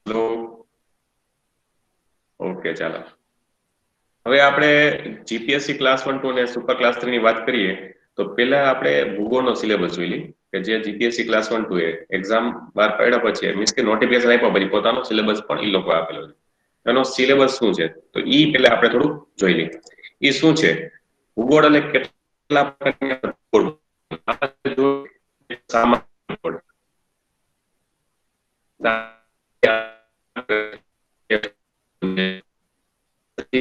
Hello. Okay, ચાલો. હવે આપણે જીપીએસસી ક્લાસ 1 2 અને સુપર ક્લાસ 3 ની વાત કરીએ તો પહેલા આપણે ભૂગોળનો સિલેબસ જોઈ લઈએ કે જે જીપીએસસી ક્લાસ 1 2 એ એક્ઝામ બહાર પડ્યા પછી મીન્સ કે નોટિફિકેશન આપ્યા પછી પોતાનો સિલેબસ પણ એ લોકો આપેલો છે. એનો સિલેબસ શું છે તો ઈ પહેલા આપણે થોડું જોઈ લઈએ. ઈ શું છે? ભૂગોળ અને કેટલા પ્રકારના ભૂગોળ સામાન્ય ભૂગોળ.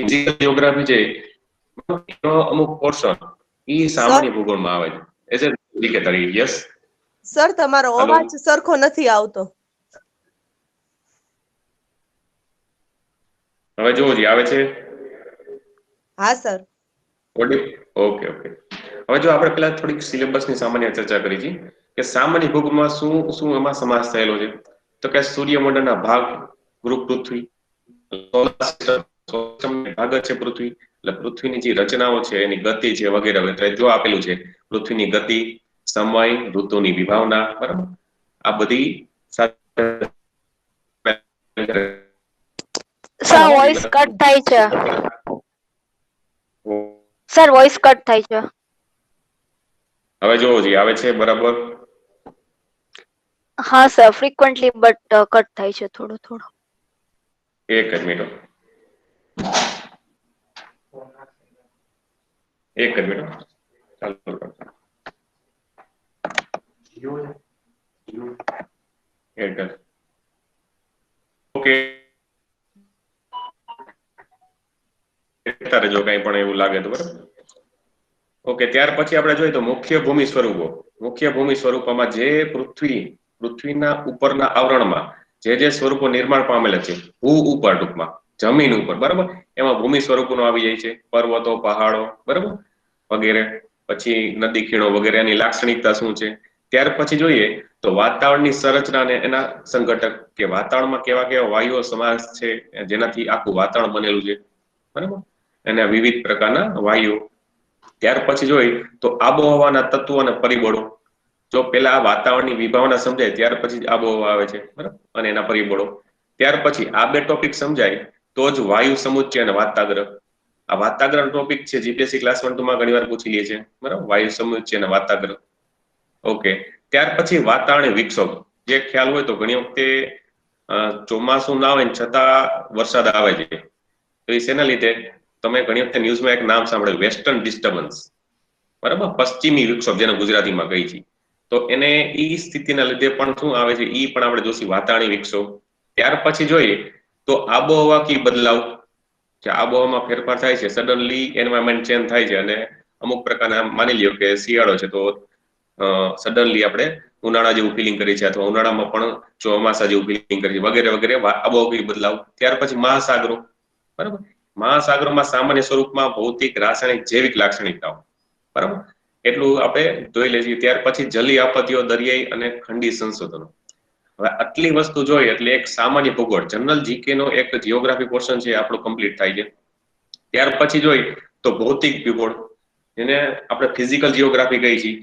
જીઓગ્રાફી છે એનો અમુક પોર્શન ઈ સર સામાન્ય ભૂગોળમાં આવે છે. As a indicator. Yes. Sir તમારો હાલો. અવાજ સરખો નથી આવતો. હવે જોવો જી આવે છે. હા સર. Okay okay. હવે જો આપણે પેલા થોડીક સિલેબસની સામાન્ય ચર્ચા કરી છે કે સામાન્ય ભૂગોળમાં શું શું એમાં સમાસ થયેલો છે તો કે સૂર્યમંડળના ભાગ, ગ્રુપ પૃથ્વી, ભાગ છે પૃથ્વી, એટલે પૃથ્વીની જે રચનાઓ છે એની ગતિ છે વગેરે વગેરે જો આપેલું છે. પૃથ્વીની ગતિ, સમય, ઋતુની વિભાવના, બરાબર. આ બધી સર વોઇસ કટ થાય છે. સર વોઇસ કટ થાય છે. હવે જોવો જી આવે છે બરાબર. હા સર ફ્રીક્વન્ટલી બટ કટ થાય છે થોડું થોડું. એક જ મિનિટ. એક જ મિનિટ ચાલુ રાખો. ઓકે. જો કઈ પણ એવું લાગે તો બરાબર. ઓકે, ત્યાર પછી આપણે જોઈએ તો મુખ્ય ભૂમિ સ્વરૂપો. મુખ્ય ભૂમિ સ્વરૂપોમાં જે પૃથ્વીના ઉપરના આવરણમાં જે સ્વરૂપો નિર્માણ પામેલા છે ભૂ ઉપર ટૂંકમાં જમીન ઉપર, બરાબર. એમાં ભૂમિ સ્વરૂપો આવી જાય છે. પર્વતો, પહાડો, બરાબર વગેરે. પછી નદી, ખીણો વગેરે એની લાક્ષણિકતા શું છે. ત્યાર પછી જોઈએ તો વાતાવરણની સંરચના અને એના સંઘટક કે વાતાવરણમાં કેવા કેવા વાયુઓ સમાસ છે જેનાથી આખું વાતાવરણ બનેલું છે, બરાબર. એના વિવિધ પ્રકારના વાયુ. ત્યાર પછી જોઈ તો આબોહવાના તત્વો અને પરિબળો. જો પેલા વાતાવરણની વિભાવના સમજાય ત્યાર પછી જ આબોહવા આવે છે, બરાબર, અને એના પરિબળો. ત્યાર પછી આ બે ટોપિક સમજાય તો જ વાયુ સમુચ્ચય અને વાતાગ્રહ. આ વાતાગ્રહ ટોપિક છે જીપીએસસી ક્લાસ 1 2 માં ઘણી વાર પૂછી લે છે, બરાબર. વાયુ સમુચ્ચય અને વાતાગ્રહ. ઓકે. ત્યાર પછી વાતાવરણીય વિક્ષોભ. જે ખ્યાલ હોય તો ઘણી વખતે ચોમાસું ના હોય છતાં વરસાદ આવે છે. તો એ શેના લીધે? તમે ઘણી વખતે ન્યૂઝમાં એક નામ સાંભળ્યું, વેસ્ટર્ન ડિસ્ટર્બન્સ, બરાબર. પશ્ચિમી વિક્ષોભ જેને ગુજરાતીમાં કહી છે. તો એને ઈ સ્થિતિના લીધે પણ શું આવે છે ઈ પણ આપણે જોશું, વાતાવરણીય વિક્ષોભ. ત્યાર પછી જોઈએ તો આબોહવા કી બદલાવ. કે આબોહવામાં ફેરફાર થાય છે, સડનલી એન્વાયરમેન્ટ ચેન્જ થાય છે અને અમુક પ્રકારના માની લ્યો કે શિયાળો છે તો સડનલી આપણે ઉનાળા જેવું ફિલિંગ કરી છે અથવા ઉનાળામાં પણ ચોમાસા જેવું ફિલિંગ કરી છે વગેરે વગેરે. આબોહવા બદલાવ. ત્યાર પછી મહાસાગરો, બરાબર. મહાસાગરોમાં સામાન્ય સ્વરૂપમાં ભૌતિક, રાસાયણિક, જૈવિક લાક્ષણિકતાઓ, બરાબર. એટલું આપણે જોઈ લઈએ. ત્યાર પછી જલીય આપત્તિઓ, દરિયાઈ અને ખંડી સંશોધનો. હવે આટલી વસ્તુ જોઈએ એટલે એક સામાન્ય ભૂગોળ જનરલ જીકે નો એક જીઓગ્રાફી પોર્શન છે આપણો કમ્પ્લીટ થાય છે. ત્યાર પછી જોઈ તો ભૌતિક ભૂગોળ, જેને આપણે ફિઝિકલ જીઓગ્રાફી કહી છીએ.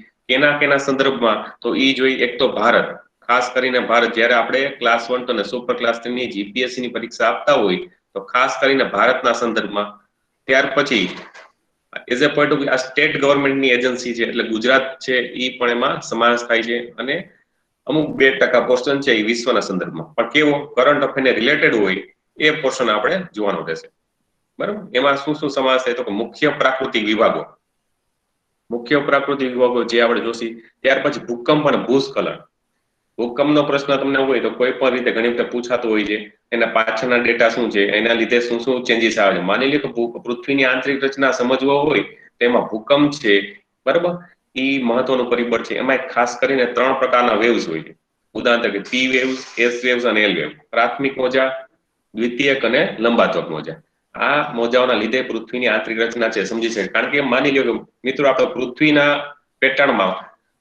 કેના સંદર્ભમાં તો ઈ જોઈ એક તો ભારત, ખાસ કરીને ભારત. જ્યારે આપણે ક્લાસ 1 અને સુપર ક્લાસ 3 ની જીપીએસસી ની પરીક્ષા આપતા હોય તો ખાસ કરીને ભારતના સંદર્ભમાં. ત્યાર પછી એઝ અ પોઈન્ટ ઓફ આ સ્ટેટ ગવર્મેન્ટની એજન્સી છે એટલે ગુજરાત છે એ પણ એમાં સમાવેશ થાય છે. અને અમુક 2% પોર્શન છે એ વિશ્વના સંદર્ભમાં પણ કેવો કરંટ અફેરને રિલેટેડ હોય એ પોર્શન આપણે જોવાનું રહેશે, બરાબર. એમાં શું શું સમાવેશ થાય તો કે મુખ્ય પ્રાકૃતિક વિભાગો. મુખ્ય પ્રાકૃતિક વિભાગો જે આપણે જોશી. ત્યાર પછી ભૂકંપ અને ભૂસ્ખલન. ભૂકંપનો પ્રશ્ન તમને હોય તો કોઈ પણ રીતે ઘણી વખત પૂછાતો હોય છે. એના પાછળના ડેટા શું છે, એના લીધે શું શું ચેન્જીસ આવે છે. માની લો કે પૃથ્વીની આંતરિક રચના સમજવો હોય તેમાં ભૂકંપ છે, બરાબર, એ મહત્વનું પરિબળ છે. એમાં ખાસ કરીને 3 પ્રકારના વેવ્સ હોય છે. ઉદાહરણ તરીકે પી વેવ્સ, એસ વેવ્સ અને એલ વેવ. પ્રાથમિક મોજા, દ્વિતીયક અને લંબાત્મક મોજા. આ મોજાઓના લીધે પૃથ્વીની આંતરિક રચના છે સમજી શકે. કારણ કે માની લો કે મિત્રો આપણે પૃથ્વીના પેટાળમાં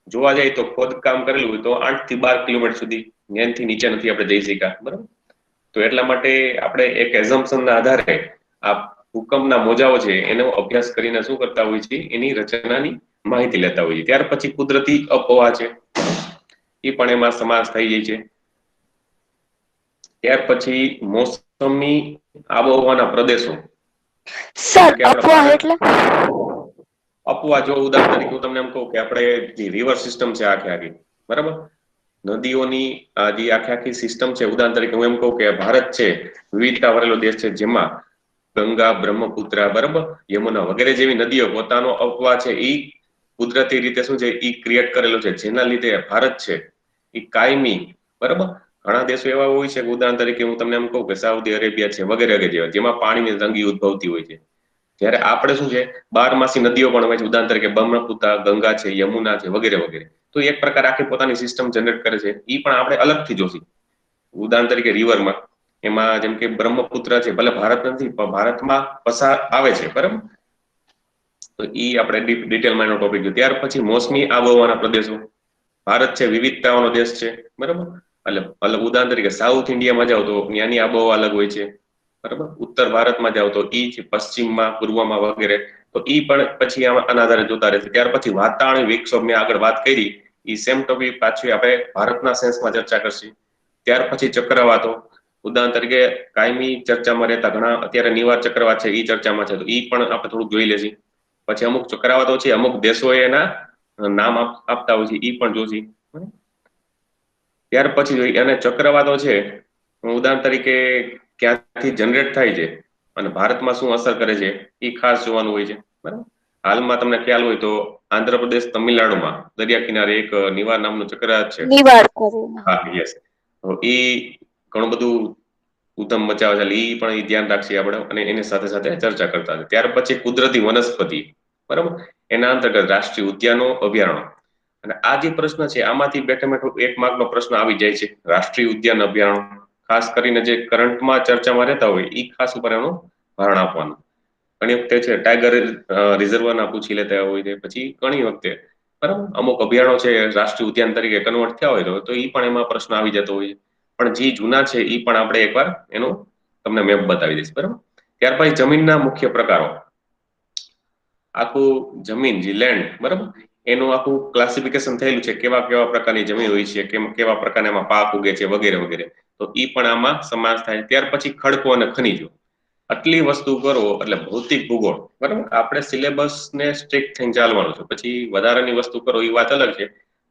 જોવા જઈએ તો ખોદકામ કરેલું હોય તો 8 થી 12 કિલોમીટર સુધી થી નીચે નથી આપણે જઈ શક્યા, બરાબર. તો એટલા માટે આપણે એક એઝમ્પશન ના આધારે આ ભૂકંપના મોજાઓ છે એનો અભ્યાસ કરીને શું કરતા હોય છે એની રચનાની માહિતી લેતા હોઈએ. ત્યાર પછી કુદરતી આબોહવા છે એ પણ એમાં સમાવેશ થઈ જાય છે. ત્યાર પછી મોસમી આબોહવાના પ્રદેશો, સર કે આપણા અફવા ભારત એટલે અપવા જો ઉદાહરણ તરીકે હું તમને એમ કહું કે આપણે જે રિવર સિસ્ટમ છે આખી બરાબર, નદીઓની આ જે આખી સિસ્ટમ છે, ઉદાહરણ તરીકે હું એમ કહું કે ભારત છે વિવિધતા ભરેલો દેશ છે, જેમાં ગંગા, બ્રહ્મપુત્ર બરાબર, યમુના વગેરે જેવી નદીઓ પોતાનો અપવા છે એ કુદરતી રીતે શું છે એ ક્રિએટ કરેલો છે, જેના લીધે ભારત છે એ કાયમી બરાબર, ઘણા દેશો એવા હોય છે કે ઉદાહરણ તરીકે હું તમને એમ કહું કે સાઉદી અરેબિયા છે વગેરે વગેરે જેમાં પાણીની તંગી ઉદ્ભવતી હોય છે, જ્યારે આપણે શું છે 12 નદીઓ પણ હોય છે, ઉદાહરણ તરીકે બ્રહ્મપુત્ર, ગંગા છે, યમુના છે વગેરે વગેરે. તો એક પ્રકાર આખી પોતાની સિસ્ટમ જનરેટ કરે છે, એ પણ આપણે અલગથી જોશું. ઉદાહરણ તરીકે રિવરમાં એમાં જેમ કે બ્રહ્મપુત્ર છે, ભલે ભારત નથી પણ ભારતમાં પસાર આવે છે બરાબર, તો એ આપણે ડિટેલમાં એનો ટોપિક જોયું. ત્યાર પછી મોસમી આબોહવાના પ્રદેશો, ભારત છે વિવિધતાઓનો દેશ છે બરાબર, એટલે અલગ ઉદાહરણ તરીકે સાઉથ ઇન્ડિયામાં જાવ તો ત્યાંની આબોહવા અલગ હોય છે બરાબર, ઉત્તર ભારતમાં જાવ તો ઈ છે, પશ્ચિમમાં, પૂર્વમાં વગેરે, તો ઈ પણ પછી આના આધારે જોતા રહેશે. ત્યાર પછી વાતાવરણ વિક્ષોભ મેં આગળ વાત કરી, ઈ સેમ ટોપિક પાછી આપણે ભારતના સેન્સમાં ચર્ચા કરશું. ત્યાર પછી ચક્રવાતો, ઉદાહરણ તરીકે કાયમી ચર્ચામાં રહેતા ઘણા અત્યારે નિવાર ચક્રવાત છે ઈ ચર્ચામાં છે, તો ઈ પણ આપણે થોડુંક જોઈ લેશું. પછી અમુક ચક્રવાતો છે, અમુક દેશો એના નામ આપતા હોય છે, ઈ પણ જોશી. ત્યાર પછી જોઈએ અને ચક્રવાતો છે, ઉદાહરણ તરીકે ક્યાંથી જનરેટ થાય છે અને ભારતમાં શું અસર કરે છે એ ખાસ જોવાનું હોય છે બરાબર. હાલમાં તમને ખ્યાલ હોય તો આંધ્રપ્રદેશ, તમિલનાડુમાં દરિયા કિનારે એક નિવાર નામનું ચક્રવાત છે. નિવાર કરીને હા, યસ. તો એ ઘણું બધું ઉધમ મચાવે છે, એ પણ એ ધ્યાન રાખીએ આપણે, અને એની સાથે સાથે ચર્ચા કરતા છે. ત્યાર પછી કુદરતી વનસ્પતિ બરાબર, એના અંતર્ગત રાષ્ટ્રીય ઉદ્યાનો, અભયારણ્ય. અને આ જે પ્રશ્ન છે આમાંથી બેઠે બેઠો 1 માર્કનો પ્રશ્ન આવી જાય છે, રાષ્ટ્રીય ઉદ્યાન, અભયારણ્ય. ખાસ કરીને જે કરંટમાં ચર્ચામાં રહેતા હોય એ ખાસ ઉપર એનું ભારણ આપવાનું. ઘણી વખતે છે ટાઈગર રિઝર્વના પૂછી લેતા હોય છે, પછી ઘણી વખતે બરાબર અમુક અભયારણ્યો છે રાષ્ટ્રીય ઉદ્યાન તરીકે કન્વર્ટ થયા હોય તો એ પણ એમાં પ્રશ્ન આવી જતો હોય છે. પણ જે જૂના છે એ પણ આપણે એકવાર એનું તમને મેપ બતાવી દઈશ બરાબર. ત્યાર પછી જમીનના મુખ્ય પ્રકારો, આખું જમીન જે લેન્ડ બરાબર, એનું આખું ક્લાસિફિકેશન થયેલું છે, કેવા કેવા પ્રકારની જમીન હોય છે, કેવા પ્રકારના એમાં પાક ઉગે છે વગેરે વગેરે, તો ઈ પણ આમાં સમાસ થાય. ત્યાર પછી ખડકો અને ખનીજો, આટલી વસ્તુ કરો એટલે ભૌતિક ભૂગોળ બરાબર, આપણે સિલેબસ ને સ્ટ્રિક્ટ થઈને ચાલવાનું છે, પછી વધારાની વસ્તુ કરો એ વાત અલગ છે,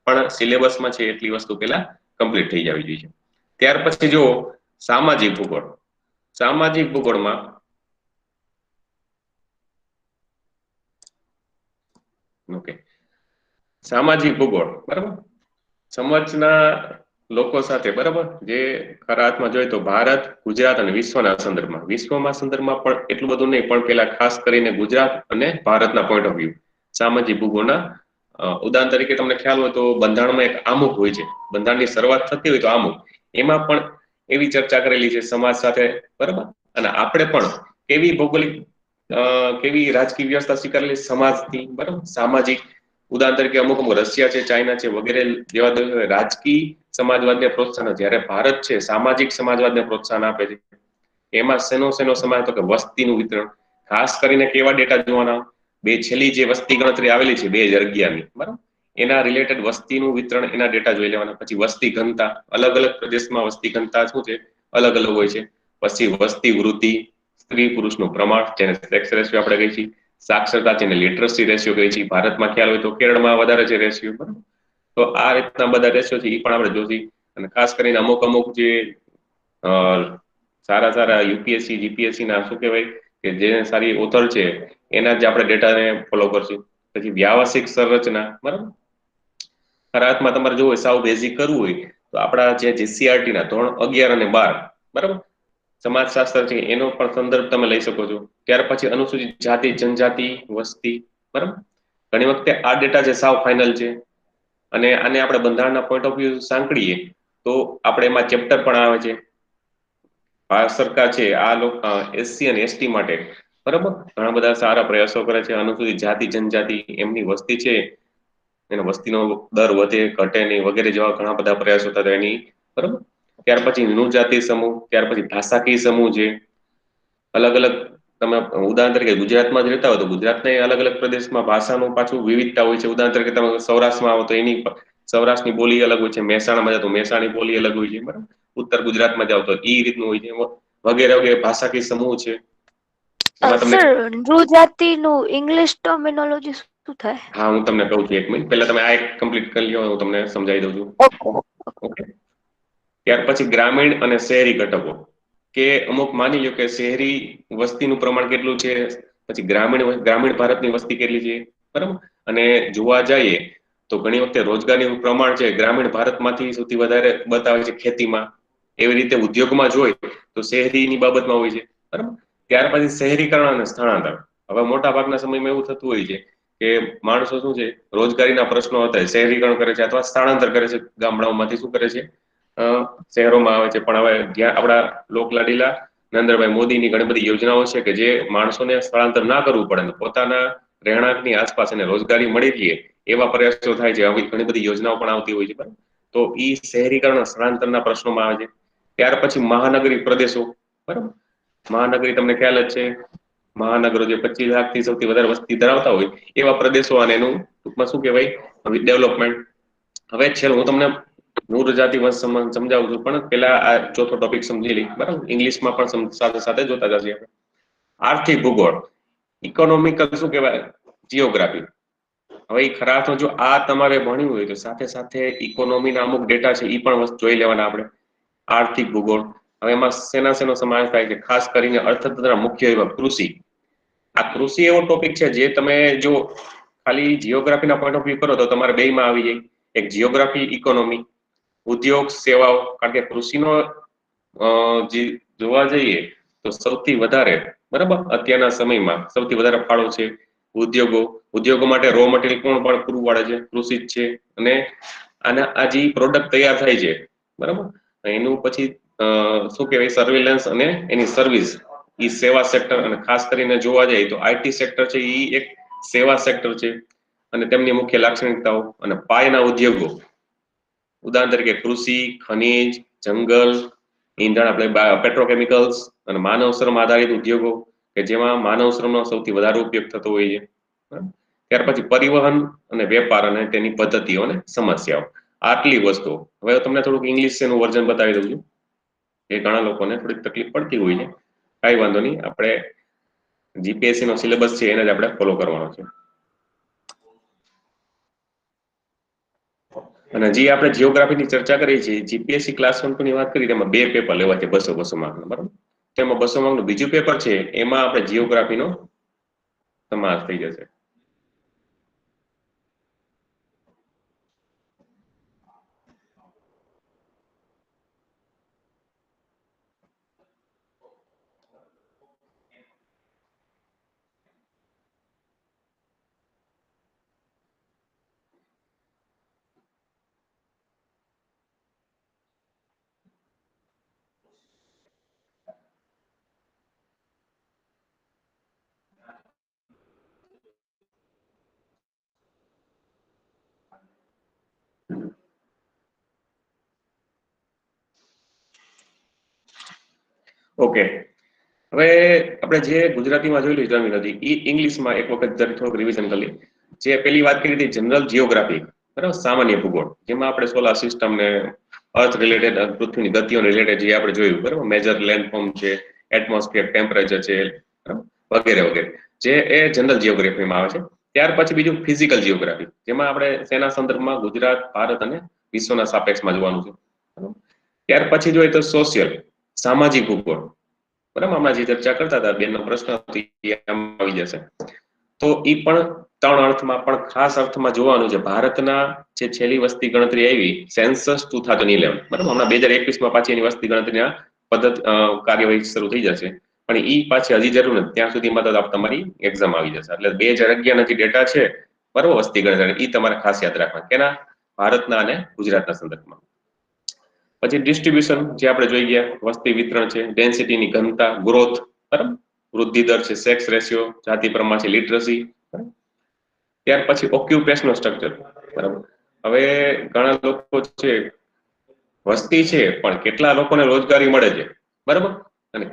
પણ સિલેબસમાં છે એટલી વસ્તુ પેલા કમ્પ્લીટ થઈ જવી જોઈએ. ત્યાર પછી જો સામાજિક ભૂગોળ, સામાજિક ભૂગોળમાં ઓકે, સામાજિક ભૂગોળ બરાબર, સમાજના લોકો સાથે બરાબર, જે ખરા અર્થમાં જોઈએ તો ભારત, ગુજરાત અને વિશ્વના સંદર્ભમાં પણ એટલું બધું નહીં, પણ પેલા ખાસ કરીને ગુજરાત અને ભારતના પોઈન્ટ ઓફ વ્યૂ સામાજિક ભૂગોળના ઉદાહરણ તરીકે તમને ખ્યાલ હોય તો બંધારણમાં એક આમુખ હોય છે, બંધારણની શરૂઆત થતી હોય તો આમુખ, એમાં પણ એવી ચર્ચા કરેલી છે સમાજ સાથે બરાબર. અને આપણે પણ કેવી ભૌગોલિક કેવી રાજકીય વ્યવસ્થા સ્વીકારેલી સમાજથી બરાબર, સામાજિક, ઉદાહરણ તરીકે અમુક રશિયા છે, ચાઇના છે વગેરે જેવા રાજકીય સમાજવાદને પ્રોત્સાહન, જ્યારે ભારત છે સામાજિક સમાજવાદને પ્રોત્સાહન આપે છે. એમાં શેનો સમાજ, તો કે વસ્તીનું વિતરણ. ખાસ કરીને કેવા ડેટા જોવાના, છેલ્લી જે વસ્તી ગણતરી આવેલી છે 2011ની બરાબર, એના રિલેટેડ વસ્તીનું વિતરણ, એના ડેટા જોઈ લેવાના. પછી વસ્તી ઘનતા, અલગ અલગ પ્રદેશમાં વસ્તી ઘનતા શું છે અલગ અલગ હોય છે. પછી વસ્તી વૃદ્ધિ, સ્ત્રી પુરુષનું પ્રમાણ જેને સેક્સ રેશિયો આપણે કહીએ છીએ, સાક્ષરતા છે એને લિટરસી રેશિયો કહીએ છીએ, ભારતમાં ખ્યાલ હોય તો કેરળમાં વધારે છે રેશિયો બરાબર. તો આ રીતના બધા રેશિયો છે એ પણ આપણે જોશી. અને ખાસ કરીને અમુક જે સારા સારા યુપીએસસી, જીપીએસસી ના શું કહેવાય કે જે સારી ઓથર છે એના જ આપણે ડેટાને ફોલો કરશું. પછી વ્યાવસાયિક સંરચના બરાબર, ખરાતમાં તમારે જો સાવ બેઝિક કરવું હોય તો આપણા જે જીસીઆરટી ના ધોરણ 11 અને 12 બરાબર, સમાજશાસ્ત્ર છે એનો પણ સંદર્ભ તમે લઈ શકો છો. ત્યાર પછી અનુસૂચિત જાતિ, જનજાતિ, વસ્તી બરાબર, ઘણી વખતે આ ડેટા છે સાવ ફાઇનલ છે, અને આને આપણે બંધારણના પોઈન્ટ ઓફ વ્યૂ સાંકળીએ તો આપણે એમાં ચેપ્ટર પણ આવે છે. ભારત સરકાર છે આ લોકો એસસી અને એસટી માટે બરાબર ઘણા બધા સારા પ્રયાસો કરે છે. અનુસૂચિત જાતિ, જનજાતિ એમની વસ્તી છે એનો વસ્તીનો દર વધે ઘટે નહીં વગેરે જેવા ઘણા બધા પ્રયાસો થતા એની બરાબર. ત્યાર પછી નુજાતિ સમૂહ, ત્યાર પછી ભાષાકીય સમૂહ છે, અલગ અલગ તમે ઉદાહરણ તરીકે ગુજરાતમાં જ રહેતા હોય તો ગુજરાતના અલગ અલગ પ્રદેશમાં ભાષાનું પાછું વિવિધતા હોય છે. ઉદાહરણ તરીકે તમે સૌરાષ્ટ્રમાં આવો તો એની સૌરાષ્ટ્રની બોલી અલગ હોય છે, મહેસાણામાં જાવ તો મહેસાણી બોલી અલગ હોય છે બરાબર. ઉત્તર ગુજરાતમાં જાવ તો ઈ રીતનું હોય છે, વગેરે વગેરે ભાષાકીય સમૂહ છે એમાં તમને સર નૃજાતિનું ઇંગ્લિશ ટર્મિનોલોજી શું થાય? હા હું તમને કહું છું, 1 મિનિટ પહેલા તમે આ એક કમ્પ્લીટ કરી લ્યો, હું તમને સમજાવી દઉં છું. ઓકે. ઓકે, ત્યાર પછી ગ્રામીણ અને શહેરી ઘટકો, કે અમુક માની લો કે શહેરી વસ્તીનું પ્રમાણ કેટલું છે, પછી ગ્રામીણ ભારતની વસ્તી કેટલી છે, બરાબર. અને જોવા જઈએ તો ઘણી વખતે રોજગારીનું પ્રમાણ છે ગ્રામીણ ભારતમાંથી સૌથી વધારે બતાવે છે ખેતીમાં, એવી રીતે ઉદ્યોગમાં જોઈએ તો શહેરીની બાબતમાં હોય છે, બરાબર. ત્યાર પછી શહેરીકરણ અને સ્થળાંતર. હવે મોટા ભાગના સમયમાં એવું થતું હોય છે કે માણસો શું છે, રોજગારીના પ્રશ્નો હતા શહેરીકરણ કરે છે અથવા સ્થળાંતર કરે છે, ગામડાઓમાંથી શું કરે છે, શહેરોમાં આવે છે. પણ હવે જ્યાં આપણા લોકલાડીલા નરેન્દ્રભાઈ મોદીની ઘણી બધી યોજનાઓ છે કે જે માણસોને સ્થળાંતર ના કરવું પડે, પોતાના રહેણાંકની આસપાસ એને રોજગારી મળી રહે એવા પ્રયાસો થાય છે. આવી ઘણી બધી યોજનાઓ પણ આવતી હોય છે, તો ઈ શહેરીકરણ સ્થળાંતરના પ્રશ્નોમાં આવે છે. ત્યાર પછી મહાનગરી પ્રદેશો, બરાબર. મહાનગરી તમને ખ્યાલ જ છે, મહાનગરો જે 25 લાખથી સૌથી વધારે વસ્તી ધરાવતા હોય એવા પ્રદેશો, અને એનું ટૂંકમાં શું કહેવાય, ડેવલપમેન્ટ. હવે છેલ્લે હું તમને નૃજાતિ સમજાવું છું, પણ પેલા આ ચોથો ટોપિક સમજી લઈ, બરાબર. ઇંગ્લિશમાં પણ સાથે સાથે જોતા જઈએ. આર્થિક ભૂગોળ, ઇકોનોમિકલ શું કહેવાય, જીઓગ્રાફી. હવે ખરા તો જો આ તમારે ભણ્યું હોય તો સાથે સાથે ઇકોનોમીના અમુક ડેટા છે એ પણ જોઈ લેવાના આપણે. આર્થિક ભૂગોળ, હવે એમાં શેનો સમાવેશ થાય છે, ખાસ કરીને અર્થતંત્રના મુખ્ય વિભાગ કૃષિ. આ કૃષિ એવો ટોપિક છે જે તમે જો ખાલી જીઓગ્રાફીના પોઈન્ટ ઓફ વ્યૂ કરો તો તમારે બેમાં આવી જાય, એક જીઓગ્રાફી, ઇકોનોમી, ઉદ્યોગ, સેવાઓ. કારણ કે કૃષિનો જે જોવા જઈએ તો સૌથી વધારે, બરાબર, અત્યારના સમયમાં સૌથી વધારે ફાળો છે ઉદ્યોગો માટે રો મટીરિયલ કોણ પણ પૂરું પાડે છે, કૃષિ જ છે. અને આ જે પ્રોડક્ટ તૈયાર થાય છે, બરાબર, એનું પછી શું કહેવાય, સર્વેલન્સ અને એની સર્વિસ, એ સેવા સેક્ટર. અને ખાસ કરીને જોવા જઈએ તો આઈટી સેક્ટર છે એ એક સેવા સેક્ટર છે. અને તેમની મુખ્ય લાક્ષણિકતાઓ અને પાયાના ઉદ્યોગો, ઉદાહરણ તરીકે કૃષિ, ખનીજ, જંગલ, ઈંધણ, આપણે પેટ્રોકેમિકલ્સ અને માનવ શ્રમ આધારિત ઉદ્યોગો કે જેમાં માનવ શ્રમનો સૌથી વધારે ઉપયોગ થતો હોય છે. ત્યાર પછી પરિવહન અને વેપાર અને તેની પદ્ધતિઓ અને સમસ્યાઓ. આટલી વસ્તુઓ. હવે તમને થોડુંક ઇંગ્લિશ એનું વર્ઝન બતાવી દઉં છું, એ ઘણા લોકોને થોડીક તકલીફ પડતી હોય છે. કાંઈ વાંધો નહીં, આપણે જીપીએસસી નો સિલેબસ છે એને જ આપણે ફોલો કરવાનો છે. અને જે આપણે જીઓગ્રાફીની ચર્ચા કરી છે, જીપીએસસી ક્લાસ 1 ની વાત કરી, તેમાં 2 પેપર લેવા છે 200 માર્કના, બરાબર. તેમાં 200 માર્કનું બીજું પેપર છે, એમાં આપણે જીઓગ્રાફીનો સમાવેશ થઈ જશે. ઓકે, હવે આપણે જે ગુજરાતીમાં જોયેલું જમીન હતી એ ઇંગ્લિશમાં એક વખત થોડુંક રિવિઝન કરી લઈએ. જે પેલી વાત કરી હતી જનરલ જીઓગ્રાફી, બરાબર, સામાન્ય ભૂગોળ, જેમાં આપણે સોલાર સિસ્ટમ ને અર્થ રિલેટેડ, પૃથ્વીની ગતિઓ રિલેટેડ જે આપણે જોયું, બરાબર, મેજર લેન્ડફોર્મ છે, એટમોસ્ફિયર, ટેમ્પરેચર છે, વગેરે વગેરે, જે એ જનરલ જીઓગ્રાફીમાં આવે છે. ત્યાર પછી બીજું ફિઝિકલ જીઓગ્રાફી, જેમાં આપણે તેના સંદર્ભમાં ગુજરાત, ભારત અને વિશ્વના સાપેક્ષમાં જોવાનું છે. ત્યાર પછી જોઈએ તો સોશિયલ, સામાજિક ભૂગોળ, બરાબર. હમણાં જે ચર્ચા કરતા હતા, બેનનો પ્રશ્ન આવી જશે. તો એ પણ 3 અર્થમાં, પણ ખાસ અર્થમાં જોવાનું છે. ભારતના જે છેલ્લી વસ્તી ગણતરી આવી, સેન્સસ 2011, બરાબર, હમણાં 2021માં પાછી એની વસ્તી ગણતરીના કાર્યવાહી શરૂ થઈ જશે. પણ ઈ પાછી હજી જરૂર નથી, ત્યાં સુધીમાં તો તમારી એક્ઝામ આવી જશે. એટલે 2011 ના જે ડેટા છે, બરાબર, વસ્તી ગણતરી, એ તમારે ખાસ યાદ રાખવા. કેના? ભારતના અને ગુજરાતના સંદર્ભમાં. પછી ડિસ્ટ્રીબ્યુશન, જે આપણે જોઈ ગયા, વસ્તી વિતરણ છે, ડેન્સિટીની ઘનતા, ગ્રોથ, બરાબર, વૃદ્ધિ દર છે, સેક્સ રેશિયો, જાતિ પ્રમાણ છે, લિટરસી. ત્યાર પછી ઓક્યુપેશનલ સ્ટ્રક્ચર, બરાબર. હવે ઘણા લોકો છે, વસ્તી છે પણ કેટલા લોકોને રોજગારી મળે છે, બરાબર, અને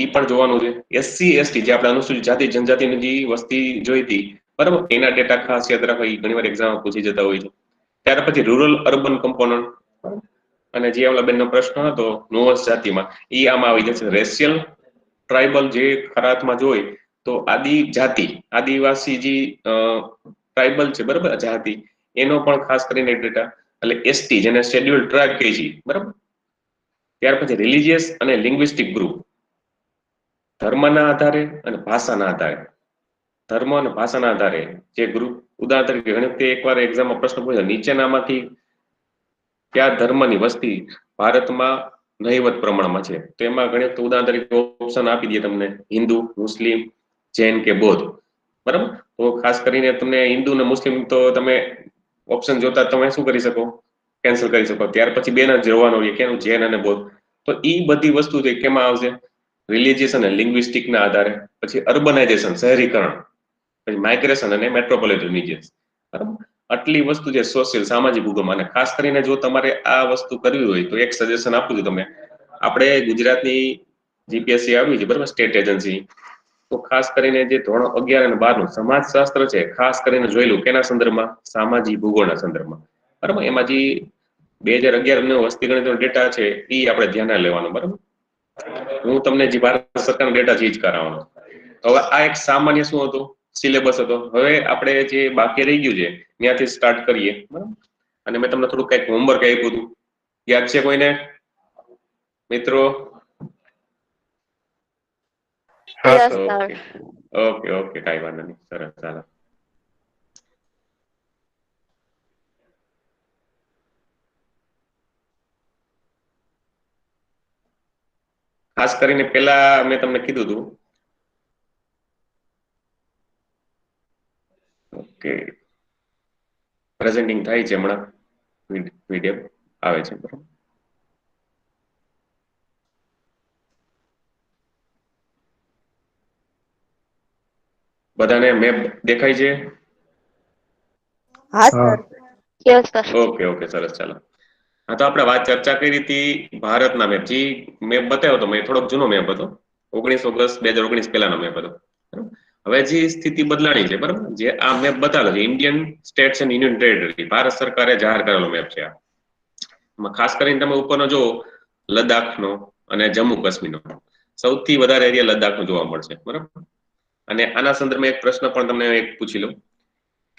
ઈ પણ જોવાનું છે. એસસી એસટી, જે આપણે અનુસૂચિત જાતિ જનજાતિની જે વસ્તી જોઈ હતી, બરાબર, એના ડેટા ખાસ યાદ રાખવા, ઘણી વાર એક્ઝામ પૂછી જતા હોય છે. ત્યાર પછી રૂરલ અર્બન કમ્પોનન્ટ, અને જે ઓલા બેનનો પ્રશ્ન હતો નુઅન્સ જાતિમાં, ઈ આમાં આવી જશે. રેશિયલ ટ્રાઇબલ જે ખરા અર્થમાં જોઈ તો આદિવાસી જે ટ્રાઇબલ છે બરાબર જાતિ, એનો પણ ખાસ કરીને ડેટા. એટલે એસટી જેને શેડ્યુલ ટ્રાઇબ કહે છે બરાબર. ત્યાર પછી રિલિજિયસ અને લિંગ્વિસ્ટિક ગ્રુપ, ધર્મના આધારે અને ભાષાના આધારે, ધર્મ અને ભાષાના આધારે જે ગ્રુપ, ઉદાહરણ તરીકે ઘણી વખતે એકવાર એક્ઝામમાં પ્રશ્ન પૂછ્યો, નીચેનામાંથી કયા ધર્મની વસ્તી ભારતમાં નહીવત પ્રમાણમાં છે? તો એમાં ઘણી વખત ઉદાહરણ તરીકે ઓપ્શન આપી દઈએ તમને, હિન્દુ, મુસ્લિમ, જૈન કે બૌદ્ધ બરાબર. તો ખાસ કરીને તમને હિન્દુ ને મુસ્લિમ તો તમે ઓપ્શન જોતા તમે શું કરી શકો, કેન્સલ કરી શકો. ત્યાર પછી બે જ જોવાનું હોય, કેનું? જૈન અને બૌદ્ધ. તો ઈ બધી વસ્તુ છે કેમાં આવશે? રિલિજિયસ અને લિંગ્વિસ્ટિક ના આધારે. પછી અર્બનાઇઝેશન, શહેરીકરણ, પછી માઇગ્રેશન અને મેટ્રોપોલિટન રિજિયન્સ બરાબર. આટલી વસ્તુ છે સોશિયલ, સામાજિક ભૂગોળ. અને ખાસ કરીને જો તમારે આ વસ્તુ કરવી હોય તો એક સજેશન આપું છું તમે, આપણે ગુજરાતની જીપીએસસી આવી છે બરાબર, સ્ટેટ એજન્સી. તો ખાસ કરીને જે ધોરણ 11 અને 12 નું સમાજશાસ્ત્ર છે, ખાસ કરીને જોયેલું કેના સંદર્ભમાં? સામાજિક ભૂગોળના સંદર્ભમાં બરાબર. એમાં જે 2011 નો વસ્તી ગણતરીનો ડેટા છે એ આપણે ધ્યાને લેવાનો બરાબર. હું તમને જે ભારત સરકારનો ડેટા છે એ જ કરાવવાનો. હવે આ એક સામાન્ય શું હતું? સિલેબસ હતો. હવે આપણે જે બાકી રહી ગયું છે ત્યાંથી સ્ટાર્ટ કરીએ બરાબર. અને મેં તમને થોડું કંઈક હોમવર્ક આપ્યું હતું, યાદ છે કોઈને મિત્રો? Yes sir. Okay okay okay, કાંઈ વાંધો નહીં. સરસ, ચાલો. ખાસ કરીને પેલા મેં તમને કીધું હતું. ઓકે, પ્રેઝન્ટિંગ થાય છે હમણાં, વિડીયો આવે છે બરાબર. બધાને મેપ દેખાય છે? હા sir. Yes sir. Okay okay, સરસ, ચાલો. હા, તો આપણે ચર્ચા કરી હતી ભારતના મેપ. જે મેપ બતાવ્યો હતો મેં, થોડોક જૂનો મેપ હતો, 19 ઓગસ્ટ 2019 પહેલાનો મેપ હતો. હવે જે સ્થિતિ બદલાણી છે બરાબર, જે આ મેપ બતાવેલો છે Indian states and union territory, Bharat સરકારે જાહેર કરેલો મેપ છે આ. ખાસ કરીને તમે ઉપરનો જો લદ્દાખનો અને જમ્મુ કાશ્મીરનો, સૌથી વધારે એરિયા લદ્દાખનો જોવા મળશે બરાબર. અને આના સંદર્ભમાં એક પ્રશ્ન પણ તમને એક પૂછી લઉં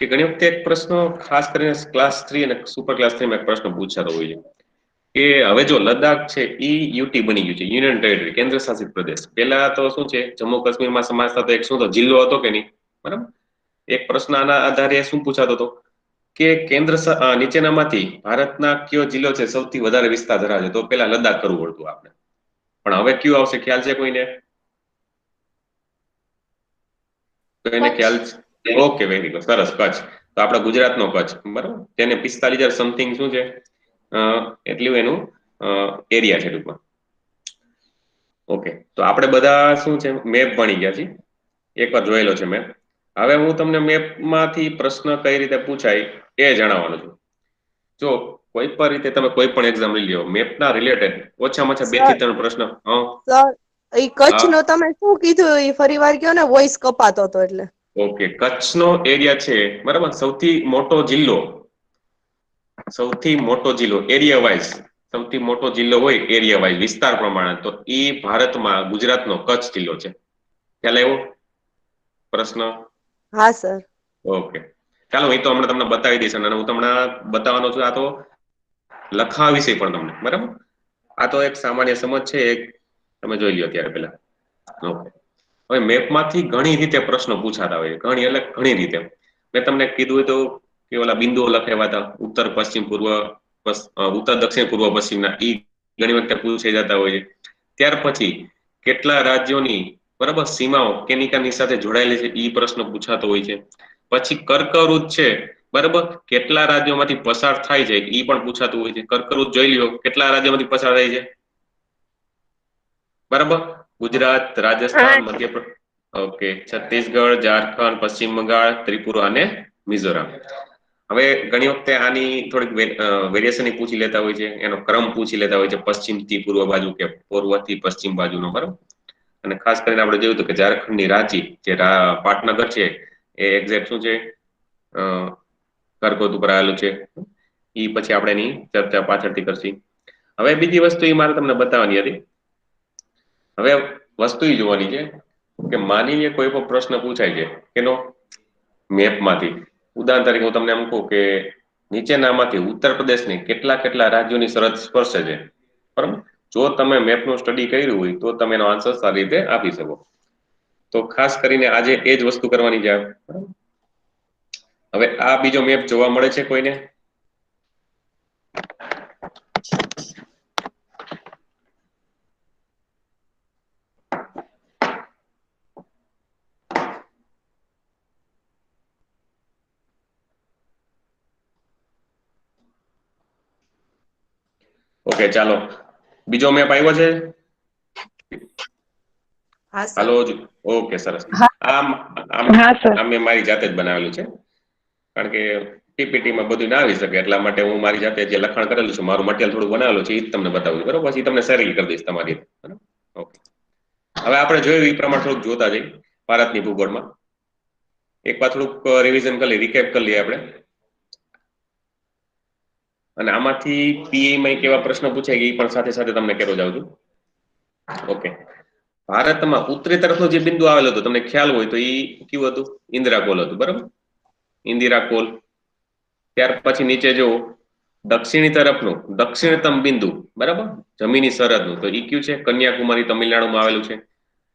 કે ઘણી વખતે એક પ્રશ્ન ખાસ કરીને ક્લાસ 3 અને સુપર ક્લાસ 3 માં એક પ્રશ્ન પૂછાતો હોય છે કે હવે જો લદ્દાખ છે ઈ યુટી બની ગયું છે, યુનિયન ટેરિટરી, કેન્દ્ર શાસિત પ્રદેશ. પહેલા તો શું છે, જમ્મુ કાશ્મીરમાં સમાજતા તો એક શું હતો, જિલ્લો હતો કે નહીં બરાબર. એક પ્રશ્ન આના આધારે શું પૂછાતો હતો કે નીચેનામાંથી ભારતના કયો જિલ્લો છે સૌથી વધારે વિસ્તાર ધરાવે છે? તો પેલા લદ્દાખ કરવું પડતું આપણે. પણ હવે કયું આવશે, ખ્યાલ છે કોઈને? કોઈને ખ્યાલ છે? ઓકે, વેરી ગુડ, સરસ, કચ્છ. તો આપણા ગુજરાતનો કચ્છ બરાબર, તેને 45,000 સમથિંગ શું છે એટલું એનું એરિયા છે ટૂંકમાં. ઓકે, તો આપણે બધા શું છે મેપ ભણી ગયા છીએ, એકવાર જોયેલો છે મેપ. હવે હું તમને મેપમાંથી પ્રશ્ન કઈ રીતે પૂછાય એ જણાવવાનો છું. જો કોઈ પણ રીતે તમે કોઈ પણ એક્ઝામ લઈ લો, મેપના રિલેટેડ ઓછામાં ઓછા 2 થી 3 પ્રશ્ન. સર, એ કચ્છ હા, નો તમે શું કીધું એ ફરી વાર કયો ને, વોઇસ કપાતો હતો એટલે. ઓકે, કચ્છનો એરિયા છે બરાબર, સૌથી મોટો જિલ્લો એરિયા વાઇઝ, સૌથી મોટો જિલ્લો હોય એરિયા વાઇઝ વિસ્તાર પ્રમાણે, તો એ ભારતમાં ગુજરાતનો કચ્છ જિલ્લો છે. ખ્યાલ આવ્યો પ્રશ્ન? હા સર. ઓકે, ચાલો, એ તો હમણાં તમને બતાવી દઈશ અને હું તમને બતાવવાનો છું. આ તો લખાણ વિશે પણ તમને બરાબર, આ તો એક સામાન્ય સમજ છે, એક તમે જોઈ લો ત્યારે પેલા. ઓકે, હવે મેપમાંથી ઘણી રીતે પ્રશ્નો પૂછાતા હોય, ઘણી રીતે. મેં તમને કીધું હોય તો કે ઓલા બિંદુઓ લખાવ્યા હતા, ઉત્તર પશ્ચિમ પૂર્વ, ઉત્તર દક્ષિણ પૂર્વ પશ્ચિમના, ઈ ઘણી વખતે પૂછાઈ જતા હોય છે. ત્યાર પછી કેટલા રાજ્યોની બરાબર સીમાઓ કેની સાથે જોડાયેલી છે, ઈ પ્રશ્ન પૂછાતો હોય છે. પછી કર્કવૃત છે બરાબર, કેટલા રાજ્યોમાંથી પસાર થાય છે ઈ પણ પૂછાતું હોય છે. કર્કવૃત જોઈ લ્યો, કેટલા રાજ્યોમાંથી પસાર થાય છે બરાબર? ગુજરાત, રાજસ્થાન, મધ્યપ્રદેશ, ઓકે, છત્તીસગઢ, ઝારખંડ, પશ્ચિમ બંગાળ, ત્રિપુરા અને મિઝોરમ. હવે ઘણી વખતે આની થોડીક વેરિએશન પૂછી લેતા હોય છે, એનો ક્રમ પૂછી લેતા હોય છે, પશ્ચિમથી પૂર્વ બાજુ કે પૂર્વથી પશ્ચિમ બાજુનો બરાબર. અને ખાસ કરીને આપણે જોયું હતું કે ઝારખંડની રાંચી, જે પાટનગર છે, એ એક્ઝેક્ટ શું છે કર્કવૃત ઉપર આવેલું છે. ઈ પછી આપણે એની ચર્ચા પાછળથી કરશી. હવે બીજી વસ્તુ એ મારે તમને બતાવવાની હતી. હવે વસ્તુ એ જોવાની છે કે માની લે કોઈ પણ પ્રશ્ન પૂછાય છે એનો મેપમાંથી. ઉદાહરણ તરીકે હું તમને એમ કહું કે નીચેનામાંથી ઉત્તર પ્રદેશની કેટલા કેટલા રાજ્યોની સરહદ સ્પર્શે છે, બરાબર? જો તમે મેપનું સ્ટડી કર્યું હોય તો તમે એનો આન્સર સારી રીતે આપી શકો. તો ખાસ કરીને આજે એ જ વસ્તુ કરવાની છે. બરાબર? હવે આ બીજો મેપ જોવા મળે છે કોઈને? ઓકે, ચાલો બીજો મેપ આવ્યો છે. હા સર. હાલો, ઓકે, સરસ. આમ આમ આમ મેં મારી જાતે જ બનાવેલું છે, કારણ કે પીપીટીમાં બધું ના આવી શકે એટલા માટે હું મારી જાતે જે લખાણ કરેલું છું, મારું મટીરિયલ થોડું બનાવેલું છે, એ જ તમને બતાવું છું. બરોબર? પછી તમને શેર કરી દઈશ તમારી. ઓકે, હવે આપણે જોયું એ પ્રમાણે થોડુંક જોતા જઈએ ભારતની ભૂગોળમાં. એક વાર થોડુંક રિવિઝન કરી લઈએ, રિકેપ કરી લઈએ આપણે. અને આમાંથી પીએમાં કેવા પ્રશ્ન પૂછાય કે એ પણ સાથે સાથે તમને કહેતો જાઉં છું. ઓકે, ભારતમાં ઉત્તરી તરફનો જે બિંદુ આવેલો હતો તમને ખ્યાલ હોય તો એ કેવું હતું? ઇન્દિરા કોલ હતું. બરાબર? ઇન્દિરા કોલ. ત્યાર પછી નીચે જો દક્ષિણી તરફનું દક્ષિણતમ બિંદુ, બરાબર, જમીની સરહદનું, તો ઈ કયું છે? કન્યાકુમારી તમિલનાડુમાં આવેલું છે.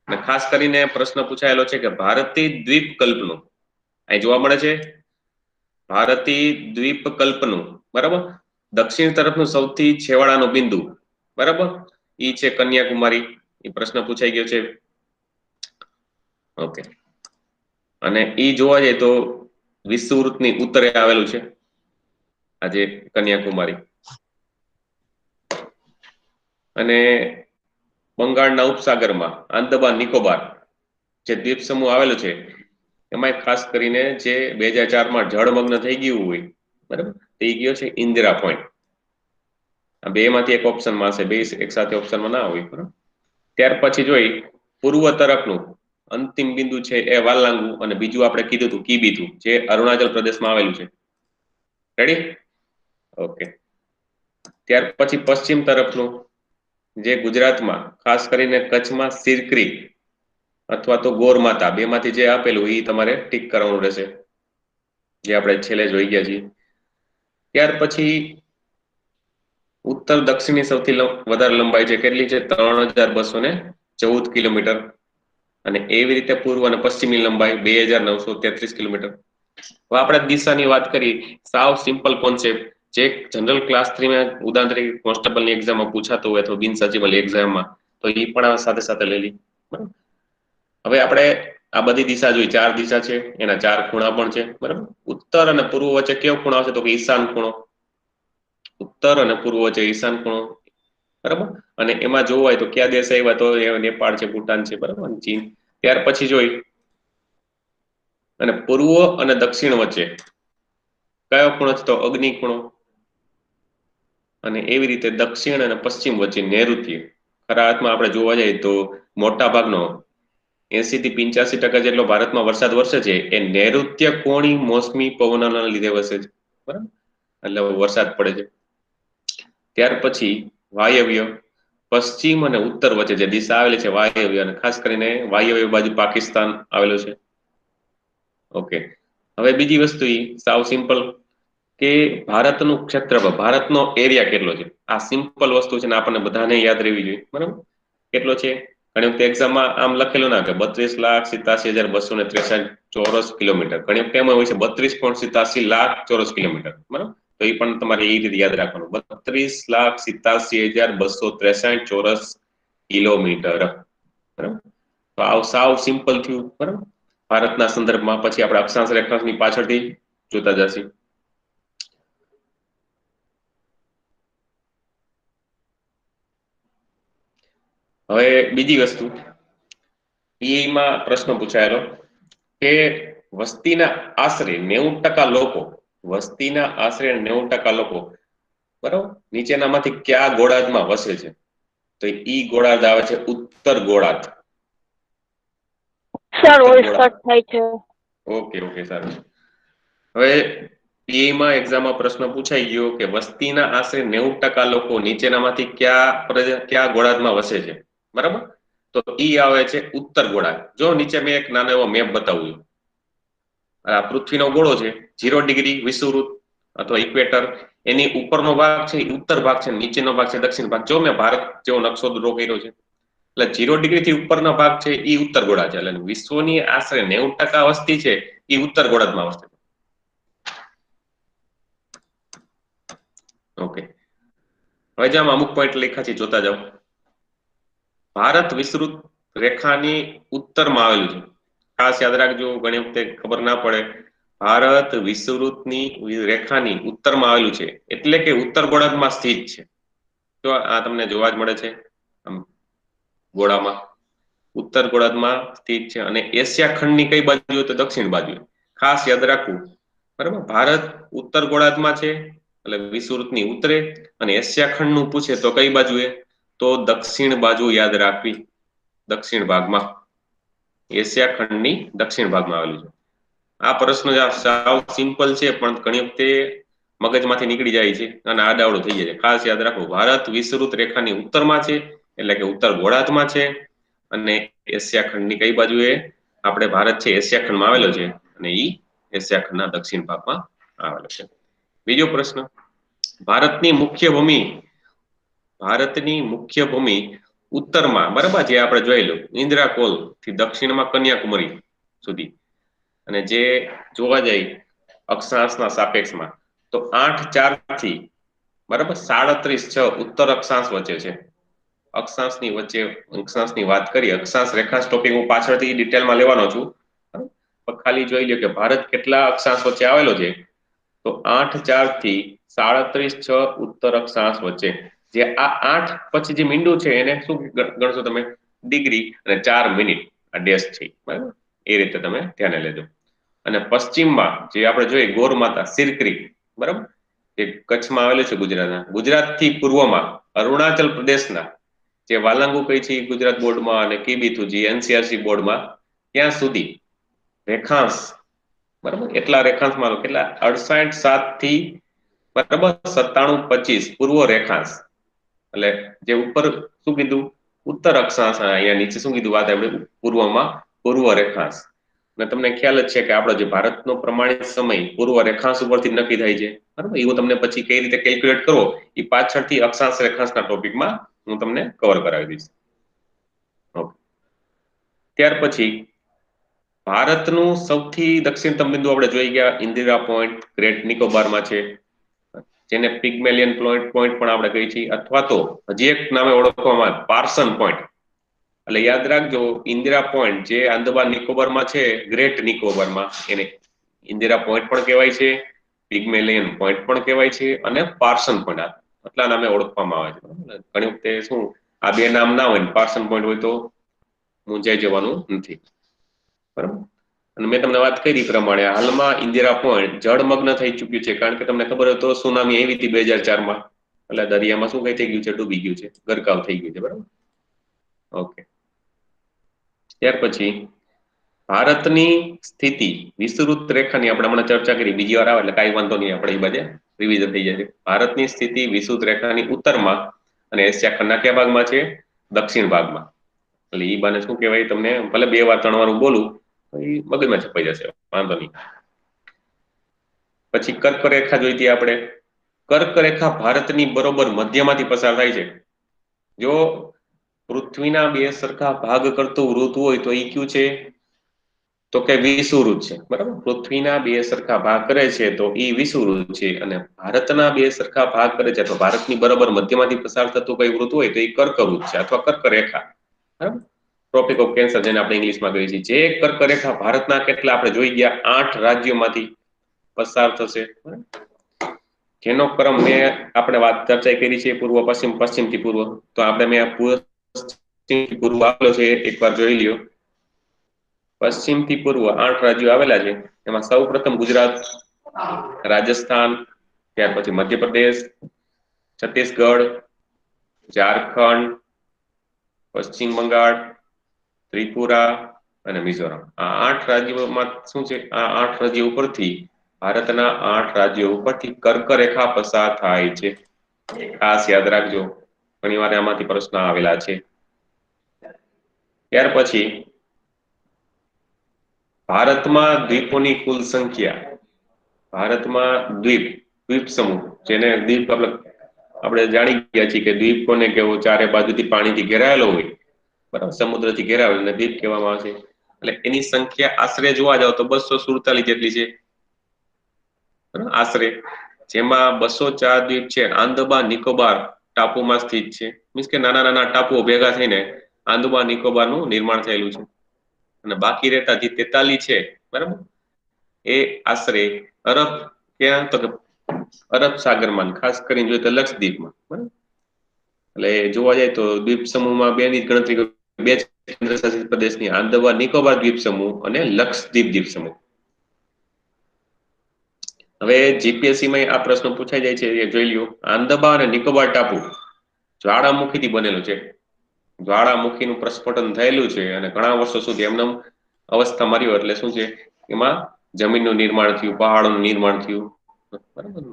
અને ખાસ કરીને પ્રશ્ન પૂછાયેલો છે કે ભારતીય દ્વીપકલ્પનું અહીં જોવા મળે છે. ભારતીય દ્વીપકલ્પનું, બરાબર, દક્ષિણ તરફનું સૌથી છેવાડાનું બિંદુ, બરાબર, ઈ છે કન્યાકુમારી. એ પ્રશ્ન પૂછાઈ ગયો છે. ઓકે, અને ઈ જોવા જઈએ તો વિષુવવૃત્તની ઉત્તરે આવેલું છે આજે કન્યાકુમારી. અને બંગાળના ઉપસાગરમાં આંદમાન નિકોબાર જે દ્વીપ સમૂહ આવેલો છે એમાં ખાસ કરીને જે 2004માં જળમગ્ન થઈ ગયું હોય, બરાબર, થઈ ગયો છે ઇન્દિરા પોઈન્ટ. આ બે માંથી એક ઓપ્શનમાં હશે, બે એક સાથે ઓપ્શનમાં ના હોય. બરાબર? ત્યાર પછી જોઈ પૂર્વ તરફનું અંતિમ બિંદુ છે એ વાલાંગુ, અને બીજું આપણે કીધું હતું કીબીથુ, જે અરુણાચલ પ્રદેશમાં આવેલું છે. રેડી? ઓકે. ત્યાર પછી પશ્ચિમ તરફનું જે ગુજરાતમાં ખાસ કરીને કચ્છમાં સિરક્રી અથવા તો ગોરમાતા, બે માંથી જે આપેલું એ તમારે ટીક કરવાનું રહેશે, જે આપણે છેલ્લે જોઈ ગયા છીએ. ત્યાર પછી ઉત્તર દક્ષિણની સૌથી વધારે લંબાઈ છે, કેટલી છે? 3214 કિલોમીટર. અને એવી રીતે પૂર્વ અને પશ્ચિમની લંબાઈ 2933 કિલોમીટર. હવે આપણે દિશાની વાત કરી, સાવ સિમ્પલ કોન્સેપ્ટ, જે જનરલ ક્લાસ 3માં ઉદાહરણ તરીકે કોન્સ્ટેબલની એક્ઝામમાં પૂછાતું હોય અથવા બિન સચિવલ એક્ઝામમાં, તો એ પણ સાથે સાથે લઈ લી. બરાબર? હવે આપણે આ બધી દિશા જોઈ, 4 દિશા છે, એના 4 ખૂણા પણ છે. બરાબર? ઉત્તર અને પૂર્વ વચ્ચે કેવો ખૂણો આવશે? તો કે ઈશાન ખૂણો. ઉત્તર અને પૂર્વ વચ્ચે ઈશાન ખૂણો. બરાબર? અને એમાં જોવું હોય તો કયા દેશ આવ્યા? તો નેપાળ છે, ભૂટાન છે, બરાબર, ચીન. ત્યાર પછી જોઈ અને પૂર્વ અને દક્ષિણ વચ્ચે કયો ખૂણો છે? તો અગ્નિ ખૂણો. અને એવી રીતે દક્ષિણ અને પશ્ચિમ વચ્ચે નૈઋત્ય. ખરા અર્થમાં આપણે જોવા જઈએ તો મોટા ભાગનો 80 થી 85% જેટલો ભારતમાં વરસાદ વરસે છે એ નૈઋત્ય કોણી મોસમી પવનોના લીધે વરસે છે. બરાબર? એટલે વરસાદ પડે છે. ત્યાર પછી વાયવ્ય, પશ્ચિમ અને ઉત્તર વચ્ચે જે દિશા આવેલી છે વાયવ્ય, અને ખાસ કરીને વાયવ્ય બાજુ પાકિસ્તાન આવેલું છે. ઓકે, હવે બીજી વસ્તુ ઈ સાવ સિમ્પલ કે ભારતનું ક્ષેત્રફળ, ભારતનો એરિયા કેટલો છે? આ સિમ્પલ વસ્તુ છે ને આપણને બધાને યાદ રહેવી જોઈએ. બરાબર? કેટલો છે? ઘણી વખતે એક્ઝામમાં આમ લખેલું ના કે 32,87,263 ચોરસ કિલોમીટર. ઘણી વખતે એમાં હોય છે 32.87 લાખ ચોરસ કિલોમીટર. બરાબર? તો એ પણ તમારે એ રીતે યાદ રાખવાનું, 32,87,263 ચોરસ કિલોમીટર. બરાબર? તો આવ સાવ સિમ્પલ થયું. બરાબર? ભારતના સંદર્ભમાં. પછી આપણે અક્ષાંશ રેખાંશની પાછળથી જોતા જશું. હવે બીજી વસ્તુ, પીએમાં પ્રશ્ન પૂછાયેલો કે વસ્તીના આશરે 90% લોકો, વસ્તીના આશરે 90% લોકો, બરાબર, નીચેનામાંથી કયા ગોળાર્ધમાં વસે છે? તો ઈ ગોળાર્ધ આવે છે ઉત્તર ગોળાર્ધ. સર વોઇસ કટ થાય છે. ઓકે ઓકે, સારું. હવે PE માં એક્ઝામમાં પ્રશ્ન પૂછાઈ ગયો કે વસ્તીના આશરે 90% લોકો નીચેનામાંથી કયા ગોળાર્ધમાં વસે છે, બરાબર? તો ઈ આવે છે ઉત્તર ગોળાર્ધ. જો નીચે મેં એક નાનો એવો મેપ બતાવ્યો, આ પૃથ્વીનો ગોળો છે, 0 ડિગ્રી વિષુવવૃત્ત અથવા ઇક્વેટર, એની ઉપરનો ભાગ છે ઉત્તર ભાગ છે, નીચેનો ભાગ છે દક્ષિણ ભાગ. જો મેં ભારત જેવો નકશો ડ્રો કર્યો છે, એટલે 0 ડિગ્રી થી ઉપરનો ભાગ છે એ ઉત્તર ગોળાર્ધ છે, એટલે વિશ્વની આશરે 90% વસ્તી છે એ ઉત્તર ગોળાર્ધમાં વસે. ઓકે, હવે જે આમાં અમુક પોઈન્ટ લખ્યા છે જોતા જાઓ. ભારત વિસ્તૃત રેખાની ઉત્તરમાં આવેલું છે. ખાસ યાદ રાખજો, ઘણી વખતે ખબર ના પડે. ભારત વિષુવવૃત્તની રેખાની ઉત્તરમાં આવેલું છે, એટલે કે ઉત્તર ગોળાર્ધમાં સ્થિત છે. તો આ તમને જોવા જ મળે છે આમ ગોળામાં, ઉત્તર ગોળાર્ધમાં સ્થિત છે. અને એશિયા ખંડની કઈ બાજુ? તો દક્ષિણ બાજુ. ખાસ યાદ રાખવું, બરાબર? ભારત ઉત્તર ગોળાર્ધમાં છે એટલે વિષુવવૃત્તની ઉત્તરે, અને એશિયા ખંડનું પૂછે તો કઈ બાજુએ? તો દક્ષિણ બાજુ યાદ રાખવી, દક્ષિણ ભાગમાં. એશિયા ખંડની દક્ષિણ ભાગમાં આવેલું છે. આ પ્રશ્ન સાવ સિમ્પલ છે, પણ ઘણી વખતે મગજમાંથી નીકળી જાય છે અને આડાવડો થઈ જાય છે. ખાસ યાદ રાખો, ભારત વિષુવવૃત્ત રેખાની ઉત્તરમાં છે એટલે કે ઉત્તર ગોળાર્ધમાં છે, અને એશિયા ખંડની કઈ બાજુએ? આપણે ભારત છે એશિયા ખંડમાં આવેલો છે, અને ઈ એશિયા ખંડના દક્ષિણ ભાગમાં આવેલો છે. બીજો પ્રશ્ન, ભારતની મુખ્ય ભૂમિ ઉત્તરમાં, બરાબર, જે આપણે જોયેલું ઇન્દ્રાકોલ થી દક્ષિણમાં કન્યાકુમારી સુધી, અને જે જોવા જાય અક્ષાંશના સાપેક્ષમાં તો 8.4 થી બરાબર 37.6 ઉત્તર અક્ષાંશ વચ્ચે છે. અક્ષાંશની વાત કરીએ, અક્ષાંશ રેખાંશ ટોપિક હું પાછળથી ડિટેલમાં લેવાનો છું, પણ ખાલી જોઈ લો કે ભારત કેટલા અક્ષાંશ વચ્ચે આવેલો છે. તો 8.4 થી 37.6 ઉત્તર અક્ષાંશ વચ્ચે. જે આ 8 પછી જે મીંડું છે એને શું ગણશો તમે? ડિગ્રી, અને 4 મિનિટ આ ડેશ છે, બરાબર? એ રીતે તમે ધ્યાને લેજો. અને પશ્ચિમમાં જે આપણે જોઈએ ગોરમાતા સિરક્રીક, બરાબર, જે કચ્છમાં આવેલું છે ગુજરાતથી પૂર્વમાં અરુણાચલ પ્રદેશના જે વાલાંગુ કઈ છે ગુજરાત બોર્ડમાં અને કીબીથુજી એનસીઆરસી બોર્ડમાં, ત્યાં સુધી રેખાંશ, બરાબર, એટલા રેખાંશમાં કેટલા 68.7 થી બરાબર 97.25 પૂર્વ રેખાંશ. એટલે જે ઉપર શું કીધું? ઉત્તર અક્ષાંશ. અહીંયા નીચે શું કીધું? વાત આપણે પૂર્વમાં પૂર્વ રેખાંશ. અને તમને ખ્યાલ જ છે કે આપણો જે ભારતનો પ્રમાણિત સમય પૂર્વ રેખાંશ ઉપરથી નક્કી થાય છે, બરાબર? એવું તમને પછી કઈ રીતે કેલ્ક્યુલેટ કરવો એ પાછળથી અક્ષાંશ રેખાંશના ટોપિકમાં હું તમને કવર કરાવી દઈશ. ઓકે, ત્યાર પછી ભારતનું સૌથી દક્ષિણતમ બિંદુ આપણે જોઈ ગયા ઇન્દિરા પોઈન્ટ, ગ્રેટ નિકોબારમાં છે, જેને પિગ્મેલિયન પોઈન્ટ પણ આપણે કહી છીએ, અથવા તો હજી એક નામે ઓળખવામાં પાર્સન પોઈન્ટ. એટલે યાદ રાખજો, ઇન્દિરા પોઈન્ટ જે આંદામાન નિકોબારમાં છે, ગ્રેટ નિકોબારમાં, એને ઇન્દિરા પોઈન્ટ પણ કહેવાય છે, પિગ્મેલિયન પોઈન્ટ પણ કહેવાય છે, અને પાર્સન પોઈન્ટ આટલા નામે ઓળખવામાં આવે છે. ઘણી વખતે શું આ બે નામ ના હોય, પાર્સન પોઈન્ટ હોય તો મૂંઝાઈ જવાનું નથી, બરાબર? અને મેં તમને વાત કરી પ્રમાણે હાલમાં ઇન્દિરા પોઈન્ટ જળમગ્ન થઈ ચુક્યું છે, કારણ કે તમને ખબર હોય તો સુનામી આવી હતી 2004માં, એટલે દરિયામાં શું કઈ થઈ ગયું છે? ડૂબી ગયું છે, ગરકાવ થઈ ગયું છે, બરાબર? ઓકે, ત્યાર પછી ભારતની સ્થિતિ વિષુવવૃત્ત રેખાની આપણે હમણાં ચર્ચા કરી, બીજી વાર આવે એટલે કાંઈ વાંધો નહીં, આપણે એ બધે રિવિઝન થઈ જાય. ભારતની સ્થિતિ વિષુવવૃત્ત રેખાની ઉત્તરમાં, અને એશિયા ખંડના કયા ભાગમાં છે? દક્ષિણ ભાગમાં. એટલે એ બાને શું કહેવાય? તમને ભલે 2 વાર 3 વાર બોલું એ મગજમાં છપાઈ જશે, વાંધો નહીં. પછી કર્કરેખા જોઈતી આપણે. કર્કરેખા ભારતની બરોબર મધ્યમાંથી પસાર થાય છે. જો પૃથ્વીના 2 સરખા ભાગ કરતું વૃત્ત હોય તો એ કયું છે? તો કે વિષુવવૃત્ત છે, બરાબર? પૃથ્વીના 2 સરખા ભાગ કરે છે તો એ વિષુવવૃત્ત છે, અને ભારતના 2 સરખા ભાગ કરે છે તો ભારતની બરાબર મધ્યમાંથી પસાર થતું કઈ વૃત્ત હોય તો એ કર્કવૃત્ત છે, અથવા કર્કરેખા, બરાબર? ટ્રોપિક ઓફ કેન્સર જેને આપણે ઇંગ્લિશમાં કહીએ છીએ. જે કર્કરેખા ભારતના કેટલા આપણે જોઈ ગયા 8 રાજ્યોમાંથી પસાર થશે, જેનો ક્રમ મેં આપણે વાત ચર્ચા કરી છે પૂર્વ પશ્ચિમ, પશ્ચિમથી પૂર્વ. તો આપણે મેં પૂર્વ આપેલો છે, એકવાર જોઈ લ્યો. પશ્ચિમથી પૂર્વ 8 રાજ્યો આવેલા છે, એમાં સૌ પ્રથમ ગુજરાત, રાજસ્થાન, ત્યાર પછી મધ્યપ્રદેશ, છત્તીસગઢ, ઝારખંડ, પશ્ચિમ બંગાળ, ત્રિપુરા અને મિઝોરમ. આ 8 રાજ્યોમાં શું છે? આ 8 રાજ્યો ઉપરથી ભારતના 8 રાજ્યો ઉપરથી કર્કરેખા પસાર થાય છે. ખાસ યાદ રાખજો, ઘણીવાર આમાંથી પ્રશ્ન આવેલા છે. ત્યાર પછી ભારતમાં દ્વીપોની કુલ સંખ્યા. ભારતમાં દ્વીપ સમૂહ, જેને દ્વીપ આપણે જાણી ગયા છીએ કે દ્વીપ કોને કેવો, ચારે બાજુથી પાણીથી ઘેરાયેલો હોય, બરાબર, સમુદ્રથી ઘેરાયેલો અને દ્વીપ કહેવામાં આવે છે. એટલે એની સંખ્યા આશરે જોવા જાવ તો 247 જેટલી છે, બરાબર, આશરે. જેમાં 204 દ્વીપ છે આંદામાન નિકોબાર ટાપુમાં સ્થિત છે. મીન્સ કે નાના નાના ટાપુઓ ભેગા થઈને આંદામાન નિકોબારનું નિર્માણ થયેલું છે. અને બાકી રહેતા જે 43 છે, બરાબર, એ આશરે ક્યાં તો અરબ સાગરમાં, ખાસ કરીને જોઈએ તો લક્ષદ્વીપમાં, બરાબર. એટલે જોવા જાય તો દ્વીપ સમૂહમાં બે ની ગણતરી, બે કેન્દ્રશાસિત પ્રદેશની આંદામાન નિકોબાર દ્વીપ સમૂહ અને લક્ષદ્વીપ દ્વીપ સમૂહ. હવે જીપીએસસી માં આ પ્રશ્ન પૂછાઈ જાય છે, એ જોઈ લ્યો. આંદામાન અને નિકોબાર ટાપુ જ્વાળામુખીથી બનેલું છે. જ્વાળામુખીનું પ્રસ્ફોટન થયેલું છે અને ઘણા વર્ષો સુધી એમને અવસ્થામાં રહ્યું. એટલે શું છે, એમાં જમીનનું નિર્માણ થયું, પહાડોનું નિર્માણ થયું,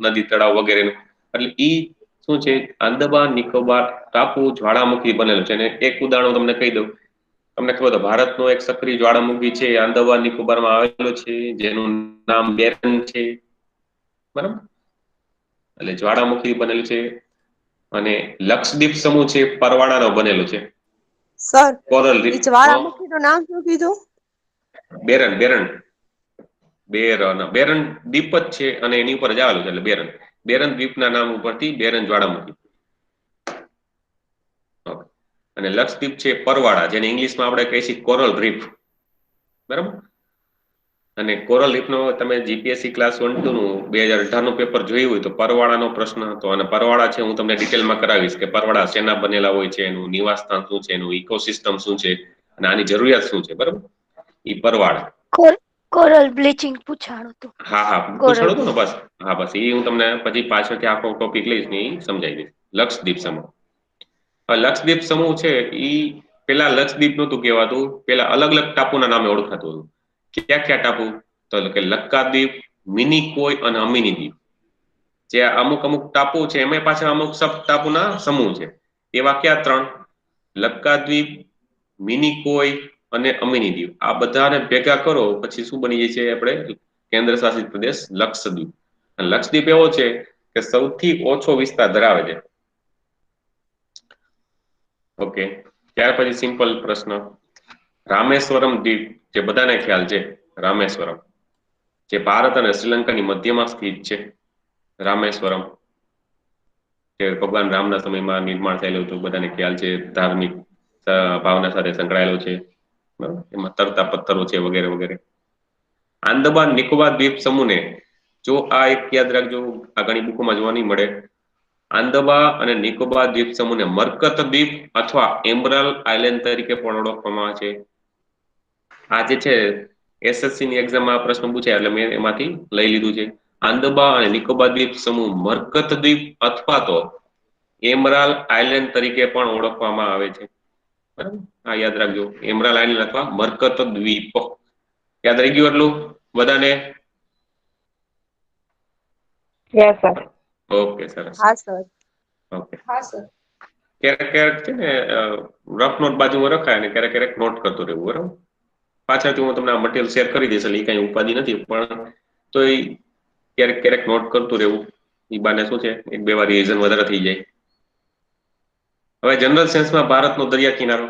નદી તળાવ વગેરેનું. એટલે ઈ શું છે, આંદામાન નિકોબાર ટાપુ જ્વાળામુખી બનેલું છે. અને એક ઉદાહરણ તમને કહી દઉં. તમને ખબર તો ભારતનો એક સક્રિય જ્વાળામુખી છે, આંદામાન નિકોબારમાં આવેલો છે, જેનું નામ બેરન છે, બરાબર. એટલે જ્વાળામુખી બનેલું છે. અને લક્ષદ્વીપ સમૂહ છે પરવાળાનો બનેલો છે. સર, કોરલ ઈ રીફ. જ્વાળામુખીનું નામ શું કીધું? બેરન બેરન બેરન દ્વીપ જ છે અને એની ઉપર જ આવેલું છે. એટલે બેરન દ્વીપના નામ ઉપરથી બેરન જ્વાળામુખી. અને લક્ષદ્વીપ છે પરવાળા, જેને ઇંગ્લિશમાં આપણે કહીએ છીએ કોરલ રીફ, બરાબર. અને કોરલ રીફનો તમે જીપીએસસી ક્લાસ 1-2 નું 2018 નું પેપર જોયું હોય તો પરવાળાનો પ્રશ્ન હતો. અને પરવાળા છે, હું તમને ડિટેલમાં કરાવીશ કે પરવાળા શેના બનેલા હોય છે, એનું નિવાસસ્થાન શું છે, એનું ઇકોસિસ્ટમ શું છે અને આની જરૂરિયાત શું છે, બરાબર. ઈ પરવાળા. કોરલ બ્લીચિંગ પૂછાણું હતું. હા કોરલ પૂછાડો હતો ને, બસ. હા, બસ એ હું તમને પછી પાછળથી આખો ટોપિક લઈશ ને એ સમજાવી દઈશ. લક્ષદ્વીપ સમૂહ. લક્ષદ્વીપ સમૂહ છે ઈ પેલા લક્ષદ્વીપ નહોતું કહેવાતું, પેલા અલગ અલગ ટાપુના નામે ઓળખાતું હતું. ક્યાં ક્યાં ટાપુ? તો કે લક્કાદ્વીપ, મિનિકોય અને અમીની દ્વીપ. જે અમુક અમુક ટાપુ છે એમાં પાછા અમુક સબ ટાપુના સમૂહ છે. એવા ક્યાં 3? લક્કાદ્વીપ, મિનિકોય અને અમીની દ્વીપ. આ બધાને ભેગા કરો પછી શું બની જાય છે, આપણે કેન્દ્ર શાસિત પ્રદેશ લક્ષદ્વીપ. લક્ષદ્વીપ એવો છે કે સૌથી ઓછો વિસ્તાર ધરાવે છે. ઓકે, ત્યાર પછી સિમ્પલ પ્રશ્ન. રામેશ્વરમ દ્વીપ, જે બધાને ખ્યાલ છે, રામેશ્વરમ, જે ભારત અને શ્રીલંકાની મધ્યમાં સ્થિત છે. રામેશ્વરમ, જે ભગવાન રામના સમયમાં નિર્માણ થયેલું હતું, બધાને ખ્યાલ છે. ધાર્મિક ભાવના સાથે સંકળાયેલો છે, બરાબર. એમાં તરતા પથ્થરો છે વગેરે વગેરે. આંદામાન નિકોબાર દ્વીપ સમૂહને, જો આ એક યાદ રાખજો, આ ઘણી બુકોમાં જોવા નહીં મળે. આંદામાન અને નિકોબાર દ્વીપ સમૂહને મરકત દ્વીપ અથવા એમરલ આઇલેન્ડ તરીકે પણ ઓળખવામાં આવે છે. આ જે છે એસએસસી ની એક્ઝામમાં પ્રશ્ન પૂછાય એટલે મેં એમાંથી લઈ લીધું છે. આંદામાન અને નિકોબાર દ્વીપ સમૂહ મરકત દ્વીપ અથવા તો એમરાલ આઇલેન્ડ તરીકે પણ ઓળખવામાં આવે છે, બરાબર. આ યાદ રાખજો, એમરાલ આઇલેન્ડ અથવા મરકત દ્વીપ. યાદ રહી ગયું એટલું બધાને? Yes sir. ઓકે, સરસ. હા સર. ઓકે. હા સર. ક્યારેક ક્યારેક છે ને રફ નોટ બાજુમાં રખાય અને ક્યારેક ક્યારેક નોટ કરતો રહેવું, બરાબર. પાછળથી હું તમને આ મટીરિયલ શેર કરી દઈશ, એટલે એ કઈ ઉપાધિ નથી, પણ તો એ ક્યારેક ક્યારેક નોટ કરતું રહેવું. એ બાને શું છે, 1-2 વાર રિવિઝન વધારે થઈ જાય. હવે જનરલ સાયન્સમાં ભારતનો દરિયા કિનારો.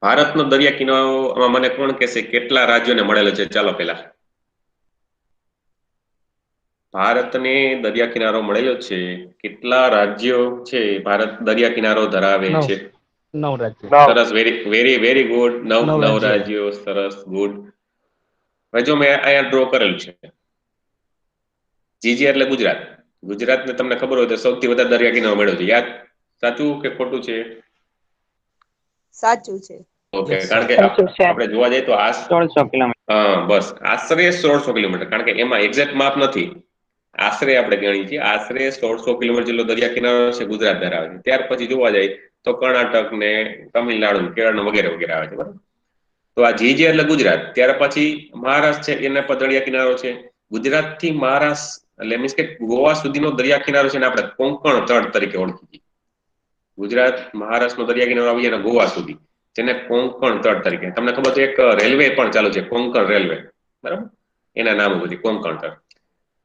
ભારતનો દરિયા કિનારો મને કોણ કહેશે કેટલા રાજ્યોને મળેલો છે? ચાલો પેલા ભારતને દરિયા કિનારો મળેલો છે, કેટલા રાજ્યો છે ભારત દરિયા કિનારો ધરાવે છે? 9 રાજ્યો. સરસ, વેરી વેરી વેરી ગુડ. 9 રાજ્યો. રાજ્યો. સરસ, ગુડ. હવે જો મેં અહીંયા ડ્રો કરેલું છે, જીજી એટલે ગુજરાત. ગુજરાતને તમને ખબર હોય તો સૌથી વધારે દરિયા કિનારો મળ્યો છે. યાદ? સાચું કે ખોટું છે? સાચું છે. ઓકે, Yes, કારણ કે sir. સાચું છે. આપણે જોવા જઈએ તો 1600 કિલોમીટર. હા, બસ આશરે 1600 કિલોમીટર. કારણ કે એમાં એક્ઝેક્ટ માપ નથી, આશરે આપણે ગણીએ છીએ. આશરે 1600 કિલોમીટર જેટલો દરિયા કિનારો છે ગુજરાત ધરાવે છે. ત્યાર પછી જોવા જાય તો કર્ણાટક ને તમિલનાડુ, કેરળ વગેરે વગેરે આવે છે, બરાબર. તો આ જીજે એટલે ગુજરાત. ત્યાર પછી મહારાષ્ટ્ર છે, એના પર દરિયા કિનારો છે. ગુજરાતથી મહારાષ્ટ્ર એટલે મીન્સ કે ગોવા સુધીનો દરિયા કિનારો છે ને આપણે કોંકણ તટ તરીકે ઓળખીએ. ગુજરાત મહારાષ્ટ્રનો દરિયા કિનારો આવી જાય ગોવા સુધી જેને કોંકણ તટ તરીકે. તમને ખબર છે એક રેલવે પણ ચાલુ છે કોંકણ રેલવે, બરાબર, એના નામ બધી કોંકણ તટ.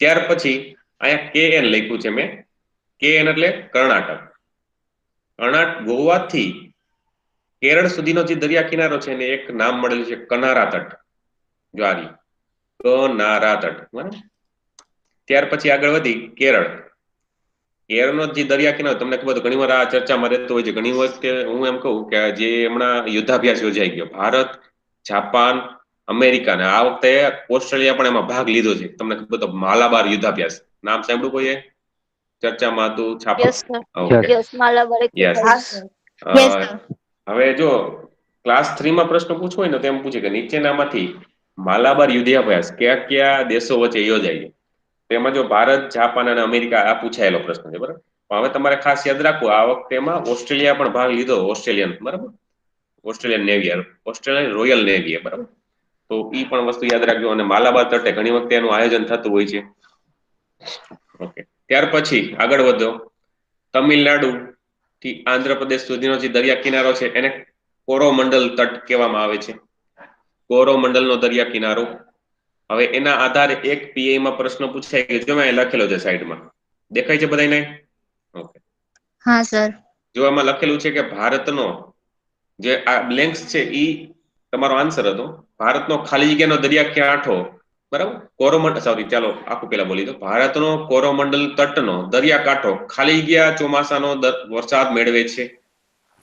ત્યાર પછી અહીંયા KN લખ્યું છે મેં. KN એટલે કર્ણાટક. ગોવાથી કેરળ સુધીનો જે દરિયા કિનારો છે એને એક નામ મળેલું છે કનારા તટ. જો આ કનારા તટ, બરાબર. ત્યાર પછી આગળ વધી કેરળનો જે દરિયા કિનારો તમને ખબર ઘણી વાર આ ચર્ચામાં રહેતો હોય છે. ઘણી વખતે હું એમ કહું કે જે હમણાં યુદ્ધાભ્યાસ યોજાઈ ગયો ભારત, જાપાન, અમેરિકા ને આ વખતે ઓસ્ટ્રેલિયા પણ એમાં ભાગ લીધો છે. તમને ખબર તો માલાબાર યુદ્ધાભ્યાસ નામ સાંભળ્યું કોઈએ? ચર્ચામાં હતું છાપા. Yes sir, yes Malabar exercise. હવે જો ક્લાસ 3 માં પ્રશ્ન પૂછવો હોય ને તો એમ પૂછે કે નીચેનામાંથી માલાબાર યુદ્ધાભ્યાસ કયા કયા દેશો વચ્ચે યોજાય? તેમાં જો ભારત, જાપાન અને અમેરિકા આ પૂછાયેલો પ્રશ્ન છે, બરાબર. હવે તમારે ખાસ યાદ રાખવું આ વખતેમાં ઓસ્ટ્રેલિયા પણ ભાગ લીધો, ઓસ્ટ્રેલિયન, બરાબર, Australian navy, Australian royal navy, બરાબર. તો ઈ પણ વસ્તુ યાદ રાખજો. અને માલાબાર તટે ઘણી વખતે એનું આયોજન થતું હોય છે. ઓકે, ત્યાર પછી આગળ વધો. તમિલનાડુ થી આંધ્રપ્રદેશ સુધીનો જે દરિયા કિનારો છે એને કોરોમંડલ તટ કહેવામાં આવે છે. કોરોમંડલનો દરિયા કિનારો. હવે એના આધારે એક PI માં પ્રશ્ન પૂછાય કે જો મેં લખેલો છે સાઈડમાં, દેખાય છે બધાને? ઓકે, હા સર. જો આમાં લખેલું છે કે ભારતનો જે આ બ્લેન્ક્સ છે ઈ તમારો આન્સર હતો. ભારતનો ખાલી જગ્યાનો દરિયા કાંઠો, બરાબર, કોરોમંડલ, સોરી ચાલો આખું પેલા બોલી દો. ભારતનો કોરોમંડલ તટનો દરિયા કાંઠો ખાલી જગ્યા ચોમાસાનો વરસાદ મેળવે છે.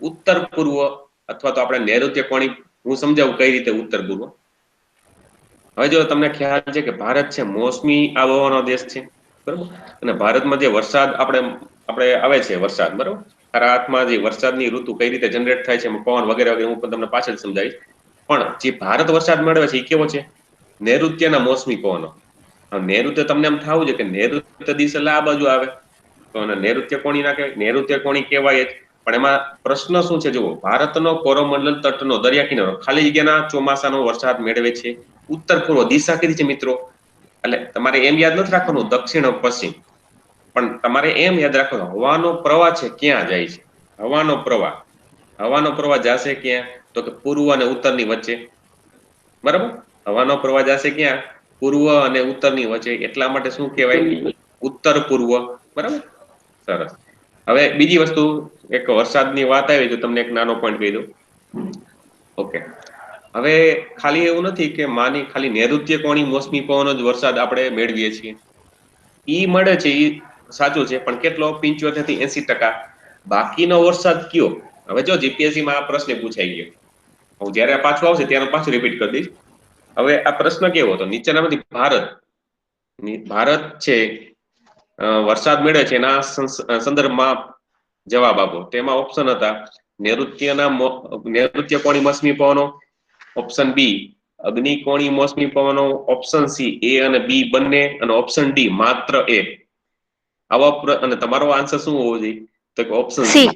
ઉત્તર પૂર્વ અથવા તો આપણે નૈઋત્ય કોણી, હું સમજાવું કઈ રીતે ઉત્તર પૂર્વ. હવે જો તમને ખ્યાલ છે કે ભારત છે મોસમી આબોહવાનો દેશ છે, બરાબર. અને ભારતમાં જે વરસાદ આપણે આવે છે વરસાદ, બરાબર, ખરા હાથમાં જે વરસાદની ઋતુ કઈ રીતે જનરેટ થાય છે પવન વગેરે વગેરે હું પણ તમને પાછળ સમજાવીશ. પણ જે ભારત વરસાદ મેળવે છે એ કેવો છે? નૈઋત્યના મોસમી પવનો. નૈઋત્ય તમને એમ થવું છે કે નૈઋત્ય દિશા એટલે આ બાજુ આવે તો નૈઋત્ય કોણી ના કહેવાય? નૈઋત્ય કોણી કહેવાય જ. પણ એમાં પ્રશ્ન શું છે જુઓ, ભારતનો કોરોમંડલ તટનો દરિયા કિનારો ખાલી જગ્યાના ચોમાસાનો વરસાદ મેળવે છે. ઉત્તર પૂર્વ દિશા કીધી છે મિત્રો. એટલે તમારે એમ યાદ નથી રાખવાનું દક્ષિણ પશ્ચિમ, પણ તમારે એમ યાદ રાખવાનું હવાનો પ્રવાહ છે ક્યાં જાય છે. હવાનો પ્રવાહ જશે ક્યાં? તો કે પૂર્વ અને ઉત્તરની વચ્ચે, બરાબર. હવાનો પ્રવાહ જશે ક્યાં? પૂર્વ અને ઉત્તરની વચ્ચે. એટલા માટે શું કહેવાય? ઉત્તર પૂર્વ, બરાબર. સરસ. હવે બીજી વસ્તુ, એક વરસાદની વાત આવી તો તમને એક નાનો પોઈન્ટ કહી દઉં. ઓકે, હવે ખાલી એવું નથી કે માની ખાલી નૈઋત્ય કોણી મોસમી પવનો જ વરસાદ આપણે મેળવીએ છીએ. ઈ મળે છે ઈ સાચું છે, પણ કેટલો? 75 થી 80%. બાકીનો વરસાદ કયો? હવે જો GPSC માં આ પ્રશ્ન પૂછાઈ ગયો, હું જ્યારે પાછું આવશે ત્યારે પાછું રિપીટ કરી દઈશ. હવે આ પ્રશ્ન કેવો હતો? નીચેનામાંથી ભારત છે વરસાદ મેળવે છે એના સંદર્ભમાં જવાબ આપો. તેમાં ઓપ્શન હતા નૈઋત્ય કોણી મોસમી પવનો, ઓપ્શન બી અગ્નિકોણી મોસમી પવનો, ઓપ્શન સી A અને B બંને, અને ઓપ્શન ડી માત્ર A. અને તમારો આન્સર શું હોવો જોઈએ? તો કે ઓપ્શન સી.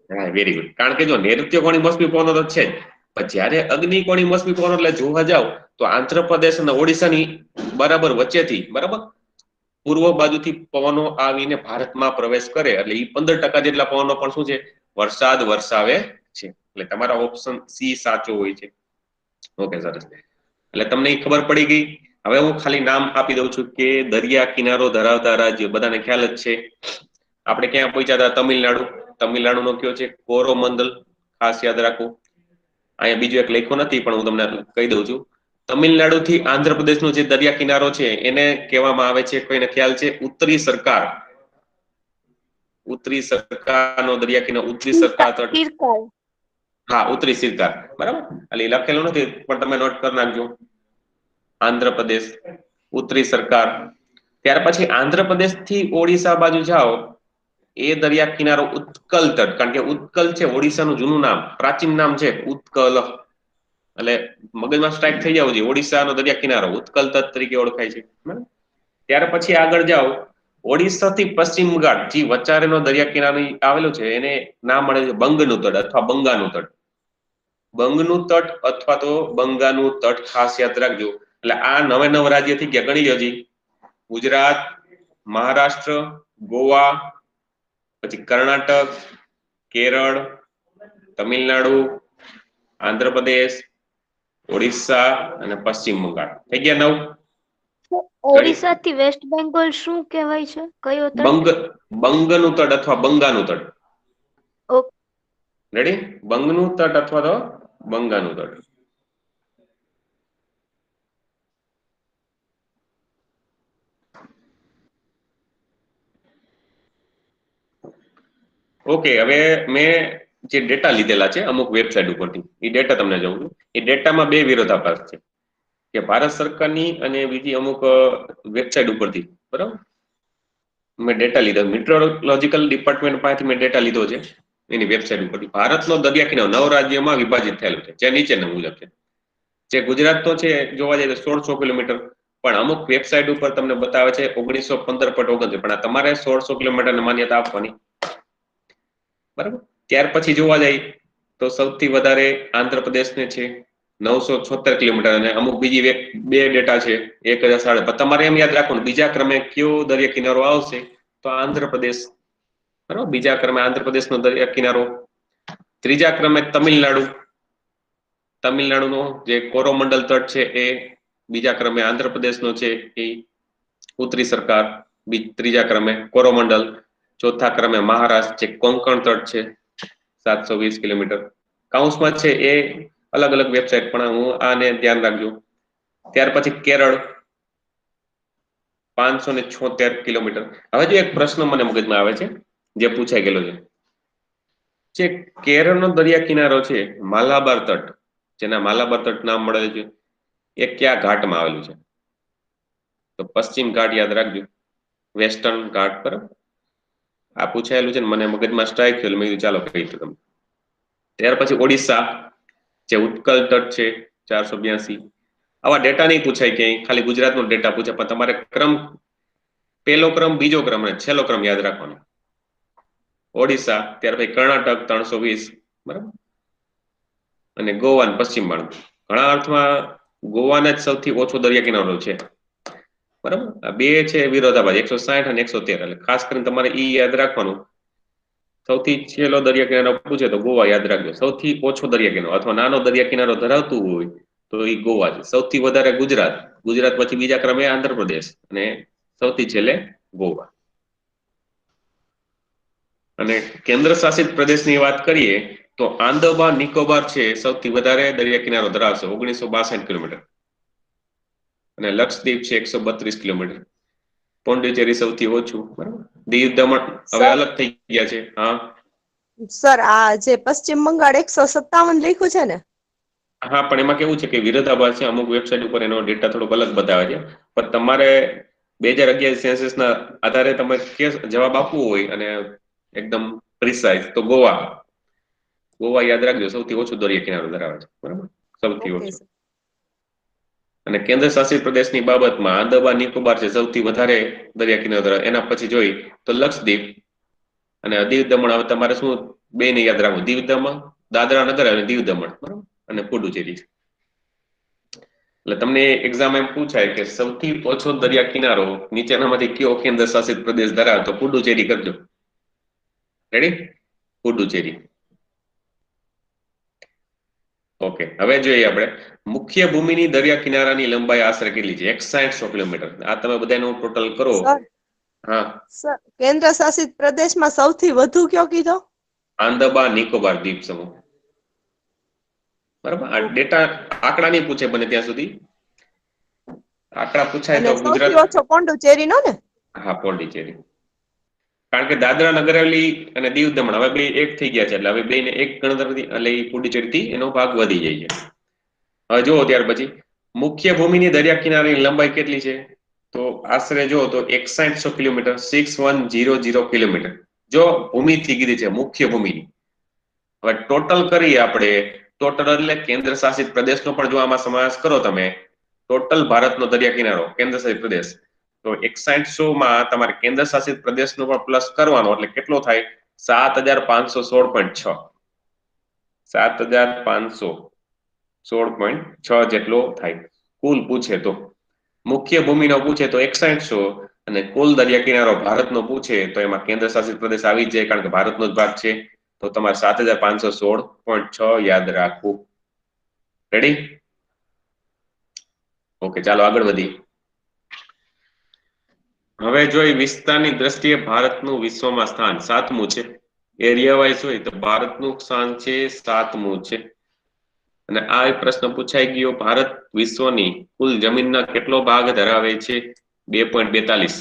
હા, વેરી ગુડ. કારણ કે જો નૈઋત્ય કોણી મોસમી પવનો તો છે જ, પણ જ્યારે અગ્નિકોણી મોસમી પવનો એટલે જોવા જાવ તો આંધ્રપ્રદેશ અને ઓડિશાની બરાબર વચ્ચેથી, બરાબર, પૂર્વ બાજુથી પવનો આવીને ભારતમાં પ્રવેશ કરે એટલે એ 15% જેટલા પવનો પણ શું છે? વરસાદ વરસાવે છે. એટલે તમારા ઓપ્શન સી સાચો હોય છે. ઓકે, સરસ. એટલે તમને ખબર પડી ગઈ. હવે હું ખાલી નામ આપી દઉં છું કે દરિયા કિનારો ધરાવતા રાજ્ય બધાને ખ્યાલ જ છે. આપણે ક્યાં પહોંચ્યા હતા? તમિલનાડુનો કયો છે? કોરોમંડલ. ખાસ યાદ રાખવું. અહીંયા બીજું એક લખ્યું નથી પણ હું તમને કહી દઉં છું. તમિલનાડુ થી આંધ્રપ્રદેશનો જે દરિયા કિનારો છે એને કહેવામાં આવે છે, કોઈને ખ્યાલ છે? ઉત્તરી સરકાર. ઉત્તરી સરકારનો દરિયા કિનારો, ઉત્તરી સરકાર તટ. હા, ઉત્તરી સરકાર, બરાબર. એટલે લખેલું નથી પણ તમે નોટ કરી નાખજો. આંધ્રપ્રદેશ, ઉત્તરી સરકાર. ત્યાર પછી આંધ્રપ્રદેશ થી ઓડિશા બાજુ જાઓ એ દરિયા કિનારો ઉત્કલ તટ. કારણ કે ઉત્કલ છે ઓડિશાનું જૂનું નામ, પ્રાચીન નામ છે ઉત્કલ. એટલે મગજમાં સ્ટ્રાઇક થઈ જાવ છે. ઓડિશાનો દરિયા કિનારો ઉત્કલ તટ તરીકે ઓળખાય છે. ત્યાર પછી આગળ જાઓ, ઓડિશા થી પશ્ચિમ ઘાટ જે વચારેનો દરિયા કિનારો આવેલો છે એને નામ મળે છે બંગનું તટ અથવા બંગાનું તટ. બંગનું તટ અથવા તો બંગાનું તટ ખાસ યાદ રાખજો. એટલે આ નવે 9 રાજ્ય થી ગયા ગણી હજી. ગુજરાત, મહારાષ્ટ્ર, ગોવા, પછી કર્ણાટક, કેરળ, તમિલનાડુ, આંધ્રપ્રદેશ, ઓડિશા અને પશ્ચિમ બંગાળ. થઈ ગયા 9. ઓડિશા થી વેસ્ટ બેંગોલ શું કહેવાય છે? કયો તટ? બંગનું તટ અથવા બંગાનું તટ. ઓકે. રેડી? બંગનું તટ અથવા તો બંગાનું તટ. ઓકે, હવે મેં જે ડેટા લીધેલા છે અમુક વેબસાઇટ ઉપરથી, એ ડેટા તમને જોઉં છું. એ ડેટામાં બે વિરોધાભાસ છે, કે ભારત સરકારની અને બીજી અમુક વેબસાઇટ ઉપરથી, બરાબર? મેં ડેટા લીધો, મેટ્રોલોજીકલ ડિપાર્ટમેન્ટ પાસેથી મેં ડેટા લીધો છે એની વેબસાઇટ ઉપરથી. ભારતનો દરિયા કિનારો 9 રાજ્યોમાં વિભાજિત થયેલો છે, જે નીચેના મુજબ છે. જે ગુજરાતનો છે જોવા જઈએ તો 1600 કિલોમીટર, પણ અમુક વેબસાઇટ ઉપર તમને બતાવે છે 1915.29, પણ આ તમારે 1600 કિલોમીટરની માન્યતા આપવાની, બરાબર? ત્યાર પછી જોવા જાય તો સૌથી વધારે આંધ્રપ્રદેશને છે 976 કિલોમીટર, અને અમુક બીજી બે ડેટા છે 1007. તમારે એમ યાદ રાખવાનું બીજા ક્રમે કયો દરિયા કિનારો આવશે, તો આંધ્રપ્રદેશ, બરાબર? બીજા ક્રમે આંધ્રપ્રદેશનો દરિયા કિનારો. ત્રીજા ક્રમે તમિલનાડુનો જે કોરોમંડલ તટ છે એ. બીજા ક્રમે આંધ્રપ્રદેશનો છે એ ઉત્તરી સરકાર, ત્રીજા ક્રમે કોરોમંડલ. ચોથા ક્રમે મહારાષ્ટ્ર જે કોંકણ તટ છે 720 કિલોમીટર. કાઉન્સમાં છે એ અલગ અલગ વેબસાઇટ, પણ હું આને ધ્યાન રાખજો. ત્યાર પછી કેરળ 576 કિલોમીટર. હવે જો એક પ્રશ્ન મને મગજમાં આવે છે જે પૂછાઈ ગયેલો છે, જે કેરળનો દરિયા કિનારો છે માલાબાર તટ, જેના માલાબાર તટ નામ મળેલું છે, એ કયા ઘાટમાં આવેલું છે? તો પશ્ચિમ ઘાટ યાદ રાખજો, વેસ્ટર્ન ઘાટ. બરાબર? આ પૂછાયેલું છે ને મને મગજમાં સ્ટ્રાઇક થયેલું, મેં કીધું ચાલો કહી દઉં તમને. ત્યાર પછી ઓડિશા જે ઉત્કલ તટ છે 482. આવા ડેટા નહીં પૂછાય કે ખાલી ગુજરાતનો ડેટા પૂછે, પણ તમારે ક્રમ, પહેલો ક્રમ, બીજો ક્રમ અને છેલ્લો ક્રમ યાદ રાખવાનો. ઓડિશા, ત્યાર પછી કર્ણાટક 320, બરાબર? અને ગોવા અને પશ્ચિમ બંગાળ. ઘણા અર્થમાં ગોવાને જ સૌથી ઓછો દરિયા કિનારો છે, બરાબર? આ બે છે વિરોધાભાસ, 160 અને 113. એટલે ખાસ કરીને તમારે ઈ યાદ રાખવાનું. સૌથી છેલ્લો દરિયા કિનારો પૂછે તો ગોવા યાદ રાખજો. સૌથી ઓછો દરિયા કિનારો અથવા નાનો દરિયા કિનારો ધરાવતું હોય તો એ ગોવા છે. સૌથી વધારે ગુજરાત, ગુજરાત પછી બીજા ક્રમે આંધ્રપ્રદેશ, અને સૌથી છેલ્લે ગોવા. અને કેન્દ્ર શાસિત પ્રદેશની વાત કરીએ તો આંદમાન નિકોબાર છે સૌથી વધારે દરિયા કિનારો ધરાવશે 1962 કિલોમીટર, અને લક્ષદ્વીપ છે 132 કિલોમીટર. પોંડિચેરી સૌથી ઓછું, બરાબર? દીવ દમણ હવે અલગ થઈ ગયા છે. હા સર, આ જે પશ્ચિમ બંગાળ 157 લખ્યું છે ને? હા, પણ એમાં કેવું છે કે વિરોધાભાસ છે. અમુક વેબસાઇટ ઉપર એનો ડેટા થોડોક અલગ બતાવે છે, પણ તમારે 2011 સેન્સસના આધારે તમે જવાબ આપવો હોય અને એકદમ પ્રિસાઇઝ, તો ગોવા યાદ રાખજો, સૌથી ઓછું દરિયા કિનારો ધરાવે છે, બરાબર? સૌથી ઓકે ઓછું. અને કેન્દ્ર શાસિત પ્રદેશની બાબતમાં આંદમાન નિકોબાર છે સૌથી વધારે દરિયા કિનારો ધરાવે. એના પછી જોઈ તો લક્ષદ્વીપ અને દીવ દમણ. હવે તમારે શું બે ને યાદ રાખવું, દીવ દમણ, દાદરા નગર અને દીવ દમણ, બરાબર? અને પુડુચેરી. એટલે તમને એક્ઝામ એમ પૂછાય કે સૌથી ઓછો દરિયા કિનારો નીચેનામાંથી કયો કેન્દ્ર શાસિત પ્રદેશ ધરાવે, તો પુડુચેરી કરજો. રેડી? પુડુચેરી. ઓકે, હવે જોઈએ આપણે મુખ્ય ભૂમિની દરિયા કિનારાની લંબાઈ આશરે કેટલી છે? 6100 કિલોમીટર. આ તમે બધાનું ટોટલ કરો. સર, હા, સર, કેન્દ્ર શાસિત પ્રદેશમાં સૌથી વધુ કયો કીધો? આંદમાન નિકોબાર દ્વીપ સમૂહ. બરાબર? આ ડેટા આંકડા નહીં પૂછે બને ત્યાં સુધી. આંકડા પૂછાય અને તો સૌથી ગુજરાત. ઓછો પોંડિચેરી નો ને? હા, પોંડિચેરી. કારણ કે દાદરા નગર હવેલી અને દીવ દમણ હવે બે એક થઈ ગયા છે, એટલે હવે બે ને એક ગણતરી, એટલે પુડુચેરી થી એનો ભાગ વધી જાય છે. હવે જુઓ ત્યાર પછી મુખ્ય ભૂમિની દરિયા કિનારાની લંબાઈ કેટલી છે? તો આશરે જો તો 6100 કિલોમીટર, 6100 કિલોમીટર. જો ભૂમિથી કીધી છે, મુખ્ય ભૂમિની. હવે ટોટલ કરીએ આપણે, ટોટલ એટલે કેન્દ્ર શાસિત પ્રદેશનો પણ જો આમાં સમાવેશ કરો તમે, ટોટલ ભારતનો દરિયા કિનારો કેન્દ્ર શાસિત પ્રદેશ, તો 6100 માં તમારે કેન્દ્ર શાસિત પ્રદેશનો પણ પ્લસ કરવાનો, એટલે કેટલો થાય? 7516.6. 7516.6 જેટલો થાય કુલ પૂછે તો. મુખ્ય ભૂમિનો પૂછે તો 6100 અને કુલ દરિયા કિનારો ભારતનો પૂછે તો એમાં કેન્દ્ર શાસિત પ્રદેશ આવી જ જાય કારણ કે ભારતનો જ ભાગ છે તો તમારે 7516.6 યાદ રાખવું. રેડી? ઓકે, ચાલો આગળ વધીએ. હવે જોઈ વિસ્તારની દ્રષ્ટિએ ભારતનું વિશ્વમાં સ્થાન 7મું છે. એરિયા વાઇઝ હોય તો ભારતનું સ્થાન છે 7મું છે. અને આ પ્રશ્ન પૂછાઈ ગયો, ભારત વિશ્વની કુલ જમીનના કેટલો ભાગ ધરાવે છે? 2.42.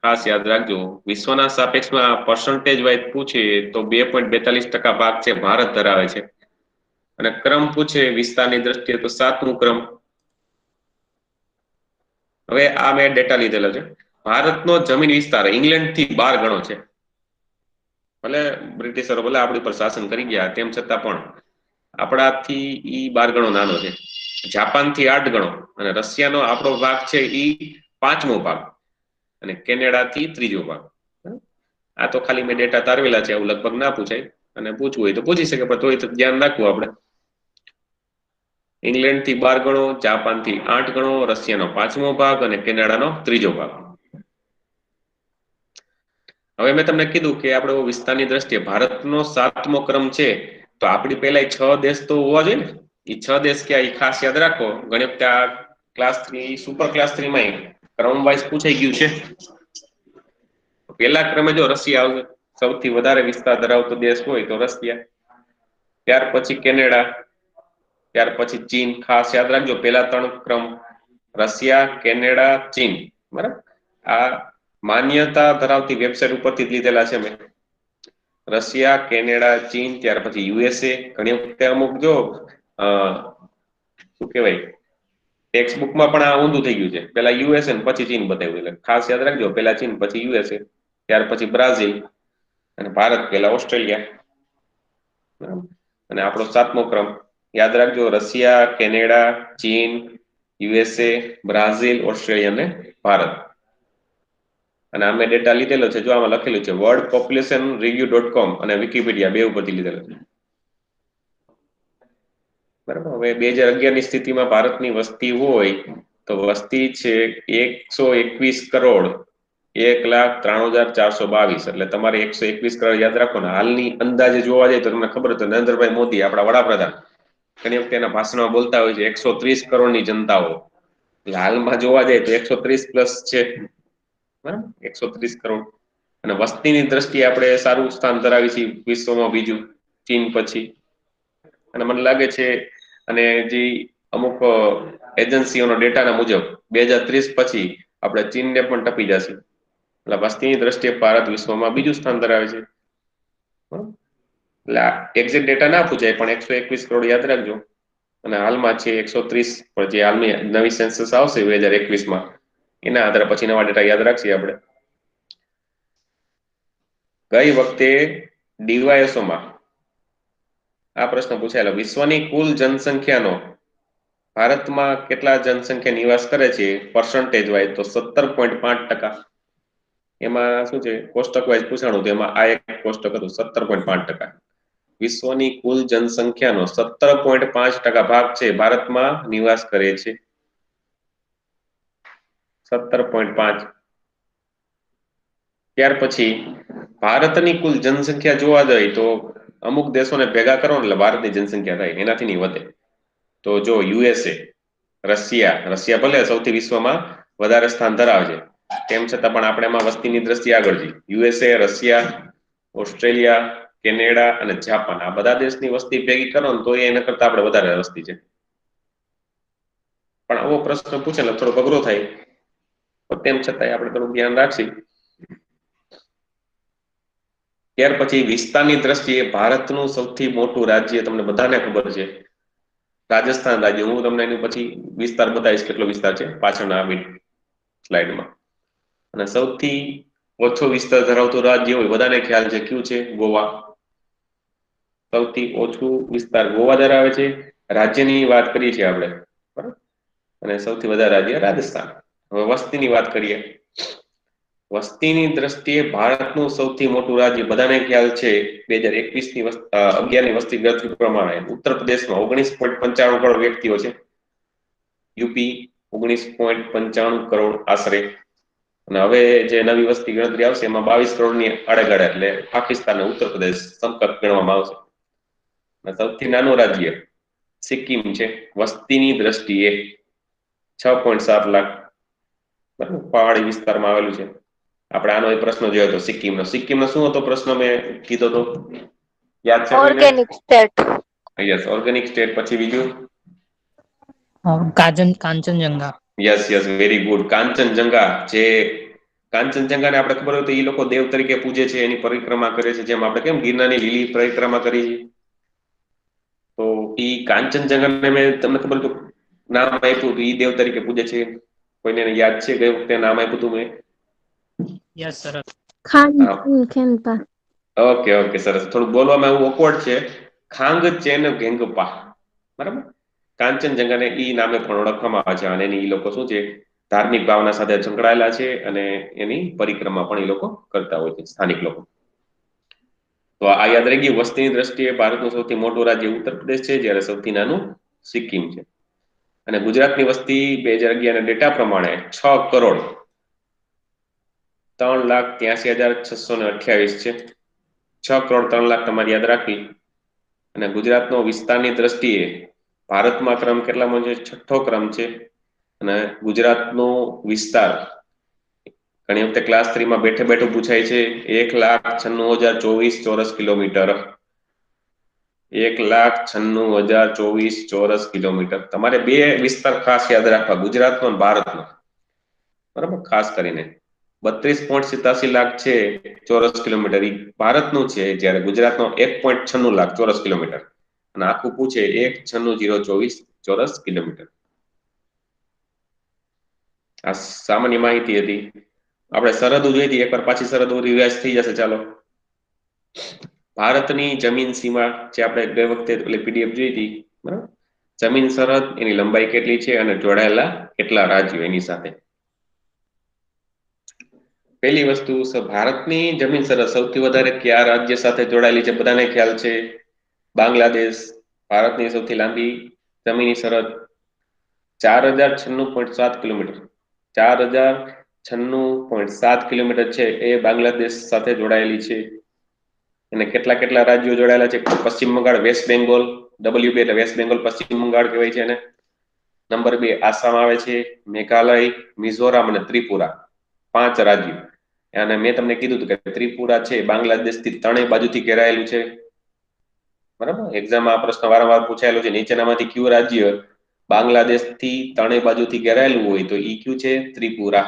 ખાસ યાદ રાખજો, વિશ્વના સાપેક્ષમાં પર્સન્ટેજ વાઇઝ પૂછે તો 2.42% ભાગ છે ભારત ધરાવે છે. અને ક્રમ પૂછે વિસ્તારની દ્રષ્ટિએ તો 7મું ક્રમ. હવે આ મેં ડેટા લીધેલો છે. ભારતનો જમીન વિસ્તાર ઇંગ્લેન્ડ થી 12 ગણો છે. ભલે બ્રિટિશરો ભલે આપણી પર શાસન કરી ગયા તેમ છતાં પણ આપણાથી ઈ 12 ગણો નાનો છે. જાપાન થી 8 ગણો અને રશિયાનો આપણો ભાગ છે ઈ 5મો ભાગ અને કેનેડા થી 3જો ભાગ. આ તો ખાલી મેં ડેટા તારવેલા છે, એવું લગભગ ના પૂછાય અને પૂછવું હોય તો પૂછી શકે, પણ તોય તો ધ્યાન રાખવું આપણે. ઇંગ્લેન્ડ થી 12 ગણો, જાપાન થી 8 ગણો, રશિયાનો 5મો ભાગ અને કેનેડાનો 3જો ભાગ. હવે મેં તમને કીધું કે આપણે વિસ્તારની દ્રષ્ટિએ ભારતનો 7મો ક્રમ છે તો આપણી પહેલા 6 દેશ તો હોવા જોઈએ ને. એ 6 દેશ ક્યાં એ ખાસ યાદ રાખો. ઘણી વખતે આ ક્લાસ 3 સુપર ક્લાસ 3 માં ક્રમ વાઇઝ પૂછાઈ ગયું છે. પહેલા ક્રમે જો રશિયા આવશે, સૌથી વધારે વિસ્તાર ધરાવતો દેશ હોય તો રશિયા, ત્યાર પછી કેનેડા, ત્યાર પછી ચીન. ખાસ યાદ રાખજો, પહેલા 3 ક્રમ રશિયા, કેનેડા, ચીન. બરાબર, આ માન્યતા ધરાવતી વેબસાઇટ ઉપરથી જ લીધેલા છે મેં. રશિયા, કેનેડા, ચીન, ત્યાર પછી યુએસએ. ઘણી વખતે અમુક જો શું કહેવાય ટેક્સ્ટ બુકમાં પણ આ ઊંધું થઈ ગયું છે, પહેલા યુએસએ ને પછી ચીન બતાવ્યું. એટલે ખાસ યાદ રાખજો, પહેલા ચીન પછી યુએસએ, ત્યાર પછી બ્રાઝિલ અને ભારત પહેલા ઓસ્ટ્રેલિયા. અને આપણો 7મો ક્રમ યાદ રાખજો, રશિયા, કેનેડા, ચીન, યુએસએ, બ્રાઝિલ, ઓસ્ટ્રેલિયા અને ભારત. અને આ મેં ડેટા લીધેલો છે, જો આમાં લખેલું છે worldpopulationreview.com અને વિકિપીડિયા બે ઉપરથી લીધેલો છે. બરાબર. હવે 2011 ની સ્થિતિમાં ભારતની વસ્તી હોય તો વસ્તી છે 121 કરોડ 1,93,422. એટલે તમારે 121 કરોડ યાદ રાખો ને. હાલની અંદાજે જોવા જાય તો તમને ખબર તો નરેન્દ્રભાઈ મોદી આપણા વડાપ્રધાન ઘણી વખતે એના ભાષણમાં બોલતા હોય છે 130 કરોડની જનતાઓ. હાલમાં જોવા જાય તો 130 પ્લસ છે. બરાબર, 130 કરોડ. અને વસ્તીની દ્રષ્ટિએ આપણે સારું સ્થાન ધરાવી છીએ વિશ્વમાં, બીજું ચીન પછી. અને મને લાગે છે અને જે અમુક એજન્સીઓનો ડેટાના મુજબ 2030 પછી આપણે ચીનને પણ ટપી જશે. એટલે વસ્તીની દ્રષ્ટિએ ભારત વિશ્વમાં બીજું સ્થાન ધરાવે છે. એટલે એક્ઝેક્ટ ડેટા ના પૂછાય પણ 121 કરોડ યાદ રાખજો. અને હાલમાં છે 130, પણ જે હાલની નવી સેન્સસ આવશે 2021માં એના આધારે પછી નવા ડેટા યાદ રાખીએ આપણે. ગઈ વખતે ડીવાયએસઓમાં આ પ્રશ્ન પૂછાયેલો, વિશ્વની કુલ જનસંખ્યાનો ભારતમાં કેટલા જનસંખ્યા નિવાસ કરે છે પર્સન્ટેજ વાઇઝ તો 17.5%. એમાં શું છે કોષ્ટક વાઇઝ પૂછાણું તો એમાં આ એક કોષ્ટક હતું 17.5%. વિશ્વની કુલ જનસંખ્યાનો 17.5% ભાગ છે ભારતમાં નિવાસ કરે છે. 17.5. ત્યાર પછી ભારતની કુલ જનસંખ્યા જોવા જાય તો અમુક દેશોને ભેગા કરો એટલે ભારતની જનસંખ્યા થાય એનાથી નહીં વધે. તો જો યુએસએ, રશિયા ભલે સૌથી વિશ્વમાં વધારે સ્થાન ધરાવે છે તેમ છતાં પણ આપણે એમાં વસ્તીની દ્રષ્ટિએ આગળ છે. યુએસએ, રશિયા, ઓસ્ટ્રેલિયા, કેનેડા અને જાપાન, આ બધા દેશની વસ્તી ભેગી કરો ને તો એના કરતા આપણે વધારે વસ્તી છે. પણ આવો પ્રશ્ન પૂછે ને થોડો અઘરો થાય, પણ તેમ છતાંય આપણે થોડું ધ્યાન રાખીએ. ત્યાર પછી વિસ્તારની દ્રષ્ટિએ ભારતનું સૌથી મોટું રાજ્ય તમને બધાને ખબર છે રાજસ્થાન રાજ્ય. હું તમને એની પછી વિસ્તાર બતાવીશ કેટલો વિસ્તાર છે પાછળના સ્લાઇડમાં. અને સૌથી ઓછો વિસ્તાર ધરાવતું રાજ્ય હોય બધાને ખ્યાલ છે કયું છે? ગોવા. સૌથી ઓછું વિસ્તાર ગોવા ધરાવે છે. રાજ્યની વાત કરીએ છીએ આપણે, બરાબર. અને સૌથી વધારે રાજ્ય રાજસ્થાન. હવે વસ્તીની વાત કરીએ. વસ્તીની દ્રષ્ટિએ ભારતનું સૌથી મોટું રાજ્ય બધાને ખ્યાલ છે 2011ની વસ્તી ગણતરી પ્રમાણે ઉત્તર પ્રદેશમાં 19.95 કરોડ વ્યક્તિઓ છે. યુપી 19.95 કરોડ આશરે. અને હવે જે નવી વસ્તી ગણતરી આવશે એમાં 22 કરોડની આડેગાડે, એટલે પાકિસ્તાન અને ઉત્તર પ્રદેશ સમકક્ષ ગણવામાં આવશે. અને સૌથી નાનું રાજ્ય સિક્કિમ છે, વસ્તીની દ્રષ્ટિએ 6.7 લાખ, બરાબર, પહાડી વિસ્તારમાં આવેલું છે. આપણે આનો એક પ્રશ્ન જોયો હતો સિક્કિમનો શું હતો પ્રશ્ન મેં કીધો હતો, યાદ છે કોઈને? Organic state. Yes, organic state. પછી બીજું Kanchenjunga. Yes, very good. Kanchenjunga. જે કાંચનજંગાને આપણે ખબર હોય તો એ લોકો દેવ તરીકે પૂજે છે, એની પરિક્રમા કરે છે, જેમ આપણે કેમ ગિરનારની લીલી પરિક્રમા કરી છે. તો ઈ કાંચનજંગાને મેં તમને ખબર તો નામ આપ્યું હતું, ઈ દેવ તરીકે પૂજે છે. કોઈને યાદ છે ગઈ વખતે નામ આપ્યું હતું મેં? Yes sir. ઓકે, સરસ. થોડું બોલવામાં એવું ઓકવર્ડ છે. ખાંગ ચેન ગેંગપા, બરાબર. કાંચનજંગાને ઈ નામે પણ ઓળખવામાં આવે છે, અને એની ઈ લોકો શું છે, ધાર્મિક ભાવના સાથે સંકળાયેલા છે, અને એની પરિક્રમા પણ એ લોકો કરતા હોય છે, સ્થાનિક લોકો. તો આ યાદ રહી ગયું. વસ્તીની દ્રષ્ટિએ ભારતનું સૌથી મોટું રાજ્ય ઉત્તર પ્રદેશ છે, જ્યારે સૌથી નાનું સિક્કિમ છે. અને ગુજરાતની વસ્તી 2011 ના ડેટા પ્રમાણે 6,03,83,628 છે. 6,03,00,000 તમારે યાદ રાખવી. અને ગુજરાતનો વિસ્તારની દ્રષ્ટિએ ભારતમાં ક્રમ કેટલામાં છે? 6ઠ્ઠો ક્રમ છે. અને ગુજરાતનો વિસ્તાર ઘણી વખતે ક્લાસ 3 માં બેઠું પૂછાય છે, 1,96,024 ચોરસ કિલોમીટર. 1,96,024 ચોરસ કિલોમીટર. તમારે બે વિસ્તાર ખાસ યાદ રાખવા, ગુજરાતનો અને ભારતનો, બરાબર. ખાસ કરીને 32.87 લાખ છે ચોરસ કિલોમીટર, એ ભારતનું છે, જ્યારે ગુજરાતનો 1.96 લાખ ચોરસ કિલોમીટર. અને આખું પૂછે 1,96,024 ચોરસ કિલોમીટર. આ સામાન્ય માહિતી હતી. આપણે સરહદો જોઈ હતી, એકવાર પાછી સરહદો રિવાઇઝ થઈ જશે. ચાલો, ભારતની જમીન સીમા જે આપણે ગઈ વખતે પીડીએફ જોઈ હતી, બરાબર. જમીન સરહદ, એની લંબાઈ કેટલી છે, અને જોડાયેલા કેટલા રાજ્યો એની સાથે. પહેલી વસ્તુ, ભારતની જમીન સરહદ સૌથી વધારે કયા રાજ્ય સાથે જોડાયેલી છે? બધાને ખ્યાલ છે, બાંગ્લાદેશ. ભારતની સૌથી લાંબી જમીની સરહદ 4,096.7 કિલોમીટર. 4,096.7 કિલોમીટર છે, એ બાંગ્લાદેશ સાથે જોડાયેલી છે. અને કેટલા રાજ્યો જોડાયેલા છે? પશ્ચિમ બંગાળ, વેસ્ટ બેંગોલ. WB એટલે વેસ્ટ બેંગોલ, પશ્ચિમ બંગાળ કહેવાય છે એને. નંબર 2 આસામ આવે છે, મેઘાલય, મિઝોરમ અને ત્રિપુરા. 5 રાજ્યો. અને મેં તમને કીધું હતું કે ત્રિપુરા છે બાંગ્લાદેશથી ત્રણેય બાજુથી ઘેરાયેલું છે, બરાબર. એક્ઝામમાં આ પ્રશ્ન વારંવાર પૂછાયેલો છે, નીચેનામાંથી કયું રાજ્ય બાંગ્લાદેશથી ત્રણેય બાજુથી ઘેરાયેલું હોય? તો ઈ કયું છે? ત્રિપુરા.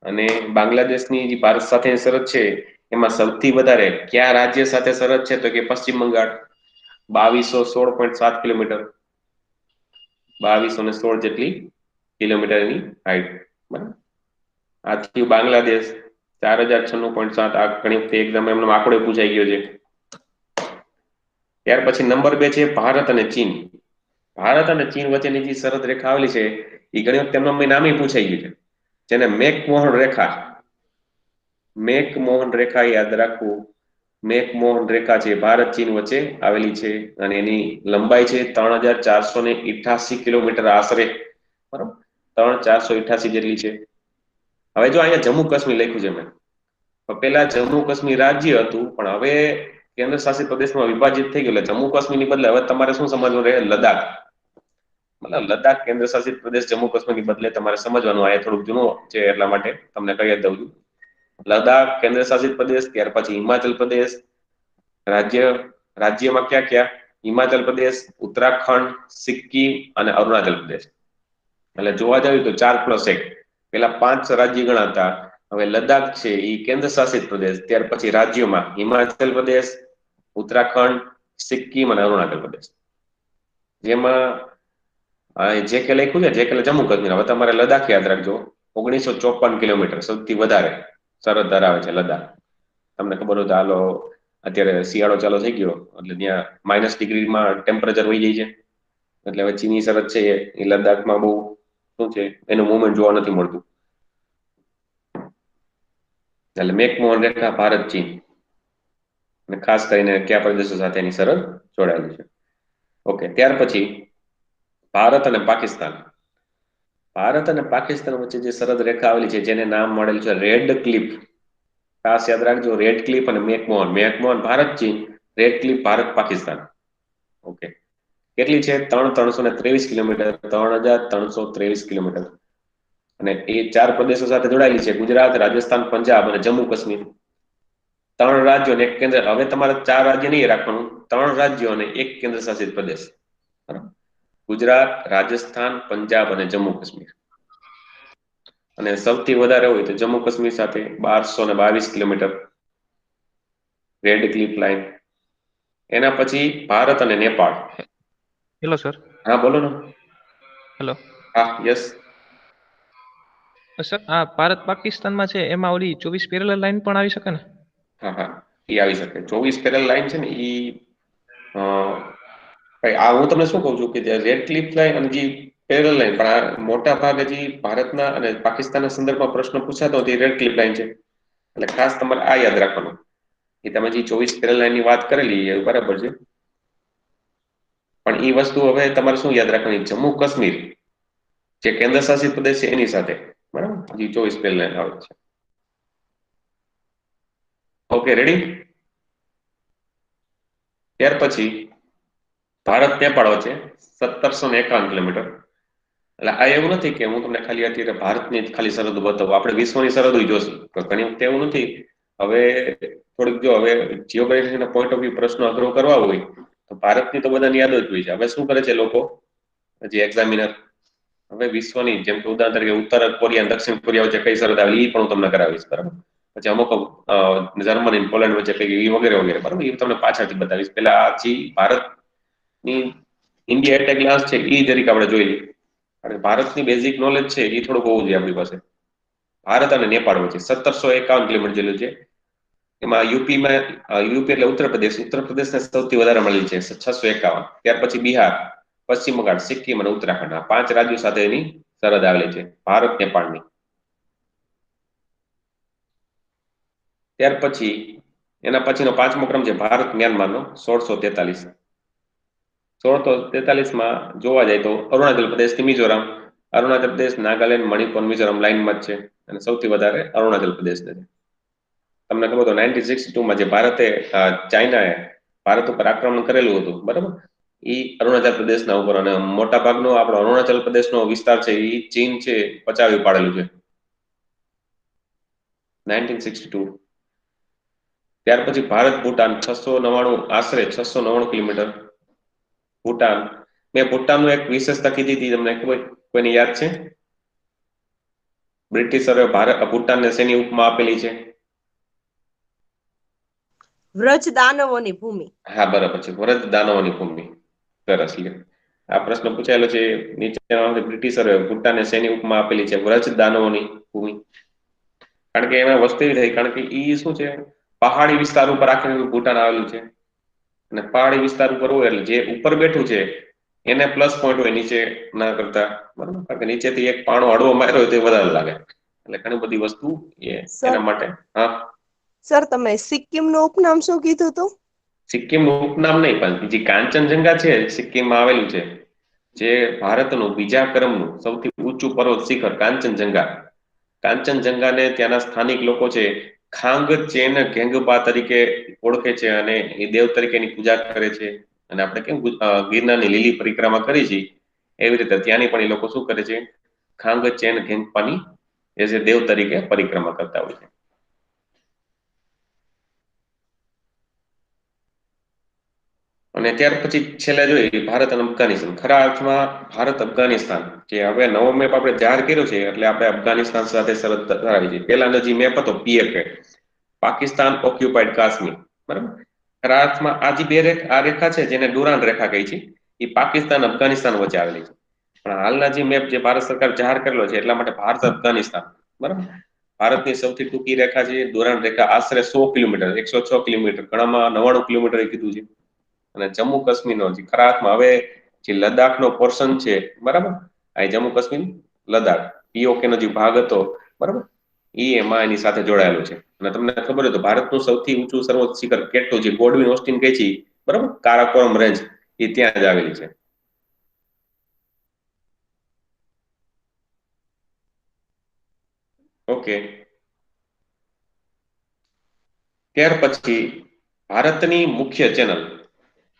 અને બાંગ્લાદેશની જે ભારત સાથે સરહદ છે, એમાં સૌથી વધારે કયા રાજ્ય સાથે સરહદ છે? તો કે પશ્ચિમ બંગાળ. 2,216.7 કિલોમીટર. 2,216 જેટલી કિલોમીટરની હાઈટ, બરાબર. આ થયું બાંગ્લાદેશ. 4,096.7. આ ઘણી વખતે એક્ઝામ એમનો આંકડો પૂછાઈ ગયો છે. ત્યાર પછી નંબર 2 છે ભારત અને ચીન. ભારત અને ચીન વચ્ચેની જે સરહદ રેખા આવેલી છે, એ ઘણી વખતે એમનો નામે પૂછાઈ ગયું છે, જેને મેકમોહન રેખા. મેકમોહન રેખા યાદ રાખવું. મેકમોહન રેખા છે, ભારત ચીન વચ્ચે આવેલી છે, અને એની લંબાઈ છે 3,488 કિલોમીટર આશરે, બરાબર. 3,488 જેટલી છે. હવે જો અહીંયા જમ્મુ કાશ્મીર લખ્યું છે મેં, તો પેલા જમ્મુ કાશ્મીર રાજ્ય હતું, પણ હવે કેન્દ્ર શાસિત પ્રદેશમાં વિભાજિત થઈ ગયું. એટલે જમ્મુ કાશ્મીરની બદલે હવે તમારે શું સમજવું રહે? લદ્દાખ. મતલબ લદ્દાખ કેન્દ્ર શાસિત પ્રદેશ, જમ્મુ કાશ્મીરની બદલે તમારે સમજવાનું. આ થોડુંક જૂનું છે એટલા માટે તમને કહી દઉં છું. લદ્દાખ કેન્દ્ર શાસિત પ્રદેશ. ત્યાર પછી હિમાચલ પ્રદેશ રાજ્યમાં ક્યાં? હિમાચલ પ્રદેશ, ઉત્તરાખંડ, સિક્કિમ અને અરુણાચલ પ્રદેશ. એટલે જોવા જઈએ તો 4+1. પેલા 5 રાજ્ય ગણાતા. હવે લદ્દાખ છે એ કેન્દ્ર શાસિત પ્રદેશ. ત્યાર પછી રાજ્યોમાં હિમાચલ પ્રદેશ, ઉત્તરાખંડ, સિક્કિમ અને અરુણાચલ પ્રદેશ. જેમાં જે કે લખ્યું છે, જે કે જમ્મુ કાશ્મીર. હવે તમારે લદ્દાખ યાદ રાખજો. 1,954 કિલોમીટર સૌથી વધારે સરહદ ધરાવે છે લદ્દાખ. તમને ખબર હોય તો હાલો, અત્યારે શિયાળો ચાલુ થઈ ગયો, એટલે ત્યાં -ડિગ્રીમાં ટેમ્પરેચર વહી જાય છે. એટલે હવે ચીની સરહદ છે એ લદ્દાખમાં બહુ શું છે, એનું મુવમેન્ટ જોવા નથી મળતું. એટલે મેકમોહન રેખા ભારત ચીન, અને ખાસ કરીને કયા પ્રદેશો સાથે એની સરહદ જોડાયેલી છે. ઓકે, ત્યાર પછી ભારત અને પાકિસ્તાન. ભારત અને પાકિસ્તાન વચ્ચે જે સરહદ રેખા આવેલી છે જેને નામ મળેલું છે રેડ ક્લિફ. ખાસ યાદ રાખજો, રેડ ક્લિફ અને મેકમોહન. મેકમોહન ભારત ચીન, red cliff Bharat Pakistan. Okay, કેટલી છે? 3,323 કિલોમીટર, 3,323 કિલોમીટર. અને એ 4 પ્રદેશો સાથે જોડાયેલી છે: ગુજરાત, રાજસ્થાન, પંજાબ અને જમ્મુ કાશ્મીર. 3 રાજ્યો અને 1 કેન્દ્ર. હવે તમારે 4 રાજ્ય નહીં રાખવાનું, 3 રાજ્યો અને 1 કેન્દ્ર શાસિત પ્રદેશ. ગુજરાત, રાજસ્થાન, પંજાબ અને જમ્મુ કાશ્મીર. અને સૌથી વધારે હોય તો જમ્મુ કાશ્મીર સાથે 1,222 કિલોમીટર રેડ ક્લિફ લાઈન. એના પછી ભારત અને નેપાળ. Hello sir. હા બોલો ને. હેલો હા, યસ. સર, આ ભારત પાકિસ્તાનમાં છે એમાં ઓલી 24 પેરેલલ લાઈન પણ આવી શકે ને? હા હા, એ આવી શકે. 24 પેરેલલ લાઈન છે ને એ આ હું તમને શું કહું છું કે રેડ ક્લિફ લાઈન અને જે પેરેલલ લાઈન, પણ આ મોટા ભાગે જે ભારતના અને પાકિસ્તાનના સંદર્ભમાં પ્રશ્ન પૂછાતો હોય રેડ ક્લિફ લાઈન છે. એટલે ખાસ તમારે આ યાદ રાખવાનું કે તમે જે 24 પેરેલલ લાઈન ની વાત કરેલી એ બરાબર છે, પણ એ વસ્તુ હવે તમારે શું યાદ રાખવાની, જમ્મુ કાશ્મીર જે કેન્દ્ર શાસિત પ્રદેશ છે એની સાથે, બરાબર, જે 24 પેરેલલ લાઈન આવે છે. Okay, ready? ત્યાર પછી ભારત નેપાળ વચ્ચે 1,751 કિલોમીટર. એટલે આ એવું નથી કે હું તમને ખાલી અત્યારે ભારતની ખાલી સરહદ બતાવું, આપણે વિશ્વની સરહદ જોશું. ઘણી વખતે એવું નથી. હવે થોડીક જો હવે જીઓગ્રાફીના પોઈન્ટ ઓફ વ્યૂ પ્રશ્નો અઘરો કરવા હોય તો ભારતની તો બધાને યાદ જ હોય છે. હવે શું કરે છે લોકો, જે એક્ઝામિનર, હવે વિશ્વની જેમ કે ઉદાહરણ તરીકે ઉત્તર કોરિયા દક્ષિણ કોરિયા વચ્ચે કઈ સરહદ આવેલી એ પણ હું તમને કરાવીશ, બરાબર. પછી અમુક જર્મની પોલેન્ડ વચ્ચે કઈ વગેરે વગેરે, બરાબર, એ તમને પાછળથી બતાવીશ. પેલા આ જે ભારતની ઇન્ડિયા એટ ગ્લાસ છે એ જરીક આપણે જોઈ લઈએ. અને ભારતની બેઝિક નોલેજ છે એ થોડુંક હોવું જોઈએ આપણી પાસે. ભારત અને નેપાળ વચ્ચે 1,751 કિલોમીટર જેટલું છે. એમાં યુપી એટલે ઉત્તર પ્રદેશને સૌથી વધારે મળેલી છે 651. ત્યાર પછી બિહાર, પશ્ચિમ બંગાળ, સિક્કિમ અને ઉત્તરાખંડ, આ 5 રાજ્યો સાથે એની સરહદ આવેલી છે ભારત નેપાળની. ત્યાર પછી એના પછીનો 5મો ક્રમ છે ભારત મ્યાનમારનો 1643. 1643માં જોવા જાય તો અરુણાચલ પ્રદેશ થી મિઝોરમ, અરુણાચલ પ્રદેશ, નાગાલેન્ડ, મણિપુર, મિઝોરમ લાઈનમાં જ છે. અને સૌથી વધારે અરુણાચલ પ્રદેશને છે. તમને ખબર તો 1962માં જે ભારતે ચાઇનાએ ભારત ઉપર આક્રમણ કરેલું હતું, બરાબર, એ અરુણાચલ પ્રદેશના ઉપર. અને મોટા ભાગનો આપણો અરુણાચલ પ્રદેશનો વિસ્તાર છે એ ચીન છે પચાવી પાડેલું છે 1962. ત્યાર પછી ભારત ભૂટાન 699, આશરે 699 કિલોમીટર. ભૂટાન, મેં ભૂટાનનું એક વિશેષતા કીધી હતી તમને ખબર, કોઈને યાદ છે? બ્રિટિશરોએ ભૂટાનને શેની ઉપમા આપેલી છે? વ્રજ દાનવોની ભૂમિ. હા, બરાબર છે, વ્રજ દાનવોની ભૂમિ. સરસ લ્યો. આ પ્રશ્ન પૂછાયેલો છે નીચે. બ્રિટિશરોએ ભૂટાનને શેની ઉપમા આપેલી છે? વ્રજ દાનવોની ભૂમિ. કારણ કે એમાં વસ્તુ એવી થઈ, કારણ કે એ શું છે, પહાડી વિસ્તાર ઉપર આખેલું ભૂટાન આવેલું છે. અને પહાડી વિસ્તાર ઉપર હોય એટલે જે ઉપર બેઠું છે એને પ્લસ પોઈન્ટ હોય નીચે ના કરતા, બરાબર. કારણ કે નીચેથી એક પાણો હળવો માર્યો હોય તો એ વધારે લાગે. એટલે ઘણી બધી વસ્તુ એના માટે. હા સર, તમે સિક્કિમનું ઉપનામ શું કીધું હતું? સિક્કિમનું ઉપનામ નહીં, પણ જે કાંચનજંગા છે સિક્કિમમાં આવેલું છે, જે ભારતનું બીજા ક્રમનું સૌથી ઊંચું પર્વત શિખર કાંચનજંગા. કાંચનજંગાને ત્યાંના સ્થાનિક લોકો છે ખાંગ ચેન ગેંગબા તરીકે ઓળખે છે અને એ દેવ તરીકેની પૂજા કરે છે. અને આપણે કેમ ગિરનારની લીલી પરિક્રમા કરી છે એવી રીતે ત્યાંની પણ એ લોકો શું કરે છે, ખાંગ ચેન ગેંગપાની એ જે દેવ તરીકે પરિક્રમા કરતા હોય છે. અને ત્યાર પછી છેલ્લે જોઈએ ભારત અને અફઘાનિસ્તાન. ખરા અર્થમાં ભારત અફઘાનિસ્તાન, જે હવે નવો મેપ આપણે જાહેર કર્યો છે એટલે આપણે અફઘાનિસ્તાન સાથે સરહદ ધરાવી છે. પહેલાનો જે મેપ હતો PFA, પાકિસ્તાન ઓક્યુપાઈડ કાશ્મીર, બરાબર. ખરા અર્થમાં આ જે આ રેખા છે જેને ડુરાન્ડ રેખા કહી છે, એ પાકિસ્તાન અફઘાનિસ્તાન વચ્ચે આવેલી છે. પણ હાલના જે મેપ જે ભારત સરકાર જાહેર કરેલો છે એટલા માટે ભારત અફઘાનિસ્તાન, બરાબર. ભારતની સૌથી ટૂંકી રેખા છે ડુરાન્ડ રેખા, આશરે 100 કિલોમીટર, 106 કિલોમીટર, ઘણામાં 99 કિલોમીટર કીધું છે. અને જમ્મુ કાશ્મીરનો જે ખરા અર્થમાં હવે જે લદ્દાખનો પોર્શન છે, બરાબર, આ જમ્મુ કાશ્મીર લદ્દાખ POK નો જે ભાગ હતો, બરાબર, એ એમાં એની સાથે જોડાયેલું છે. અને તમને ખબર હોય તો ભારતનું સૌથી ઊંચું સર્વોચ્ચ શિખર કેટલું, જે ગોડવિન ઓસ્ટિન કહે છે, બરાબર, કારાકોરમ રેન્જ, એ ત્યાં જ આવેલી છે. ઓકે, ત્યાર પછી ભારતની મુખ્ય ચેનલ,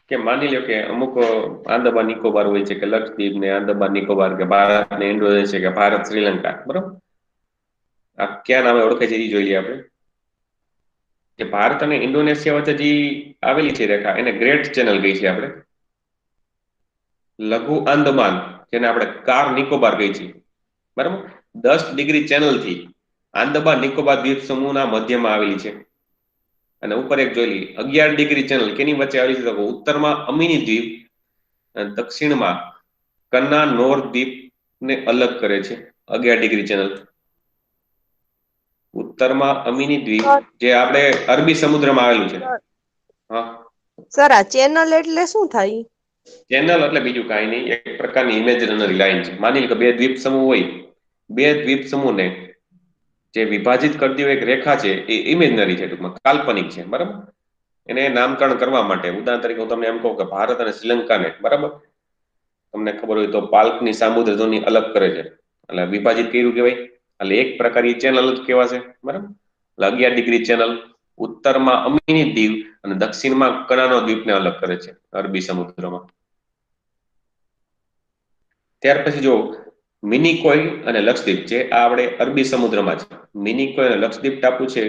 કે માની લો કે અમુક આંદામાન નિકોબાર હોય છે, કે લક્ષદ્વીપ ને આંદામાન નિકોબાર, કે ભારત ને ઇન્ડોનેશિયા, કે ભારત શ્રીલંકા, બરોબર. આ ક્યાં નામે ઓળખે છે એ જોઈ લઈએ આપણે. કે ભારત અને ઇન્ડોનેશિયા વચ્ચે જે આવેલી છે રેખા, એને ગ્રેટ ચેનલ કહી છે આપણે. લઘુ આંદામાન, જેને આપણે કાર નિકોબાર કહી છીએ, બરાબર. 10 ડિગ્રી ચેનલ થી આંદામાન નિકોબાર દ્વીપ સમૂહના મધ્યમાં આવેલી છે. અને ઉપર એક જોઈ લઈએ 11 ડિગ્રી ચેનલ કેની વચ્ચે આવેલી છે, તો ઉત્તરમાં અમીની દ્વીપ અને દક્ષિણમાં કન્ના નોર દ્વીપ ને અલગ કરે છે. 11 ડિગ્રી ચેનલ ઉત્તરમાં અમીની દ્વીપ, જે આપણે અરબી સમુદ્રમાં આવેલું છે. હા, સર આ ચેનલ એટલે શું થાય? ચેનલ એટલે બીજું કાંઈ નહીં, એક પ્રકારની ઇમેજનરી લાઈન છે. માની લો કે બે દ્વીપ સમૂહ હોય, બે દ્વીપ સમૂહને જે વિભાજિત કરતી હોય એક રેખા છે, એ ઇમેજનરી છે, ટૂંકમાં કાલ્પનિક છે, બરાબર. એને નામકરણ કરવા માટે ઉદાહરણ તરીકે હું તમને એમ કહું કે ભારત અને શ્રીલંકાને, બરાબર, તમને ખબર હોય તો પાલ્કની સામુદ્ર ધુની અલગ કરે છે, એટલે વિભાજિત કર્યું કહેવાય. એટલે એક પ્રકારની ચેનલ જ કહેવાશે, બરાબર. એટલે 11 ડિગ્રી ચેનલ ઉત્તરમાં અમીની દ્વીપ અને દક્ષિણમાં કનાનો દ્વીપને અલગ કરે છે અરબી સમુદ્રમાં. ત્યાર પછી જો મિનિકોય અને લક્ષદ્વીપ, જે આ આપણે અરબી સમુદ્રમાં છે, મિનિકોય અને લક્ષદ્વીપ ટાપુ છે,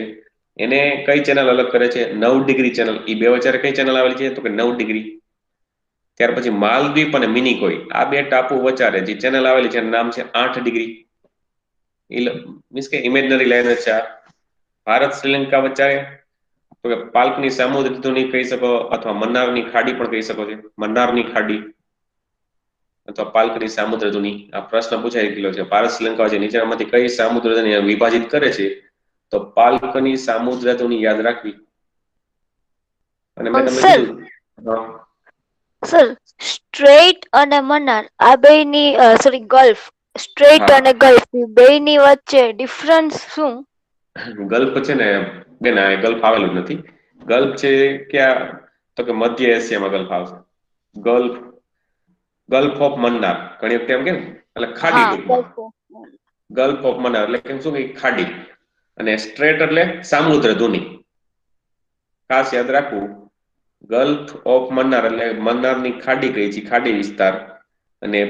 એને કઈ ચેનલ અલગ કરે છે? 9 ડિગ્રી ચેનલ. એ બે વચ્ચે કઈ ચેનલ આવેલી છે? તો કે 9 ડિગ્રી. ત્યાર પછી માલદીપ અને મિનિકોય, આ બે ટાપુ વચ્ચે જે ચેનલ આવેલી છે એનું નામ છે 8 ડિગ્રી. મીન્સ કે ઇમેજનરી લાઈન છે આ. ભારત શ્રીલંકા વચ્ચે તો કે પાલ્કની સામુદ્ર ધુની કહી શકો, અથવા મન્નારની ખાડી પણ કહી શકો છો. મન્નારની ખાડી અથવા પાલ્કની સામુદ્ર ધુની. આ પ્રશ્ન પૂછાઈ ગયેલો છે. ભારત શ્રીલંકા વચ્ચે નીચેનામાંથી કઈ સામુદ્ર ધુની વિભાજિત કરે છે? તો પાલ્કની સામુદ્ર ધુની યાદ રાખવી. અને મેં તમને સર કીધું, સર સ્ટ્રેટ અને મન્નાર આ બેયની સોરી ગલ્ફ, સ્ટ્રેટ હા, અને ગલ્ફ બેયની વચ્ચે ડિફરન્સ શું? ગલ્ફ છે ને બેન, આ ગલ્ફ આવેલું જ નથી. ગલ્ફ છે ક્યાં? તો કે મધ્ય એશિયામાં ગલ્ફ આવશે. ગલ્ફ, ગલ્ફ ઓફ મન્નાર ઘણી વખત એમ કે, એટલે ખાડી હા, ટૂંકમાં. ગલ્ફ ઓફ મન્નાર એટલે કે શું, કે ખાડી. અને સ્ટ્રેટ એટલે સામુદ્ર ધુની. ખાસ યાદ રાખવું, ગલ્ફ ઓફ મન્નાર એટલે મન્નારની ખાડી કહી છે, ખાડી વિસ્તાર. અને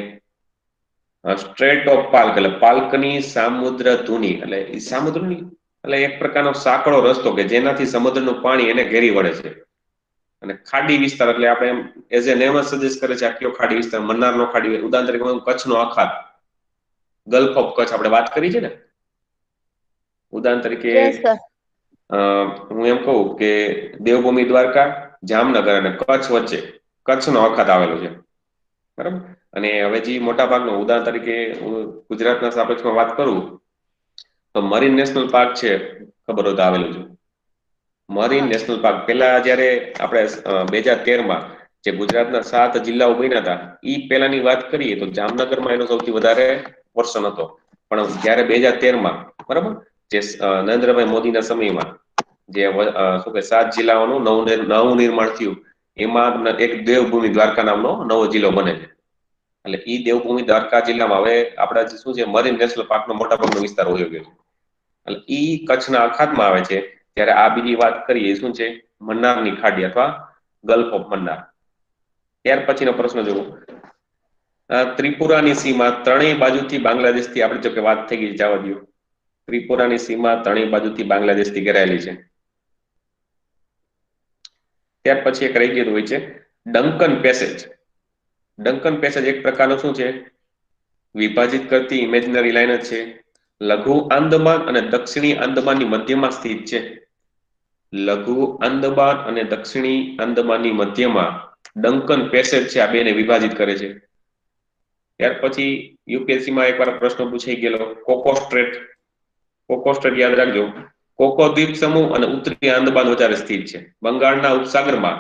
સ્ટ્રેટ ઓફ પાલ્ક એટલે પાલ્કની સામુદ્ર ધુની, એટલે એ સામુદ્રની એટલે એક પ્રકારનો સાંકડો રસ્તો કે જેનાથી સમુદ્રનું પાણી એને ઘેરી વળે છે. અને ખાડી વિસ્તાર એટલે આપણે એમ એઝ એ નેમ સજેસ્ટ કરે છે, આ કયો ખાડી વિસ્તાર? મન્નારનો ખાડી. ઉદાહરણ તરીકે કચ્છનો અખાત, ગલ્ફ ઓફ કચ્છ આપણે વાત કરી છે ને. ઉદાહરણ તરીકે યસ સર. હું એમ કહું કે દેવભૂમિ દ્વારકા, જામનગર અને કચ્છ વચ્ચે કચ્છનો અખાત આવેલો છે, બરાબર. અને હવે જે મોટા ભાગનો ઉદાહરણ તરીકે હું ગુજરાતના સાપેક્ષમાં વાત કરું તો મરીન નેશનલ પાર્ક છે, ખબર હોય તો આવેલું છે. મરીન નેશનલ પાર્ક પેલા જયારે આપણે 2013માં જે ગુજરાતના 7 જિલ્લાઓ બન્યા હતા, એ પેલાની વાત કરીએ તો જામનગરમાં એનો સૌથી વધારે પોર્શન હતો. પણ જયારે 2013માં, બરાબર, જે નરેન્દ્રભાઈ મોદીના સમયમાં જે શું કે 7 જિલ્લાઓનું નવું નિર્માણ થયું, એમાં એક દેવભૂમિ દ્વારકા નામનો નવો જિલ્લો બને છે. એટલે ઈ દેવભૂમિ દ્વારકા જિલ્લામાં હવે આપણા શું છે, મરીન નેશનલ પાર્કનો મોટા ભાગનો વિસ્તાર હોયો ગયો છે. એટલે ઈ કચ્છના અખાતમાં આવે છે. ત્યારે આ બીજી વાત કરીએ શું છે? મન્નારની ખાડી અથવા ગલ્ફ ઓફ મન્નાર. ત્યાર પછીનો પ્રશ્ન જુઓ, ત્રિપુરાની સીમા ત્રણેય બાજુથી બાંગ્લાદેશથી, આપણે જો કે વાત થઈ ગઈ, જવા દો. ત્રિપુરાની સીમા ત્રણેય બાજુથી બાંગ્લાદેશથી ઘેરાયેલી છે. ત્યાર પછી એક રહી ગયેલું હોય છે ડંકન પેસેજ. ડંકન પેસેજ એક પ્રકારનો શું છે? વિભાજિત કરતી ઇમેજનરી લાઈન જ છે. લઘુ આંદમાન અને દક્ષિણી આંદમાનની મધ્યમાં સ્થિત છે. લઘુ આંદમાન અને દક્ષિણી આંદમાનની મધ્યમાં ડંકન પેસેજ છે, આ બેને વિભાજિત કરે છે. ત્યાર પછી યુપીએસસીમાં એકવાર પ્રશ્ન પૂછાઈ ગયેલો, કોકો સ્ટ્રેટ. કોકો સ્ટ્રેટ યાદ રાખજો. કોકો દ્વીપ સમૂહ અને ઉત્તરી આંદમાન વચ્ચે સ્થિત છે. બંગાળના ઉપસાગરમાં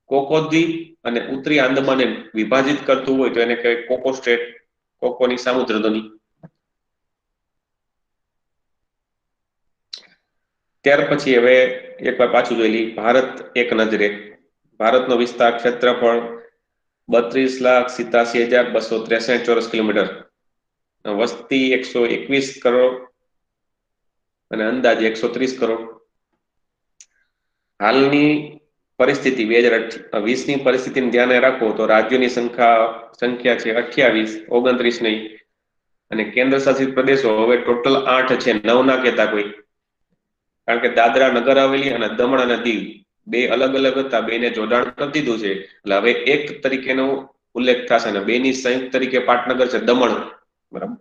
કોકો દ્વીપ અને ઉત્તરી આંદમાનને વિભાજિત કરતું હોય તો એને કહેવાય કોકો સ્ટ્રેટ, કોકોની સામુદ્ર ધુની. ત્યાર પછી હવે એકવાર પાછું જોઈ લઈએ ભારત એક નજરે. ભારતનો વિસ્તાર, ક્ષેત્રફળ 32,87,263 ચોરસ કિલોમીટર. વસ્તી 121 કરોડ અને અંદાજે 130 કરોડ. હાલની પરિસ્થિતિ 2020 ની પરિસ્થિતિને ધ્યાને રાખો તો રાજ્યોની સંખ્યા છે 28, 29 નહીં. અને કેન્દ્ર શાસિત પ્રદેશો હવે ટોટલ 8 છે, 9 ના કહેતા કોઈ, કારણ કે દાદરા નગર હવેલી અને દમણ અને દીવ બે અલગ અલગ હતા, બેને જોડાણ કરી દીધું છે. એટલે હવે એક તરીકેનો ઉલ્લેખ થશે અને બેની સંયુક્ત તરીકે પાટનગર છે દમણ. બરાબર,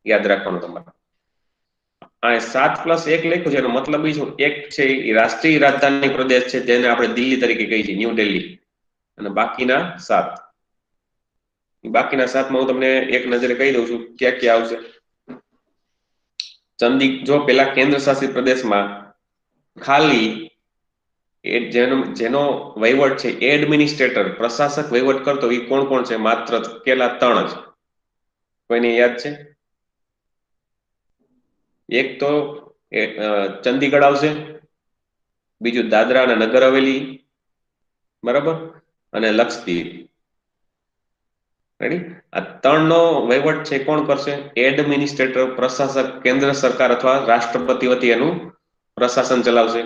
યાદ રાખવાનું તમારે. આ 7+1 લખ્યું છે એનો મતલબ એ શું, એક છે એ રાષ્ટ્રીય રાજધાની પ્રદેશ છે જેને આપણે દિલ્હી તરીકે કહીએ છીએ, ન્યૂ દિલ્હી, અને બાકીના 7. બાકીના 7 માં હું તમને એક નજરે કહી દઉં છું ક્યાં ક્યાં આવશે. જો પેલા કેન્દ્ર શાસિત પ્રદેશમાં ખાલી જેનો વહીવટ છે એડમિનિસ્ટ્રેટર, પ્રશાસક વહીવટ કરતો એ કોણ કોણ છે? માત્ર કેટલા? 3 જ. કોઈને યાદ છે? એક તો ચંદીગઢ આવશે, બીજું દાદરા અને નગર હવેલી, બરાબર, અને લક્ષદ્વીપ. રેડી? આ 3 નો વહીવટ છે કોણ કરશે? એડમિનિસ્ટ્રેટર, પ્રશાસક, કેન્દ્ર સરકાર અથવા રાષ્ટ્રપતિ વતી એનું પ્રશાસન ચલાવશે.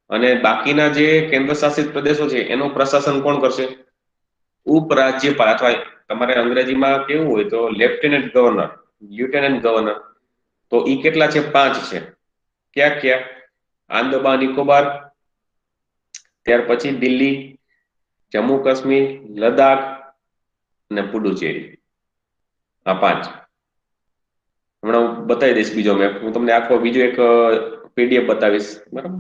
અને બાકીના જે કેન્દ્ર શાસિત પ્રદેશો છે એનું પ્રશાસન કોણ કરશે? ઉપરાજ્યપાલ, અથવા તમારે અંગ્રેજીમાં કેવું હોય તો લેફ્ટનન્ટ ગવર્નર, લ્યુટેનન્ટ ગવર્નર. તો ઈ કેટલા છે? 5 છે. ક્યાં ક્યાં? આંદમાન નિકોબાર, ત્યાર પછી દિલ્હી, જમ્મુ કાશ્મીર, લદ્દાખ અને પુડુચેરી. આ 5. હમણાં હું બતાવી દઈશ બીજો મેપ. હું તમને આખો બીજો એક પીડીએફ બતાવીશ. બરાબર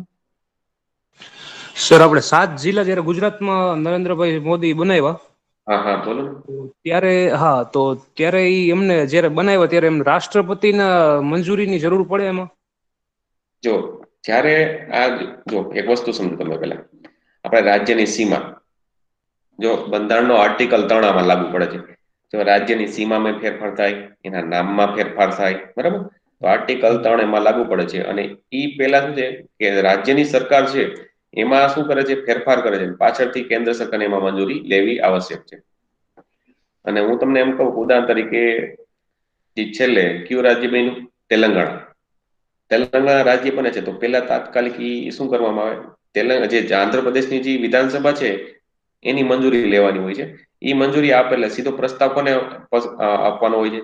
સર, આપણે 7 જિલ્લા જયારે ગુજરાતમાં નરેન્દ્રભાઈ મોદી બનાવ્યા, હા બોલો. ત્યારે તો ત્યારે એમને જયારે બનાવ્યા ત્યારે એમ રાષ્ટ્રપતિના મંજૂરીની જરૂર પડે એમાં? જો જ્યારે એક વસ્તુ સમજો તમે પહેલા, આપણે રાજ્યની સીમા, જો બંધારણનો આર્ટિકલ 3 આમાં લાગુ પડે છે. જો રાજ્યની સીમામાં ફેરફાર થાય, એના નામમાં ફેરફાર થાય, બરાબર, તો આર્ટિકલ 3 એમાં લાગુ પડે છે. અને ઈ પહેલા શું છે કે રાજ્યની સરકાર છે એમાં શું કરે છે? ફેરફાર કરે છે. પાછળથી કેન્દ્ર સરકારને એમાં મંજૂરી લેવી આવશ્યક છે. અને હું તમને એમ કહું, ઉદાહરણ તરીકે છેલ્લે કયું રાજ્ય બન્યું? તેલંગાણા રાજ્ય બને છે તો પેલા તાત્કાલિક શું કરવામાં આવે? જે આંધ્રપ્રદેશની જે વિધાનસભા છે એની મંજૂરી લેવાની હોય છે. એ મંજૂરી આપે એટલે સીધો પ્રસ્તાવ કોને આપવાનો હોય છે?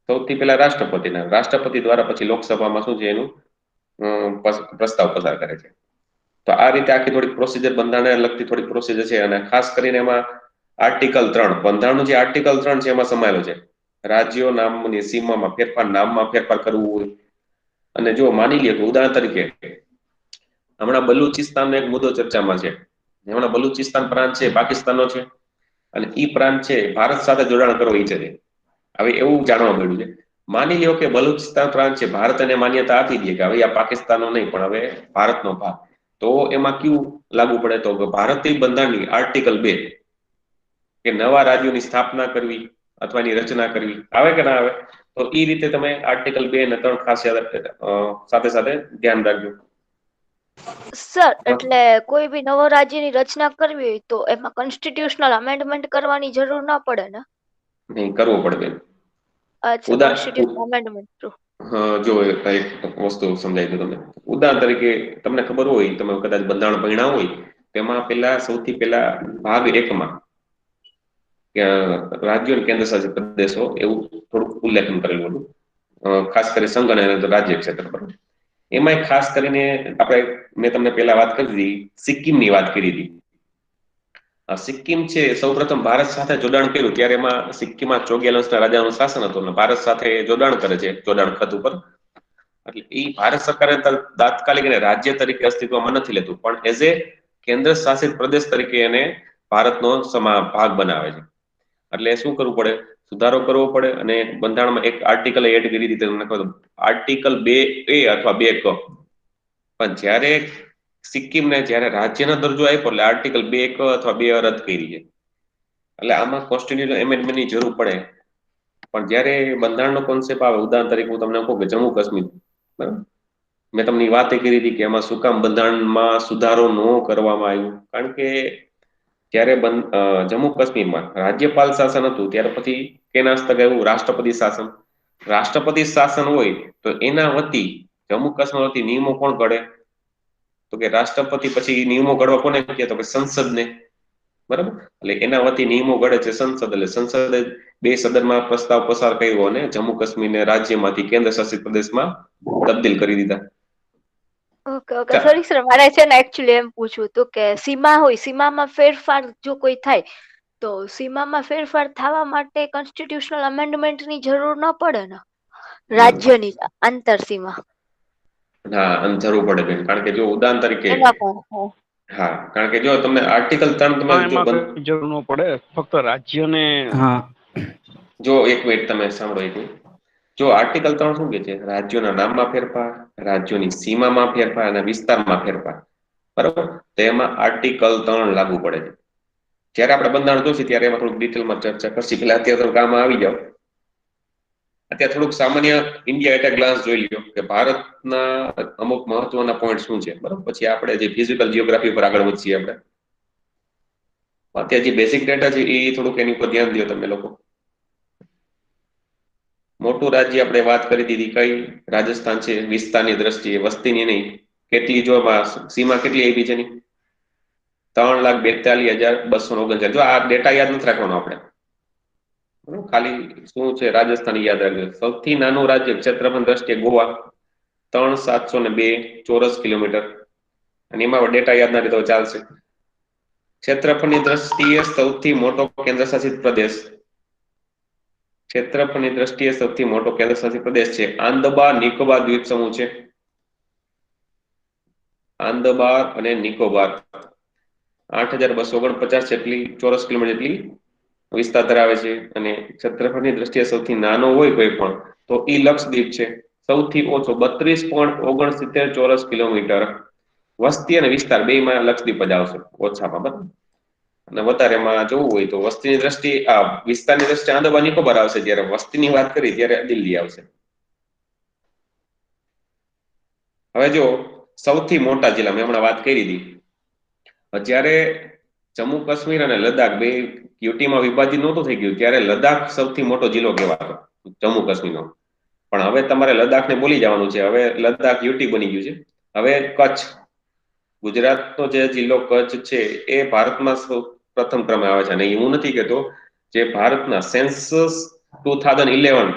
સૌથી પહેલા રાષ્ટ્રપતિ દ્વારા પછી લોકસભામાં શું છે એનું પ્રસ્તાવ પસાર કરે છે. તો આ રીતે આખી થોડીક પ્રોસિજર, બંધારણને લગતી થોડીક પ્રોસિજર છે. અને ખાસ કરીને એમાં આર્ટિકલ 3, બંધારણનું જે આર્ટિકલ 3 છે એમાં સમાયેલો છે રાજ્યો નામની સીમામાં ફેરફાર, નામમાં ફેરફાર કરવું હોય. અને જો માની લે કે ઉદાહરણ તરીકે હમણાં બલુચિસ્તાનનો એક મુદ્દો ચર્ચામાં છે. હમણાં બલુચિસ્તાન પ્રાંત છે પાકિસ્તાનનો છે, અને ઈ પ્રાંત છે ભારત સાથે જોડાણ કરવા ઈચ્છે છે. હવે એવું જાણવા મળ્યું છે, માની લ્યો કે બલુચિસ્તાન પ્રાંત છે, ભારત એને માન્યતા આપી દે કે હવે આ પાકિસ્તાનનો નહીં પણ હવે ભારતનો ભાગ, તો એમાં કયું લાગુ પડે? તો ભારતીય બંધારણની આર્ટિકલ 2 કે નવા રાજ્યોની સ્થાપના કરવી અથવા એની રચના કરવી આવે કે ના આવે? તો એ રીતે તમે આર્ટિકલ 2 અને 3 ખાસ સાથે સાથે ધ્યાન રાખજો. સર, એટલે કોઈ બી નવો રાજ્યની રચના કરવી હોય તો એમાં કોન્સ્ટિટ્યુશનલ અમેન્ડમેન્ટ કરવાની જરૂર ના પડે ને? નહીં, કરવો પડે. અચ્છા, કોન્સ્ટિટ્યુશનલ અમેન્ડમેન્ટ થ્રુ. જો એક વસ્તુ સમજાય દઉં તમને. ઉદાહરણ તરીકે તમને ખબર હોય, તમે કદાચ બંધારણ ભણ્યા હોય, તેમાં સૌથી પહેલા ભાગ 1 માં રાજ્યો અને કેન્દ્ર શાસિત પ્રદેશો એવું થોડુંક ઉલ્લેખન કરેલું હતું, ખાસ કરી સંઘ અને રાજ્ય ક્ષેત્ર પર. એમાં ખાસ કરીને મેં તમને પહેલા વાત કરી હતી, સિક્કિમની વાત કરી હતી. સિક્કિમ છે સૌપ્રથમ ભારત સાથે જોડાણ કર્યું ત્યારે એમાં સિક્કિમમાં ચોગ્યાલના રાજાનું શાસન હતું અને ભારત સાથે જોડાણ કરે છે, જોડાણ ખત ઉપર. એટલે એ ભારત સરકારે તાત્કાલિક એને રાજ્ય તરીકે અસ્તિત્વમાં નથી લેતું, પણ એઝ એ કેન્દ્ર શાસિત પ્રદેશ તરીકે એને ભારતનો ભાગ બનાવે છે. એટલે શું કરવું પડે? સુધારો કરવો પડે. અને બંધારણમાં એક આર્ટિકલ એડ કરી દીધી, તમને કહું આર્ટિકલ 2A અથવા 2K. પણ જ્યારે સિક્કિમને જ્યારે રાજ્યનો દરજ્જો આપ્યો એટલે આર્ટિકલ 2K અથવા 2A રદ કરી છે. એટલે આમાં કોન્સ્ટિટ્યુશનલ એમેન્ડમેન્ટની જરૂર પડે. પણ જ્યારે બંધારણનો કોન્સેપ્ટ આવે, ઉદાહરણ તરીકે હું તમને કહું કે જમ્મુ કાશ્મીર, બરાબર, મેં તમને વાત કરી હતી કે એમાં શું કામ બંધારણમાં સુધારો ન કરવામાં આવ્યો? કારણ કે જ્યારે જમ્મુ કાશ્મીરમાં રાજ્યપાલ શાસન હતું ત્યારે પછી કેના હસ્તક આવ્યું? રાષ્ટ્રપતિ શાસન. રાષ્ટ્રપતિ શાસન હોય તો એના વતી જમ્મુ કાશ્મીર વતી નિયમો કોણ ઘડે? તો કે રાષ્ટ્રપતિ. પછી નિયમો ઘડવા કોને કહે? તો કે સંસદને. બરાબર. એટલે એના વતી નિયમો ઘડે છે સંસદ. એટલે સંસદે 2 સદનમાં પ્રસ્તાવ પસાર કર્યો અને જમ્મુ કાશ્મીરને રાજ્યમાંથી કેન્દ્ર શાસિત પ્રદેશમાં તબદીલ કરી દીધા. ઓકે ઓકે સોરી સર, મારે છે ને એકચ્યુઅલી એમ પૂછવું હતું કે સીમા હોય, સીમામાં ફેરફાર જો કોઈ થાય તો સીમામાં ફેરફાર થવા માટે કોન્સ્ટિટ્યુશનલ અમેન્ડમેન્ટની જરૂર ન પડે ને? રાજ્યની આંતર સીમા હા, અને જરૂર પડે બેન. કારણ કે જો ઉદાહરણ તરીકે એમાં પણ હા, કારણ કે જો તમે આર્ટિકલ 3 તમે જો એમાં કઈ જરૂર ન પડે, ફક્ત રાજ્યને. હા જો એક મિનિટ તમે સાંભળો, એક મિનિટ. જો આર્ટિકલ 3 શું કે છે? રાજ્યોના નામમાં ફેરફાર, રાજ્યોની સીમામાં ફેરફાર અને વિસ્તારમાં ફેરફાર. બરાબર. તો એમાં આર્ટિકલ 3 લાગુ પડે છે. જ્યારે આપણે બંધારણ જોઈશું ત્યારે એમાં થોડુંક ડિટેલમાં ચર્ચા કરશું. એટલે અત્યારે તો કામમાં આવી જાવ. અત્યારે થોડુંક સામાન્ય ઇન્ડિયા એટ ગ્લાન્સ જોઈ લ્યો કે ભારતના અમુક મહત્વના પોઈન્ટ શું છે. બરાબર. પછી આપણે જે ફિઝિકલ જીઓગ્રાફી પર આગળ વધીએ આપણે. અત્યારે જે બેઝિક ડેટા છે એ થોડુંક એની ઉપર ધ્યાન દો તમે લોકો. મોટું રાજ્ય આપણે વાત કરી દીધી કઈ? રાજસ્થાન છે. વિસ્તારની દ્રષ્ટિએ, વસ્તીની નહીં. કેટલી જો સીમા કેટલી આવી છે? 3,42,239. જો આ ડેટા યાદ નથી રાખવાનો આપણે, ખાલી શું છે રાજસ્થાન યાદ રાખજો. સૌથી નાનું રાજ્ય ક્ષેત્રફળ દ્રષ્ટિએ ગોવા, 3,702 ચોરસ કિલોમીટર. અને એમાં ડેટા યાદ ના રહે તો ચાલશે. ક્ષેત્રફળની દ્રષ્ટિએ સૌથી મોટો કેન્દ્રશાસિત પ્રદેશ, ક્ષેત્રફળની દ્રષ્ટિએ સૌથી મોટો કેન્દ્રશાસિત પ્રદેશ છે આંદમાન નિકોબાર દ્વીપ સમૂહ છે. આંદમાન અને નિકોબાર 8,249 જેટલી ચોરસ કિલોમીટર જેટલી વિસ્તાર ધરાવે છે. અને ક્ષેત્રફળની દ્રષ્ટિએ સૌથી નાનો હોય કોઈ પણ તો ઈ લક્ષદ્વીપ છે. સૌથી ઓછો 32.69 ચોરસ કિલોમીટર. વસ્તી અને વિસ્તાર બેયમાં લક્ષદ્વીપ જ આવશે ઓછામાં. બરાબર. અને વધારેમાં જોવું હોય તો વસ્તીની દ્રષ્ટિએ વિસ્તારની દ્રષ્ટિએ આંદમાન નિકોબાર આવશે. જ્યારે વસ્તીની વાત કરી ત્યારે દિલ્હી આવશે. હવે જો સૌથી મોટા જિલ્લા મેં હમણાં વાત કરી હતી, જ્યારે જમ્મુ કાશ્મીર અને લદ્દાખ બે યુટીમાં વિભાજિત નહોતું થઈ ગયું ત્યારે લદ્દાખ સૌથી મોટો જિલ્લો કહેવાતો જમ્મુ કાશ્મીરનો. પણ હવે તમારે લદ્દાખને બોલી જવાનું છે. હવે લદ્દાખ યુટી બની ગયું છે. હવે કચ્છ, ગુજરાતનો જે જિલ્લો કચ્છ છે એ ભારતમાં પ્રથમ ક્રમે આવે છે. અને હું નથી કહેતો, જે ભારતના સેન્સસ 2011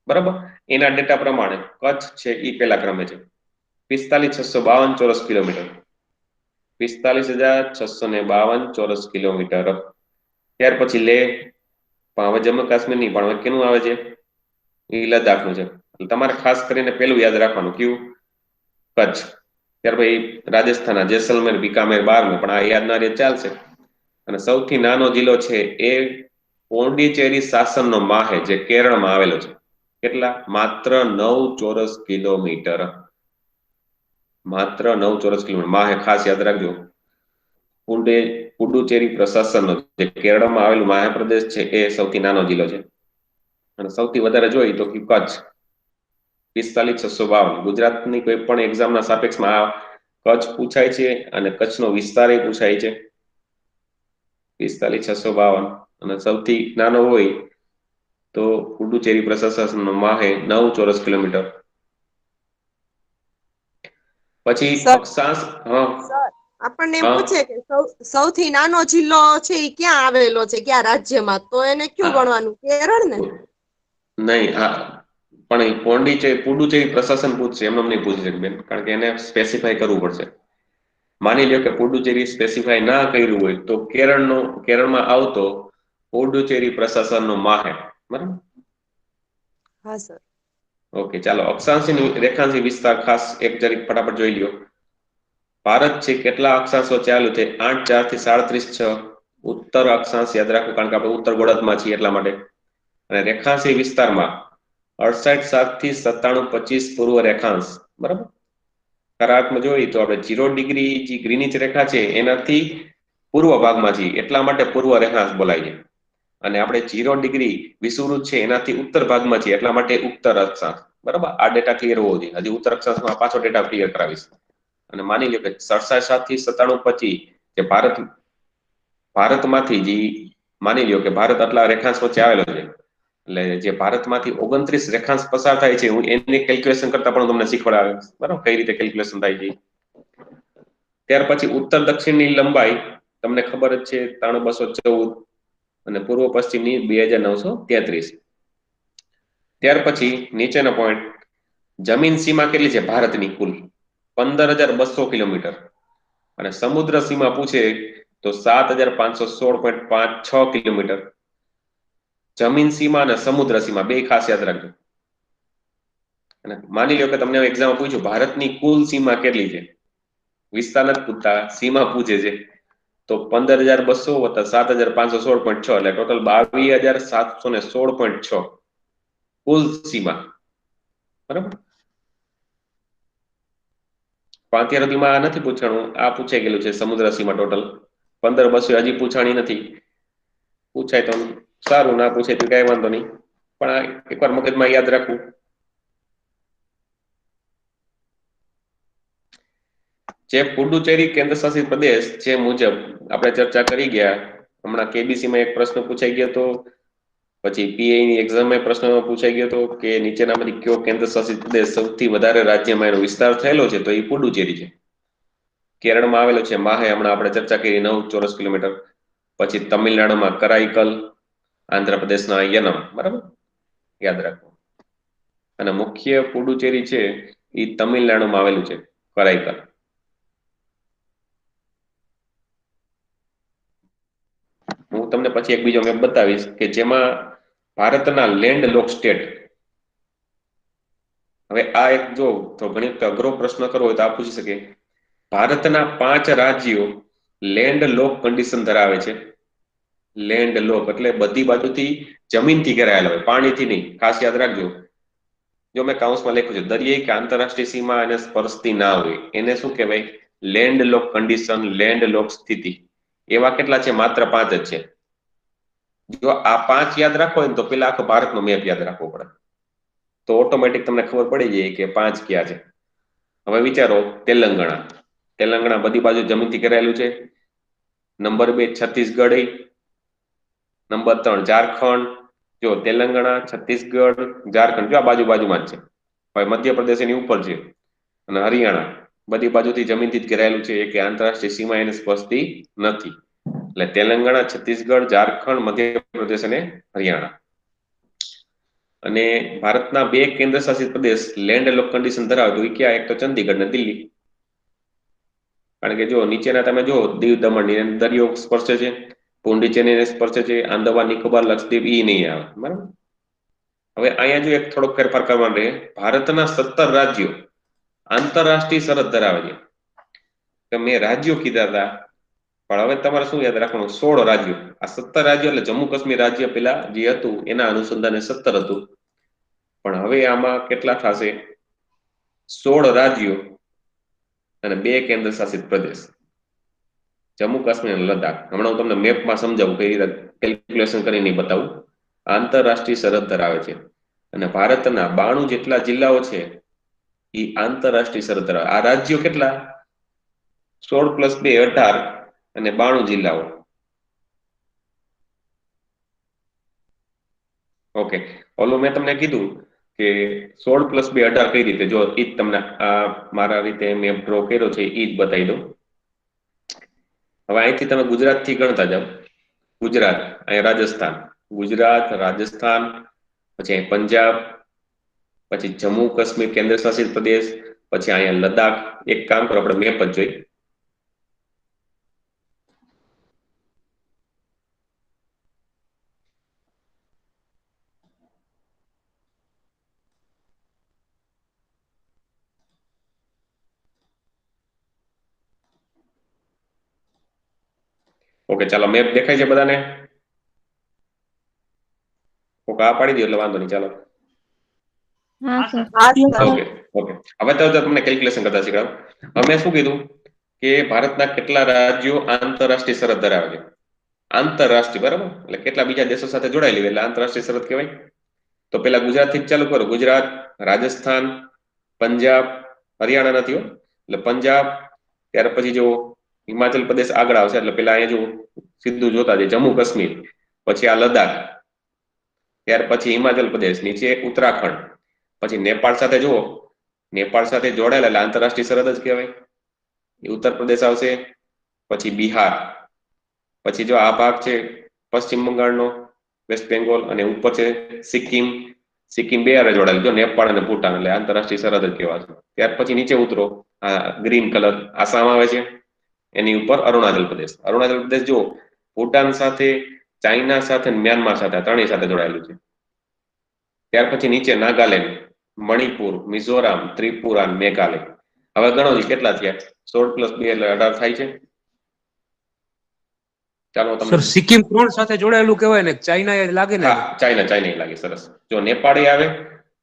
બરાબર એના ડેટા પ્રમાણે કચ્છ છે એ પહેલા ક્રમે છે. 45,652 ચોરસ કિલોમીટર. 45,652 ચોરસ કિલોમીટર. ત્યાર પછી લેહ, પણ હવે જમ્મુ કાશ્મીર નહીં, પણ હવે કેનું આવે છે? એ લદ્દાખનું છે. તમારે ખાસ કરીને પેલું યાદ રાખવાનું કયું? કચ્છ. ત્યાર પછી રાજસ્થાન, જેસલમેર, બીકાનેર, બારમેર, પણ આ યાદ ના રહે ચાલશે. અને સૌથી નાનો જિલ્લો છે એ પોંડિચેરી શાસનનો માહે, જે કેરળમાં આવેલો છે. કેટલા? માત્ર 9 ચોરસ કિલોમીટર. માત્ર 9 ચોરસ કિલોમીટર. માહે ખાસ યાદ રાખજો. પુડુચેરી પ્રશાસનનો જે કેરળમાં આવેલું માહે પ્રદેશ છે એ સૌથી નાનો જિલ્લો છે. અને સૌથી વધારે જોઈએ તો કચ્છ 45,652. ગુજરાતની કોઈ પણ એક્ઝામના સાપેક્ષમાં કચ્છ પૂછાય છે અને કચ્છનો વિસ્તાર એ પૂછાય છે. 45,652. અને સૌથી નાનો હોય તો પુડુચેરી પ્રશાસનનો માહે 9 ચોરસ કિલોમીટર. પછી સર અક્ષાંશ. હા સર આપણને એમ હા પૂછે કે સૌથી નાનો જિલ્લો છે એ ક્યાં આવેલો છે, કયા રાજ્યમાં? તો એને કયું ગણવાનું? કેરળ ને? નહીં, હા, પણ પુડુચેરી પ્રશાસન પૂછશે, એમને નહીં પૂછી શકે બેન, કારણ કે એને સ્પેસિફાય કરવું પડશે. માની લો કે પુડુચેરી સ્પેસિફાય ના કર્યું હોય તો કેરળમાં આવતો પુડુચેરી પ્રશાસનનો માહે. બરાબર. હા સર. ઓકે, ચાલો અક્ષાંશી રેખાંશી વિસ્તાર ખાસ એક જરીક ફટાફટ જોઈ લ્યો. ભારત છે કેટલા અક્ષાંશો ચાલુ છે? 8, 4 થી 37, 6. ઉત્તર અક્ષાંશ યાદ રાખો, કારણ કે આપણે ઉત્તર ગોળાર્ધમાં છીએ એટલા માટે. અને રેખાંશી વિસ્તારમાં 68, 7 થી 97, 25 પૂર્વ રેખાંશ. બરાબર. કરારમાં જોઈએ તો આપણે 0 ડિગ્રી જે ગ્રીનિચ રેખા છે એનાથી પૂર્વ ભાગમાં છીએ એટલા માટે પૂર્વ રેખાંશ બોલાય છે. અને આપણે 0 ડિગ્રી વિષુવવૃત્ત છે એનાથી ઉત્તર ભાગમાં છીએ એટલા માટે ઉત્તર અક્ષાંશ. બરાબર. આ ડેટા ક્લિયર હોવો જોઈએ. હજી ઉત્તર અક્ષાંશમાં પાછો ડેટા ક્લિયર કરાવીશ. અને માની લો કે 67 થી 97, 25 જે ભારતમાંથી જે માની લો કે ભારત આટલા રેખાંશ વચ્ચે આવેલો છે એટલે જે ભારતમાંથી 29 રેખાંશ પસાર થાય છે, હું એની કેલ્ક્યુલેશન કરતા પણ તમને શીખવાડાવે, બરાબર, કઈ રીતે કેલ્ક્યુલેશન થાય છે. ત્યાર પછી ઉત્તર દક્ષિણની લંબાઈ તમને ખબર જ છે 3214 અને પૂર્વ પશ્ચિમની 2933. ત્યાર પછી નીચેનો પોઈન્ટ, જમીન સીમા કેટલી છે ભારતની કુલ? 15,200 કિલોમીટર. અને સમુદ્ર સીમા પૂછે તો 7,516.56 કિલોમીટર. જમીન સીમા અને સમુદ્ર સીમા બે ખાસ યાદ રાખજો. અને માની લો કે તમને એક્ઝામ પૂછ્યું ભારતની કુલ સીમા કેટલી છે, વિસ્તાર નથી પૂછતા, સીમા પૂછે છે, તો 15,200 + 7,516.6 એટલે ટોટલ 22,716.6 કુલ સીમા, બરાબર. અત્યાર સુધીમાં નથી પૂછાણું, આ પૂછાઈ ગયેલું છે સમુદ્ર સીમા ટોટલ 15,200 હજી પૂછાણી નથી. પૂછાય તો સારું, ના પૂછાય તો કઈ વાંધો નહીં, પણ આ એકવાર મગજમાં યાદ રાખવું. જે પુડુચેરી કેન્દ્ર શાસિત પ્રદેશ છે મુજબ આપણે ચર્ચા કરી ગયા. હમણાં કેબીસી માં એક પ્રશ્ન પૂછાઈ ગયો હતો, પછી પીઆઈ ની એક્ઝામમાં પ્રશ્ન પૂછાઈ ગયો હતો કે નીચેનામાંથી કયો કેન્દ્ર શાસિત પ્રદેશ સૌથી વધારે રાજ્યમાં એનો વિસ્તાર થયેલો છે, તો એ પુડુચેરી છે. કેરળમાં આવેલો છે માહે, હમણાં આપણે ચર્ચા કરી 9 ચોરસ કિલોમીટર. પછી તમિલનાડુમાં કરાઈકલ, આંધ્રપ્રદેશના યનમ, બરાબર, યાદ રાખો. અને મુખ્ય પુડુચેરી છે એ તમિલનાડુમાં આવેલું છે, કરાઈકલ. હું તમને પછી એક બીજો મેપ બતાવીશ કે જેમાં ભારતના લેન્ડ લોક સ્ટેટ. હવે આ એક જો તો ઘણી અઘરો પ્રશ્ન કરવો હોય તો આ પૂછી શકે, ભારતના 5 રાજ્યો લેન્ડ લોક કન્ડિશન ધરાવે છે. લેન્ડ લોક એટલે બધી બાજુથી જમીનથી ઘેરાયેલા હોય, પાણીથી નહીં, ખાસ યાદ રાખજો. જો મેં કાઉન્સમાં લખ્યું છે દરિયાઈ કે આંતરરાષ્ટ્રીય સીમા એને સ્પર્શતી ના હોય એને શું કહેવાય? લેન્ડ લોક કન્ડિશન, લેન્ડ લોક સ્થિતિ. એવા કેટલા છે? માત્ર 5 જ છે. જો આ 5 યાદ રાખો હોય ને તો પેલા આખો ભારતનો મેપ યાદ રાખવો પડે, તો ઓટોમેટિક તમને ખબર પડી જાય કે 5 ક્યાં છે. હવે વિચારો તેલંગાણા. તેલંગાણા બધી બાજુ જમીનથી ઘેરાયેલું છે. Number 2 Chhattisgarh, number 3 Jharkhand. જો તેલંગાણા, છત્તીસગઢ, ઝારખંડ જો આ બાજુમાં જ છે. હવે મધ્યપ્રદેશ એની ઉપર છે અને હરિયાણા બધી બાજુથી જમીનથી જ ઘેરાયેલું છે, કે આંતરરાષ્ટ્રીય સીમા એને સ્પર્શતી નથી. એટલે તેલંગાણા, છત્તીસગઢ, ઝારખંડ, મધ્યપ્રદેશ અને હરિયાણા. અને ભારતના 2 કેન્દ્ર શાસિત પ્રદેશ લેન્ડ લોક કન્ડિશન ધરાવતું હોય ક્યાં? એક તો ચંદીગઢ અને દિલ્હી. કારણ કે જો નીચેના તમે જો દીવ દમણ દરિયો સ્પર્શે છે, પુડુચેરીને સ્પર્શે છે, આંદામાન નિકોબાર લક્ષદ્વીપ ઈ નહીં આવે, બરાબર. હવે અહીંયા જો એક થોડોક ફેરફાર કરવાનો રહે, ભારતના 17 રાજ્યો આંતરરાષ્ટ્રીય સરહદ ધરાવે છે. તો મેં રાજ્યો કીધા હતા, પણ હવે તમારે શું યાદ રાખવાનું? 16 રાજ્યો. આ 17 રાજ્યો એટલે જમ્મુ કાશ્મીર રાજ્ય પેલા જે હતું એના અનુસંધાને 17 હતું, પણ હવે આમાં કેટલા થશે? 16 રાજ્યો અને 2 કેન્દ્ર શાસિત પ્રદેશ, જમ્મુ કાશ્મીર અને લદ્દાખ. હમણાં હું તમને મેપમાં સમજાવું, કઈ રીતે કેલ્ક્યુલેશન કરીને બતાવું. આંતરરાષ્ટ્રીય સરહદ ધરાવે છે અને ભારતના 92 જેટલા જિલ્લાઓ છે એ આંતરરાષ્ટ્રીય સરહદ ધરાવે. આ રાજ્યો કેટલા? 16 + 2 18 અને 92 જિલ્લાઓ. ઓકે, ઓલું મેં તમને કીધું કે 16 + 2 18 કઈ રીતે? જો ઈ તમને આ મારા રીતે મેપ ડ્રો કર્યો છે ઈ જ બતાવી દઉં. હવે અહીંથી તમે ગુજરાત થી ગણતા જાઓ. ગુજરાત, અહીંયા રાજસ્થાન, ગુજરાત, રાજસ્થાન, પછી પંજાબ, પછી જમ્મુ કાશ્મીર કેન્દ્ર શાસિત પ્રદેશ, પછી અહીંયા લદ્દાખ. એક કામ કરો, આપણે મેપ જ જોઈ. ઓકે, ચાલો મેપ દેખાય છે બધાને? ઓકે, આ પાડી દો એટલે વાંધો નહીં. ચાલો હા સર. ઓકે ઓકે, હવે તો તમને કેલ્ક્યુલેશન કરતા શીખવાડું. અમે શું કીધું કે ભારતના કેટલા રાજ્યો આંતરરાષ્ટ્રીય સરહદ ધરાવે છે? આંતરરાષ્ટ્રીય, બરાબર, એટલે કેટલા બીજા દેશો સાથે જોડાયેલી એટલે આંતરરાષ્ટ્રીય સરહદ કહેવાય. તો પેલા ગુજરાત થી જ ચાલુ કરો. ગુજરાત, રાજસ્થાન, પંજાબ, હરિયાણા નથી હો, એટલે પંજાબ. ત્યાર પછી જો હિમાચલ પ્રદેશ આગળ આવશે, એટલે પેલા અહીંયા જો સીધું જોતા જઈએ જમ્મુ કાશ્મીર, પછી આ લદ્દાખ, ત્યાર પછી હિમાચલ પ્રદેશ, નીચે ઉત્તરાખંડ, પછી નેપાળ સાથે જુઓ, નેપાળ સાથે જોડાયેલા એટલે આંતરરાષ્ટ્રીય સરહદ જ કહેવાય, એ ઉત્તર પ્રદેશ આવશે, પછી બિહાર, પછી જો આ ભાગ છે પશ્ચિમ બંગાળનો, વેસ્ટ બેંગોલ, અને ઉપર છે સિક્કિમ. સિક્કિમ બે હારે જોડાયેલ, જો નેપાળ અને ભૂટાન એટલે આંતરરાષ્ટ્રીય સરહદ જ કહેવાશે. ત્યાર પછી નીચે ઉતરો, આ ગ્રીન કલર આસામ આવે છે, એની ઉપર અરુણાચલ પ્રદેશ. અરુણાચલ પ્રદેશ જો ભૂટાન સાથે, ચાઇના સાથે, મ્યાનમાર સાથે, ત્રણેય સાથે જોડાયેલું છે. ત્યાર પછી નીચે નાગાલેન્ડ, મણિપુર, મિઝોરામ, ત્રિપુરા, મેઘાલય. હવે ગણો કેટલા થયા? 16 + 2 એટલે 18 થાય છે. ચાલો સર તમને, સિક્કિમ 3 સાથે જોડાયેલું કહેવાય ને, ચાઇના એ લાગે ને. હા ચાઇના લાગે. સરસ. જો નેપાળ આવે,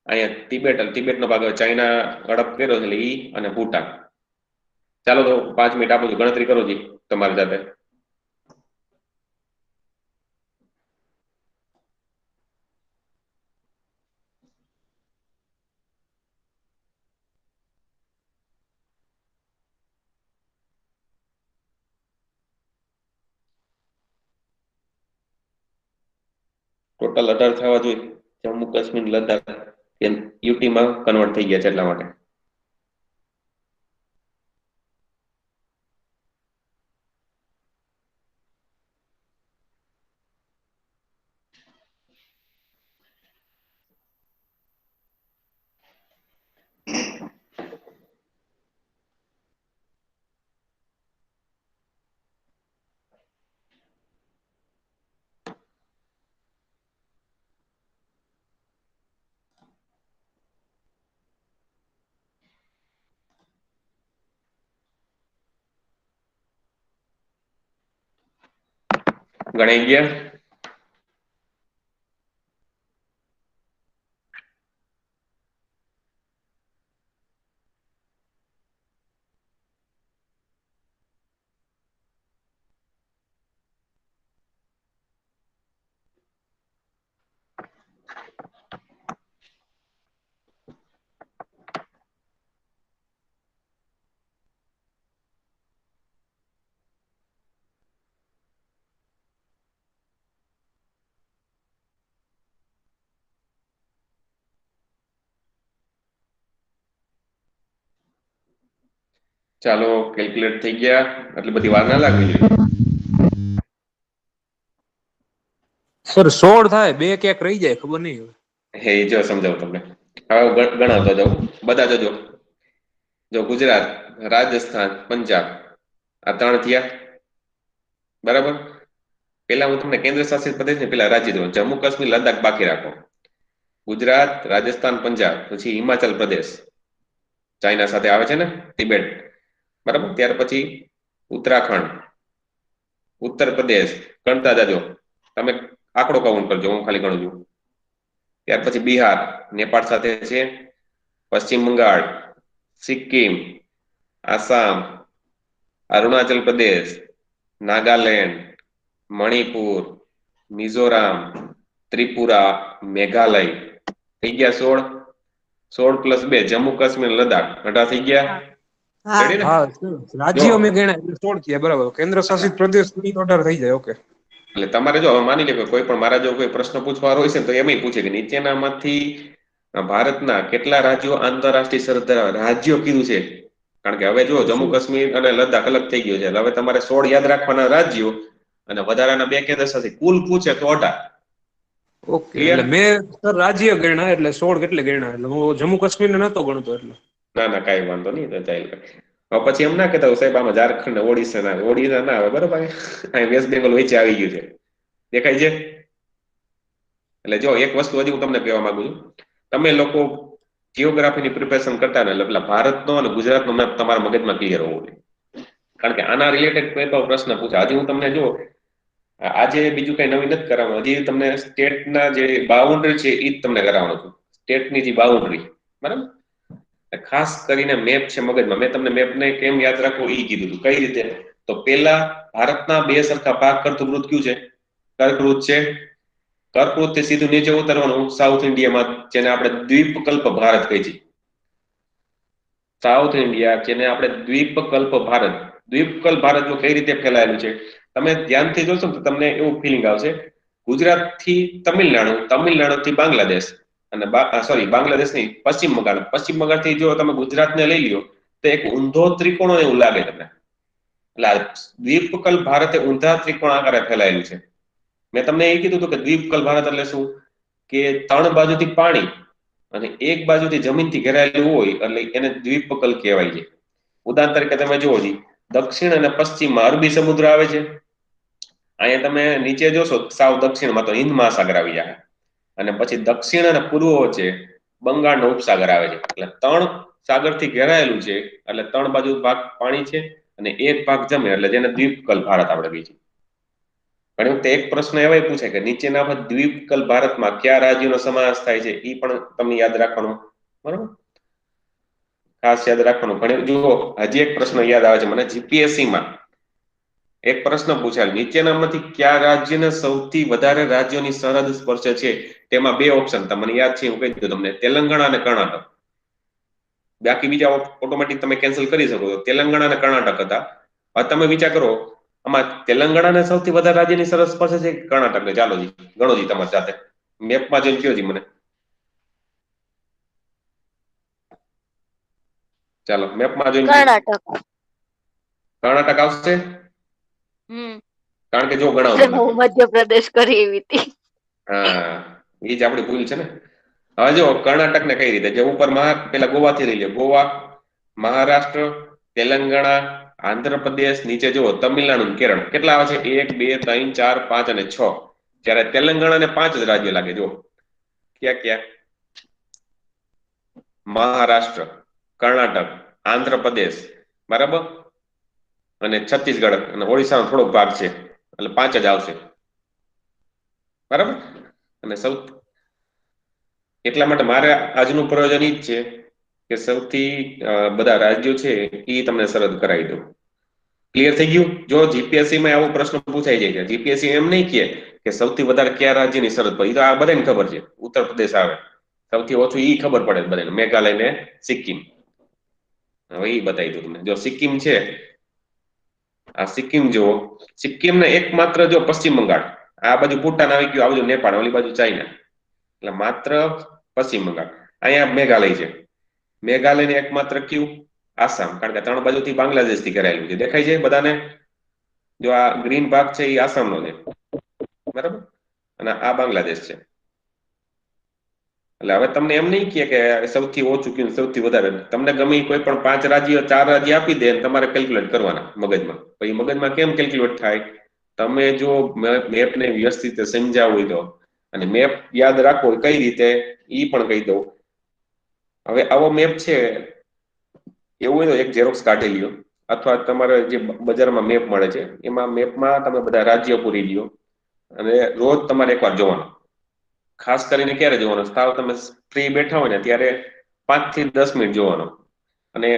અહીંયા તિબેટનો ભાગ હવે ચાઇના હડપ કર્યો છે એટલે ઈ અને ભૂટાન. ચાલો તો 5 મિનિટ આપું છું, ગણતરી કરો જી તમારી જાતે. ટોટલ 18 થવા જોઈએ. જમ્મુ કાશ્મીર, લદ્દાખ યુટીમાં કન્વર્ટ થઈ ગયા છે એટલા માટે. ગણાઈ ગયા? ચાલો કેલ્ક્યુલેટ થઈ ગયા, એટલે બધી વાર ના લાગવી જોઈએ. સર 16 થાય, 2 ક્યાંક રહી જાય, ખબર નહીં હવે. હે જો સમજાવું તમને. હવે ગણાવતો જાઉં, બધા જોજો. જો ગુજરાત, રાજસ્થાન, પંજાબ આ 3 થયા, બરાબર. પેલા હું તમને કેન્દ્ર શાસિત પ્રદેશ ને પેલા રાજ્ય દઉં. જમ્મુ કાશ્મીર, લદ્દાખ બાકી રાખો. ગુજરાત, રાજસ્થાન, પંજાબ, પછી હિમાચલ પ્રદેશ, ચાઇના સાથે આવે છે ને, તિબેટ, બરાબર. ત્યાર પછી ઉત્તરાખંડ, ઉત્તર પ્રદેશ, ગણતા જાજો તમે, આંકડો કાઉન્ટ કરજો, હું ખાલી ગણું છું. ત્યાર પછી બિહાર, નેપાળ સાથે છે, પશ્ચિમ બંગાળ, સિક્કિમ, આસામ, અરુણાચલ પ્રદેશ, નાગાલેન્ડ, મણિપુર, મિઝોરામ, ત્રિપુરા, મેઘાલય. થઈ ગયા 16. 16 + 2 જમ્મુ કાશ્મીર, લદ્દાખ 18 થઈ ગયા. હા Ready ને? હા સર, રાજ્યો મેં ગણ્યા એટલે 16 થયા, બરાબર. કેન્દ્ર શાસિત પ્રદેશ 18 થઈ જાય. ઓકે. એટલે તમારે જો હવે માની લે કે કોઈ પણ મારા જો કોઈ પ્રશ્ન પૂછવાનો હોય છે તો એમ પૂછે કે નીચેનામાંથી ભારતના કેટલા રાજ્યો આંતરરાષ્ટ્રીય સરહદ ધરાવે? રાજ્યો કીધું છે, કારણ કે હવે જો જમ્મુ કાશ્મીર અને લદ્દાખ અલગ થઈ ગયો છે, એટલે હવે તમારે 16 યાદ રાખવાના રાજ્યો અને વધારાના 2 કેન્દ્ર શાસિત. કુલ પૂછે તો 18. ઓકે, એટલે મેં સર રાજ્ય ગણ્યા એટલે 16 કેટલે ગણ્યા, એટલે હું જમ્મુ કાશ્મીર ને નતો ગણતો એટલે. ના કઈ વાંધો નહીં. હવે પછી એમ ના કહેતા હોય સાહેબ આમાં ઝારખંડ ને ઓડિશા ના આવે, બરોબર. અહીં વેસ્ટ બેંગોલ વચ્ચે આવી ગયું છે, દેખાય છે. એટલે જો એક વસ્તુ હજી હું તમને કહેવા માંગુ છું, તમે લોકો જીઓગ્રાફીની પ્રિપેરેશન કરતા ને એટલે ભારતનો અને ગુજરાતનો મેપ તમારા મગજમાં ક્લિયર હોવો જોઈએ, કારણ કે આના રિલેટેડ કોઈ પણ પ્રશ્ન પૂછે. હજી હું તમને જો આજે બીજું કઈ નવી નથી કરાવવાનું, હજી તમને સ્ટેટના જે બાઉન્ડ્રી છે એ જ તમને કરાવવાનો છું, સ્ટેટની જે બાઉન્ડ્રી, બરાબર. ખાસ કરીને મેપ છે મગજમાં. મેં તમને મેપને કેમ યાદ રાખવું એ કીધું હતું. કઈ રીતે? તો પેલા ભારતના 2 સરખા ભાગ કરતું વૃત્ત કયું છે? કર્કવૃત્ત છે. કર્કવૃત્ત થી સીધું નીચે ઉતરવાનું સાઉથ ઇન્ડિયામાં, જેને આપણે દ્વીપકલ્પ ભારત કહીએ છીએ. સાઉથ ઇન્ડિયા, જેને આપણે દ્વીપકલ્પ ભારત. દ્વીપકલ્પ ભારત જો કઈ રીતે ફેલાયેલું છે તમે ધ્યાનથી જોશો તો તમને એવું ફિલિંગ આવશે ગુજરાત થી તમિલનાડુ, તમિલનાડુ થી બાંગ્લાદેશ, અને સોરી બાંગ્લાદેશ નહીં, પશ્ચિમ બંગાળ, પશ્ચિમ બંગાળ થી જો તમે ગુજરાતને લઈ લ્યો તો એક ઊંધો ત્રિકોણ એવું લાગે તમને. એટલે આ દ્વીપકલ્પ ભારત એ ઊંધા ત્રિકોણ આકારે ફેલાયેલું છે. મેં તમને એ કીધું હતું કે દ્વીપકલ્પ ભારત એટલે શું, કે 3 બાજુથી પાણી અને એક બાજુથી જમીનથી ઘેરાયેલું હોય એટલે એને દ્વીપકલ્પ કહેવાય છે. ઉદાહરણ તરીકે તમે જુઓ જી, દક્ષિણ અને પશ્ચિમમાં અરબી સમુદ્ર આવે છે. અહીંયા તમે નીચે જોશો સાવ દક્ષિણમાં તો હિન્દ મહાસાગર આવી જાય, અને પછી દક્ષિણ અને પૂર્વ વચ્ચે બંગાળનો ઉપસાગર આવે છે. એટલે 3 સાગરથી ઘેરાયેલું છે, એટલે 3 બાજુ ભાગ પાણી છે અને એક ભાગ જમીન, એટલે જેને દ્વીપકલ્પ ભારત આપણે કહીએ છીએ. ઘણી વખતે એક પ્રશ્ન એવાય પૂછે કે નીચેના દ્વીપકલ્પ ભારતમાં કયા રાજ્યનો સમાવેશ થાય છે, એ પણ તમને યાદ રાખવાનું, બરાબર, ખાસ યાદ રાખવાનું. ઘણી જુઓ હજી એક પ્રશ્ન યાદ આવે છે મને, જીપીએસસી માં એક પ્રશ્ન પૂછાય, નીચેનામાંથી કયા રાજ્યને સૌથી વધારે રાજ્યોની સરહદ સ્પર્શે છે? તેમાં 2 ઓપ્શન તમને યાદ છે, હું કહી દઉં તમને, તેલંગાણા અને કર્ણાટક. બાકી બીજા ઓટોમેટિક તમે કેન્સલ કરી શકો છો. તેલંગાણા અને કર્ણાટક હતા. હવે તમે વિચાર કરો, આમાં તેલંગાણાને સૌથી વધારે રાજ્યની સરહદ સ્પર્શે છે કે કર્ણાટકને? ચાલો જી ગણો જી તમારી સાથે, મેપમાં જોઈને કયો જી મને. ચાલો મેપમાં જોઈને કર્ણાટક. કર્ણાટક આવશે, કારણ કે જો હું ગણાવો મધ્યપ્રદેશ કરી એવી હતી. હા, એ જ આપણી ભૂલ છે ને. હવે જો કર્ણાટક ને કઈ રીતે, જે ઉપર પેલા ગોવાથી લઈ લે, ગોવા, મહારાષ્ટ્ર, તેલંગાણા, આંધ્રપ્રદેશ, નીચે જુઓ તમિલનાડુ, કેરળ. કેટલા આવે છે? 1 2 3 4 5 અને 6. જ્યારે તેલંગાણાને 5 જ રાજ્ય લાગે. જો ક્યાં ક્યાં? મહારાષ્ટ્ર, કર્ણાટક, આંધ્રપ્રદેશ, બરાબર, અને છત્તીસગઢ અને ઓડિશાનો થોડોક ભાગ છે, એટલે 5 જ આવશે, બરાબર. અને એટલા માટે મારે આજનું પ્રયોજન ઈ જ છે કે સૌથી બધા રાજ્યો છે એ તમને સરહદ કરાવી દઉં. ક્લિયર થઈ ગયું? જો જીપીએસસી માં આવો પ્રશ્ન પૂછાઈ જાય છે, જીપીએસસી એમ નહીં કહે કે સૌથી વધારે કયા રાજ્યની સરહદ પર, એ તો આ બધાને ખબર છે. ઉત્તર પ્રદેશ આવે, સૌથી ઓછું ઈ ખબર પડે બધાને, મેઘાલય ને સિક્કિમ. હવે એ બતાવી દઉં તમને. જો સિક્કિમ છે, આ સિક્કિમ જુઓ, સિક્કિમ ને એકમાત્ર જો પશ્ચિમ બંગાળ, આ બાજુ ભૂટાન આવી ગયું, આ બાજુ નેપાળ, ઓલી બાજુ ચાઇના, એટલે માત્ર પશ્ચિમ બંગાળ. અહીંયા મેઘાલય છે, મેઘાલય ને એકમાત્ર કયું? આસામ, કારણ કે 3 બાજુથી બાંગ્લાદેશ થી ઘેરાયેલું છે. દેખાય છે બધાને? જો આ ગ્રીન ભાગ છે એ આસામનો છે, બરાબર, અને આ બાંગ્લાદેશ છે. એટલે હવે તમને એમ નહીં કે સૌથી ઓછું કયું સૌથી વધારે, તમને ગમે કોઈ પણ 5 રાજ્ય 4 રાજ્ય આપી દે, તમારે કેલ્ક્યુલેટ કરવાના મગજમાં. પછી મગજમાં કેમ કેલ્ક્યુલેટ થાય? તમે જો મેપને વ્યવસ્થિત સમજાવવું હોય તો, અને મેપ યાદ રાખવો હોય કઈ રીતે એ પણ કહી દઉં. હવે આવો મેપ છે, એવું હોય તો એક ઝેરોક્સ કાઢી લ્યો, અથવા તમારે જે બજારમાં મેપ મળે છે એમાં મેપમાં તમે બધા રાજ્ય પૂરી લ્યો, અને રોજ તમારે એકવાર જોવાનો. ખાસ કરીને ક્યારે જોવાનો? સાવ તમે ફ્રી બેઠા હોય ને ત્યારે 5 થી 10 મિનિટ જોવાનો. અને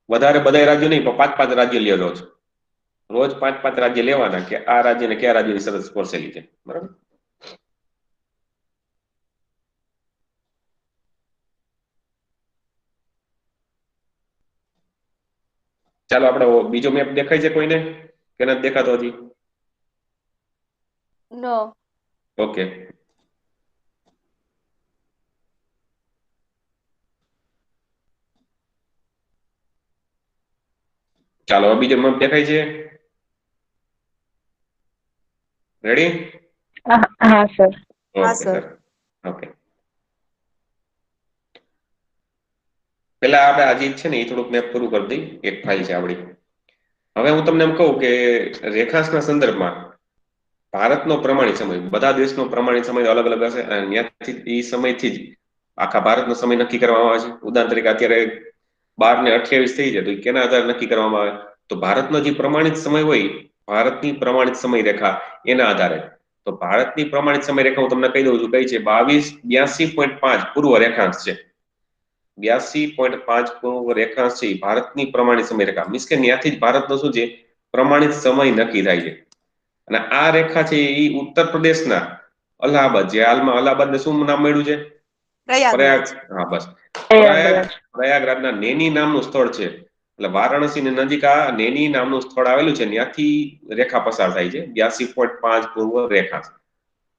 વધારે બધા રાજ્યો નહીં, પણ 5 રાજ્ય લ્યો રોજ. રોજ 5 રાજ્ય લેવાના કે આ રાજ્યને કયા રાજ્યની સરહદ સ્પર્શેલી છે, બરાબર. ચાલો આપણે બીજો મેપ દેખાય છે કોઈને કે નથી દેખાતો હજી? નો. ઓકે, ચાલો બીજો મેપ દેખાય છે? રેડી? હા સર. Okay sir, okay. પેલા આપણે આજે છે ને એ થોડુંક મેપ પૂરું કરી દઈ, એક ફાઇલ છે આપણી. હવે હું તમને એમ કહું કે રેખાંશના સંદર્ભમાં ભારતનો પ્રમાણિત સમય, બધા દેશનો પ્રમાણિત સમય અલગ અલગ હશે, અને ત્યાંથી એ સમયથી જ આખા ભારતનો સમય નક્કી કરવામાં આવે છે. ઉદાહરણ તરીકે અત્યારે 12 ને 28 થઈ જાય તો કેના આધારે નક્કી કરવામાં આવે? તો ભારતનો જે પ્રમાણિત સમય હોય, ભારતની પ્રમાણિત સમય રેખા, એના આધારે. તો ભારતની પ્રમાણિત સમય રેખા હું તમને કહી દઉં છું કઈ છે. 82.5 પૂર્વ રેખાંશ છે. 82.5 પૂર્વ રેખાંશ છે ભારતની પ્રમાણિત સમય રેખા. મીન્સ કે ત્યાંથી જ ભારતનો શું છે પ્રમાણિત સમય નક્કી થાય છે. અને આ રેખા છે એ ઉત્તર પ્રદેશના અલ્હાબાદ, જે હાલમાં અલ્હાબાદને શું નામ મળ્યું છે? પ્રયાગ. હા બસ, પ્રયાગરાજના નેની નામનું સ્થળ છે. એટલે વારાણસીની નજીક આ નેની નામનું સ્થળ આવેલું છે, ત્યાંથી રેખા પસાર થાય છે. 82.5 પૂર્વ રેખા.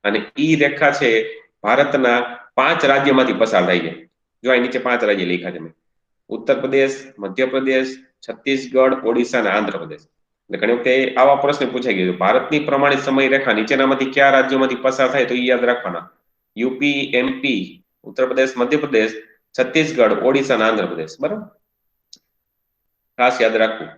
અને ઈ રેખા છે ભારતના 5 રાજ્યમાંથી પસાર થાય છે. જો અહીં નીચે 5 રાજ્ય લખ્યા છે મેં: ઉત્તર પ્રદેશ, મધ્યપ્રદેશ, છત્તીસગઢ, ઓડિશા અને આંધ્રપ્રદેશ. એટલે ઘણી વખતે આવા પ્રશ્ન પૂછાઈ ગયો, ભારતની પ્રમાણિત સમય રેખા નીચેનામાંથી કયા રાજ્યોમાંથી પસાર થાય? તો એ યાદ રાખવાના: યુપી, એમપી, ઉત્તર પ્રદેશ, મધ્યપ્રદેશ, છત્તીસગઢ, ઓડિશા અને આંધ્રપ્રદેશ. બરાબર, ખાસ યાદ રાખવું.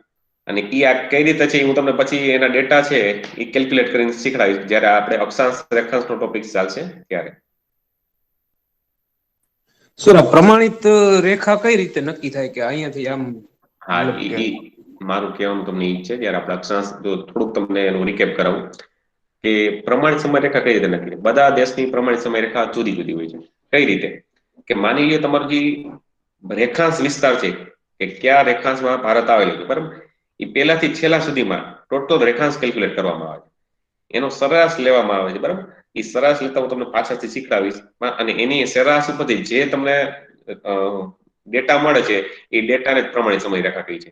અને ઈ આ કઈ રીતે છે હું તમને પછી એના ડેટા છે એ કેલ્ક્યુલેટ કરીને શીખડાવીશ જ્યારે આપણે અક્ષાંશ રેખાંશનો ટોપિક ચાલશે ત્યારે. સર, પ્રમાણિત રેખા કઈ રીતે નક્કી થાય કે અહીંયાથી આમ? હા, ઈ મારું કહેવાનું તમને ઈ છે. જ્યારે આપણે અક્ષાંશ થોડુંક તમને એનું રિકેપ કરાવું કે પ્રમાણિત સમય રેખા કઈ રીતે નક્કી? બધા દેશની પ્રમાણિત સમય રેખા જુદી જુદી હોય છે. કઈ રીતે? કે માની લો તમારો જે રેખાંશ વિસ્તાર છે કે કયા રેખાંશમાં ભારત આવેલું છે, બરાબર, એ પહેલાથી છેલ્લા સુધીમાં ટોટલ રેખાંશ કેલ્ક્યુલેટ કરવામાં આવે છે. એનો સરેરાશ લેવામાં આવે છે. બરાબર, એ સરેરાશ લેતા હું તમને પાછળથી શીખડાવીશ. અને એની સરેરાશ ઉપરથી જે તમને ડેટા મળે છે એ ડેટાને જ પ્રમાણિત સમય રેખા કહી છે.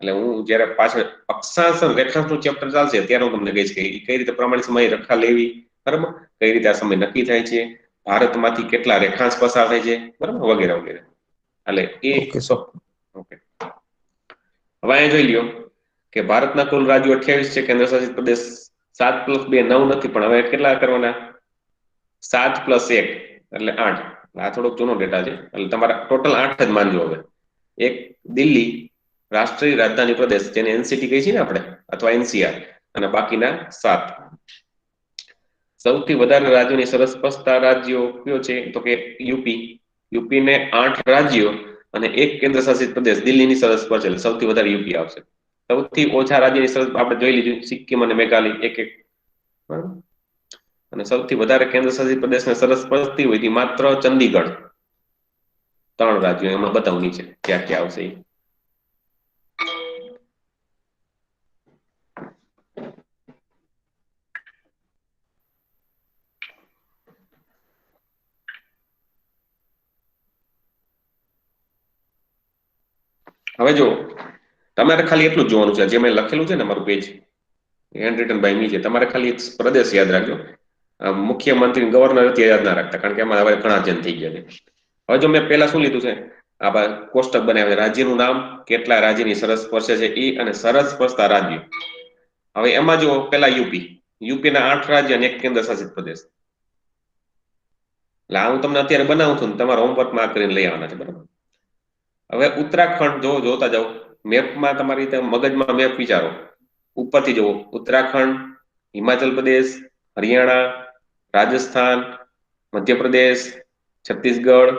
એટલે હું જ્યારે પાછળ અક્ષાંશ રેખાંશનું ચેપ્ટર ચાલશે ત્યારે હું તમને કહીશ કે કઈ રીતે પ્રમાણિત સમય રેખા લેવી, બરાબર, કઈ રીતે આ સમય નક્કી થાય છે, ભારતમાંથી કેટલા રેખાંશ પસાર થાય છે, બરાબર, વગેરે વગેરે. એટલે એ ઓકે. હવે અહીંયા જોઈ લ્યો કે ભારતના કુલ રાજ્યો 28 છે, કેન્દ્ર શાસિત પ્રદેશ 7 + 2 9 નથી, પણ હવે કેટલા કરવાના? 7 + 1 એટલે 8. આ થોડોક જૂનો ડેટા છે એટલે તમારે ટોટલ 8 જ માનજો. હવે એક દિલ્હી રાષ્ટ્રીય રાજધાની પ્રદેશ, જેને એનસીટી કહી છે ને આપણે, અથવા એનસીઆર, અને બાકીના 7. સૌથી વધારે રાજ્યોની સરસ સ્પષ્ટતા રાજ્યો કયો છે? તો કે યુપી. યુપી ને 8 રાજ્યો અને 1 કેન્દ્ર શાસિત પ્રદેશ, દિલ્હીની સરસ પર છે, સૌથી વધારે યુપી આવશે. સૌથી ઓછા રાજ્યની સરસ આપણે જોઈ લીધું, સિક્કિમ અને મેઘાલય 1-1. બરાબર, અને સૌથી વધારે કેન્દ્ર શાસિત પ્રદેશને સરસ પડતી હોય તે માત્ર ચંદીગઢ. 3 રાજ્યો એમાં બતાવું નીચે ક્યાં ક્યાં આવશે. હવે જો તમારે ખાલી એટલું જ જોવાનું છે, જે મેં લખેલું છે ને મારું page handwritten by me છે, તમારે ખાલી એક પ્રદેશ યાદ રાખજો. મુખ્યમંત્રી, ગવર્નર યાદ ના રાખતા, કારણ કે એમાં હવે ઘણા ચેન્જ થઈ ગયા છે. હવે જો મેં પહેલા શું લીધું છે, આ કોષ્ટક બનાવ્યા, રાજ્યનું નામ, કેટલા રાજ્યની સરહદ સ્પર્શે છે એ, અને સરહદ સ્પર્શતા રાજ્યો. હવે એમાં જો પેલા યુપી ના 8 રાજ્ય અને 1 કેન્દ્ર શાસિત પ્રદેશ. એટલે આ હું તમને અત્યારે બનાવું છું, તમારા હોમવર્કમાં કરીને લઈ આવવાના છે. બરાબર, હવે ઉત્તરાખંડ જોતા જાઓ મેપમાં, તમારી રીતે મગજમાં મેપ વિચારો, ઉપરથી જુઓ ઉત્તરાખંડ, હિમાચલ પ્રદેશ, હરિયાણા, રાજસ્થાન, મધ્યપ્રદેશ, છત્તીસગઢ,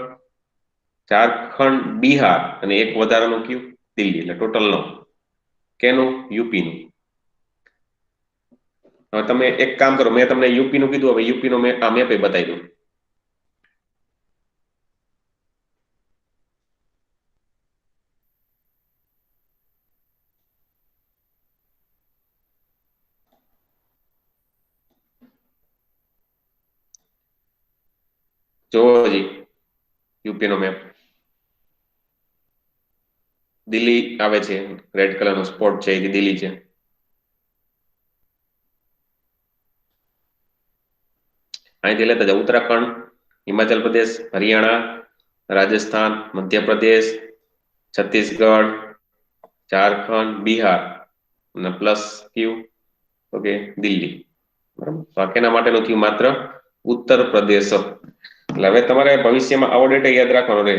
ઝારખંડ, બિહાર અને એક વધારાનું કયું? દિલ્હી. એટલે ટોટલ 9. કેનું? યુપી નું. હવે તમે એક કામ કરો, મેં તમને યુપી નું કીધું, હવે યુપી નો આ મેપ બતાવી દઉં. જોવો જી યુપી નો મેપ. દિલ્હી આવે છે, રેડ કલર નો સ્પોટ છે એ દિલ્હી છે. અહીંથી લેતા જાઓ ઉત્તરાખંડ, હિમાચલ પ્રદેશ, હરિયાણા, રાજસ્થાન, મધ્યપ્રદેશ, છત્તીસગઢ, ઝારખંડ, બિહાર અને પ્લસ ક્યુ? ઓકે, દિલ્હી. બરાબર, તો આ કેના માટેનું થયું? માત્ર ઉત્તર પ્રદેશ. એટલે હવે તમારે ભવિષ્યમાં આવો ડેટા યાદ રાખવાનો રહે.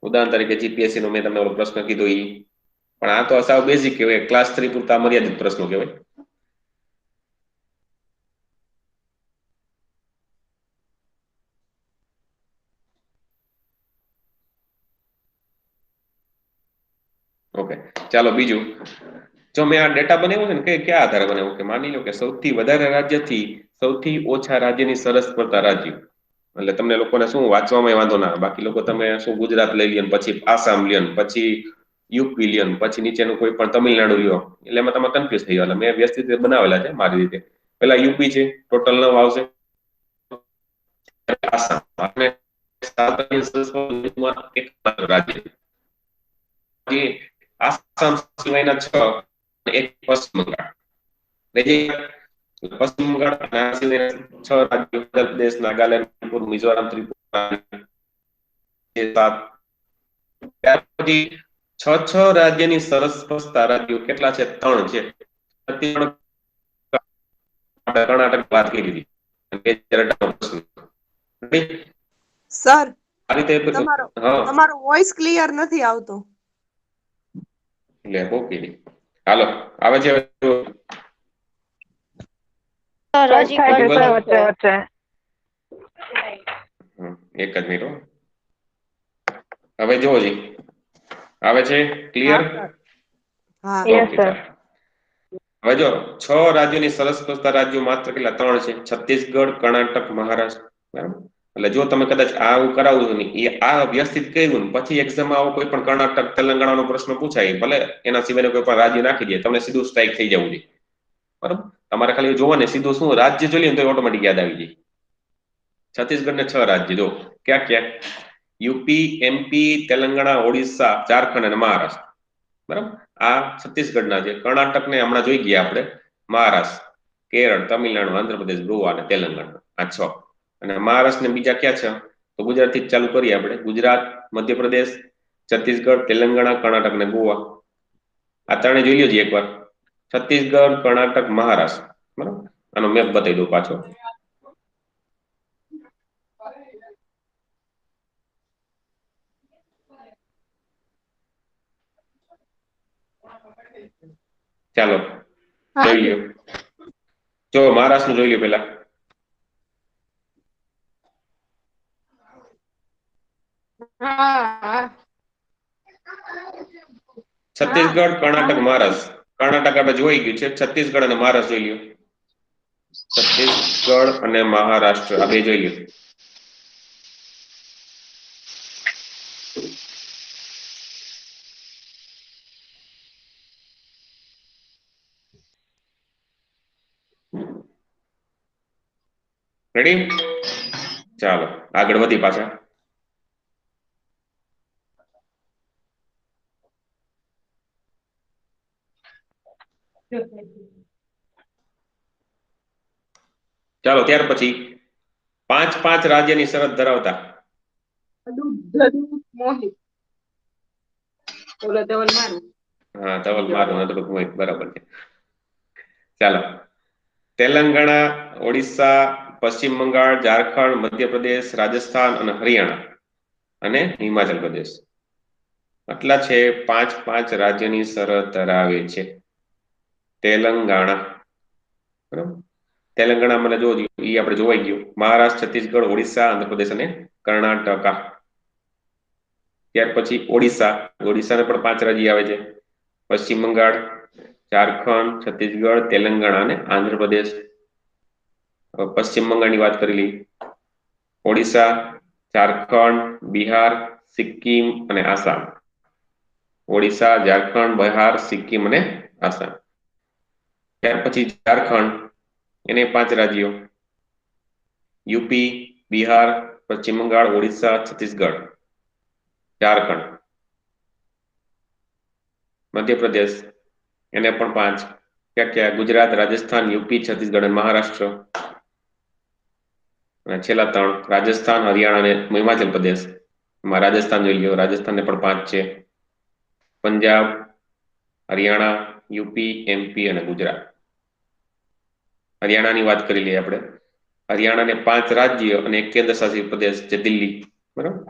ઉદાહરણ તરીકે જીપીએસસી નો મેં તમને ઓલો પ્રશ્ન કીધો ઈ, પણ આ તો સાવ બેઝિક કહેવાય, ક્લાસ 3 પૂરતા મર્યાદિત પ્રશ્નો કહેવાય. ઓકે, ચાલો બીજું. જો મેં આ ડેટા બનાવ્યો છે ને, કે ક્યાં આધારે બનાવ્યો? કે માની લો કે સૌથી વધારે રાજ્યથી સૌથી ઓછા રાજ્યની સરહદ પડતા રાજ્યો. એટલે તમને લોકોને શું વાંચવામાં વાંધો ના, બાકી લોકો તમે શું ગુજરાત લઈ લ્યો, પછી આસામ લ્યો, પછી યુપી લ્યો, પછી નીચેનું કોઈ પણ તમિલનાડુ લ્યો, એટલે એમાં તમે કન્ફ્યુઝ થઈ ગયા. મેં વ્યવસ્થિત રીતે બનાવેલા છે મારી રીતે. પેલા યુપી છે, ટોટલ 9 આવશે. આસામ અને એક રાજ્ય, આસામ સિવાયના 6, એક પશ્ચિમ બંગાળ. પશ્ચિમ બંગાળ અને આ સિવાય 6 રાજ્યો મધ્યપ્રદેશ, નાગાલેન્ડ, મણિપુર, મિઝોરમ, ત્રિપુરા, એ 7. ત્યાર પછી 6 રાજ્યની સરસ સ્પષ્ટતા રાજ્યો કેટલા છે? 3 છે. કર્ણાટક વાત કરી હતી. 2018 નો પ્રશ્ન. Ready? સર આ રીતે તમારો હા તમારો વોઇસ ક્લિયર નથી આવતો. એટલે ઓકે હાલો આવે છે સર હજી થાય છે કટ સર થયો. વચ્ચે વચ્ચે. એક જ મિનિટ હો. હવે જોવો જી આવે છે ક્લિયર? હા યસ ઓકે સર. ચાલો. હવે જો 6 રાજ્યોની સરસ સ્પષ્ટતા રાજ્યો માત્ર કેટલા? 3 છે. છત્તીસગઢ, કર્ણાટક, મહારાષ્ટ્ર. બરાબર. એટલે જો તમે કદાચ આ હું કરાવું છું ને એ આ વ્યવસ્થિત કર્યું ને પછી એક્ઝામમાં આવો કોઈ પણ કર્ણાટક, તેલંગાણાનો પ્રશ્ન પૂછાય ભલે એના સિવાયનો કોઈ પણ રાજ્ય નાખી દે તમને સીધું સ્ટ્રાઇક થઈ જવું જોઈએ. બરાબર. તમારે ખાલી જોવો ને સીધું શું રાજ્ય જોઈએ ને તો ઓટોમેટિક યાદ આવી જાય. છત્તીસગઢ ને 6 રાજ્ય જો ક્યાં ક્યાં? યુપી, એમપી, તેલંગાણા, ઓડિશા, ઝારખંડ અને મહારાષ્ટ્ર. બરાબર. આ છત્તીસગઢના છે. કર્ણાટકને હમણાં જોઈ ગયા આપણે, મહારાષ્ટ્ર, કેરળ, તમિલનાડુ, આંધ્રપ્રદેશ, ગોવા અને તેલંગાણા. આ 6. અને મહારાષ્ટ્ર ને બીજા ક્યાં છે? તો ગુજરાતથી જ ચાલુ કરીએ આપણે. ગુજરાત, મધ્યપ્રદેશ, છત્તીસગઢ, તેલંગાણા, કર્ણાટક અને ગોવા. આ ત્રણે જોઈ લ્યો જી એકવાર. છત્તીસગઢ, કર્ણાટક, મહારાષ્ટ્ર. બરાબર. આનો મેપ બતાવી દઉં પાછો. ચાલો જોઈ લ્યો. જો મહારાષ્ટ્ર જોઈ લ્યો પેલા. છત્તીસગઢ, કર્ણાટક, મહારાષ્ટ્ર. કર્ણાટક આપણે જોઈ ગયું છે. છત્તીસગઢ અને મહારાષ્ટ્ર જોઈ લ્યો. છત્તીસગઢ અને મહારાષ્ટ્ર આ બે જોઈ લ્યો. રેડી? ચાલો આગળ વધી પાછા. ચાલો ત્યાર પછી 5 રાજ્યની શરત ધરાવતા. હા ધવલ મારું નતરું મોહિત બરાબર છે. ચાલો તેલંગાણા, ઓડિશા, પશ્ચિમ બંગાળ, ઝારખંડ, મધ્યપ્રદેશ, રાજસ્થાન અને હરિયાણા અને હિમાચલ પ્રદેશ. આટલા છે 5 રાજ્યની શરત ધરાવે છે. તેલંગાણા બરાબર. તેલંગાણા મને જોજો એ આપણે જોવાઈ ગયું. મહારાષ્ટ્ર, છત્તીસગઢ, ઓડિશા, આંધ્રપ્રદેશ અને કર્ણાટકા. ત્યાર પછી ઓડિશાને પણ 5 રાજ્ય આવે છે. પશ્ચિમ બંગાળ, ઝારખંડ, છત્તીસગઢ, તેલંગાણા અને આંધ્રપ્રદેશ. પશ્ચિમ બંગાળની વાત કરી લઈ. ઓડિશા, ઝારખંડ, બિહાર, સિક્કિમ અને આસામ. ઓડિશા, ઝારખંડ, બિહાર, સિક્કિમ અને આસામ. ત્યાર પછી ઝારખંડ એને 5 રાજ્યો. યુપી, બિહાર, પશ્ચિમ બંગાળ, ઓડિશા, છત્તીસગઢ, ઝારખંડ. મધ્યપ્રદેશ એને પણ 5. ક્યાં ક્યાં? ગુજરાત, રાજસ્થાન, યુપી, છત્તીસગઢ અને મહારાષ્ટ્ર. અને છેલ્લા 3 રાજસ્થાન, હરિયાણા અને હિમાચલ પ્રદેશ. એમાં રાજસ્થાન જોઈ લ્યો. રાજસ્થાનને પણ 5 છે. પંજાબ, હરિયાણા, યુપી, એમપી અને ગુજરાત. હરિયાણાની વાત કરી લઈએ આપણે. હરિયાણાને 5 રાજ્ય અને 1 કેન્દ્ર શાસિત પ્રદેશ છે દિલ્હી. બરાબર.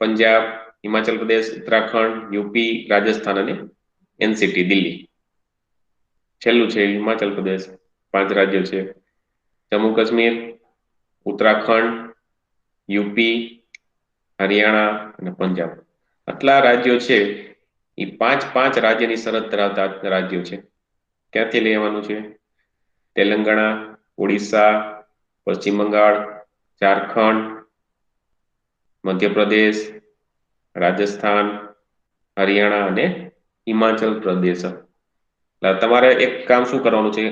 પંજાબ, હિમાચલ પ્રદેશ, ઉત્તરાખંડ, યુપી, રાજસ્થાન અને એનસીટી દિલ્હી. છેલ્લું છે હિમાચલ પ્રદેશ. 5 રાજ્યો છે. જમ્મુ કાશ્મીર, ઉત્તરાખંડ, યુપી, હરિયાણા અને પંજાબ. આટલા રાજ્યો છે એ 5 રાજ્યની શરત ધરાવતા રાજ્યો છે. ક્યાંથી લેવાનું છે? તેલંગાણા, ઓડિશા, પશ્ચિમ બંગાળ, ઝારખંડ, મધ્યપ્રદેશ, રાજસ્થાન, હરિયાણા અને હિમાચલ પ્રદેશ. એટલે તમારે એક કામ શું કરવાનું છે?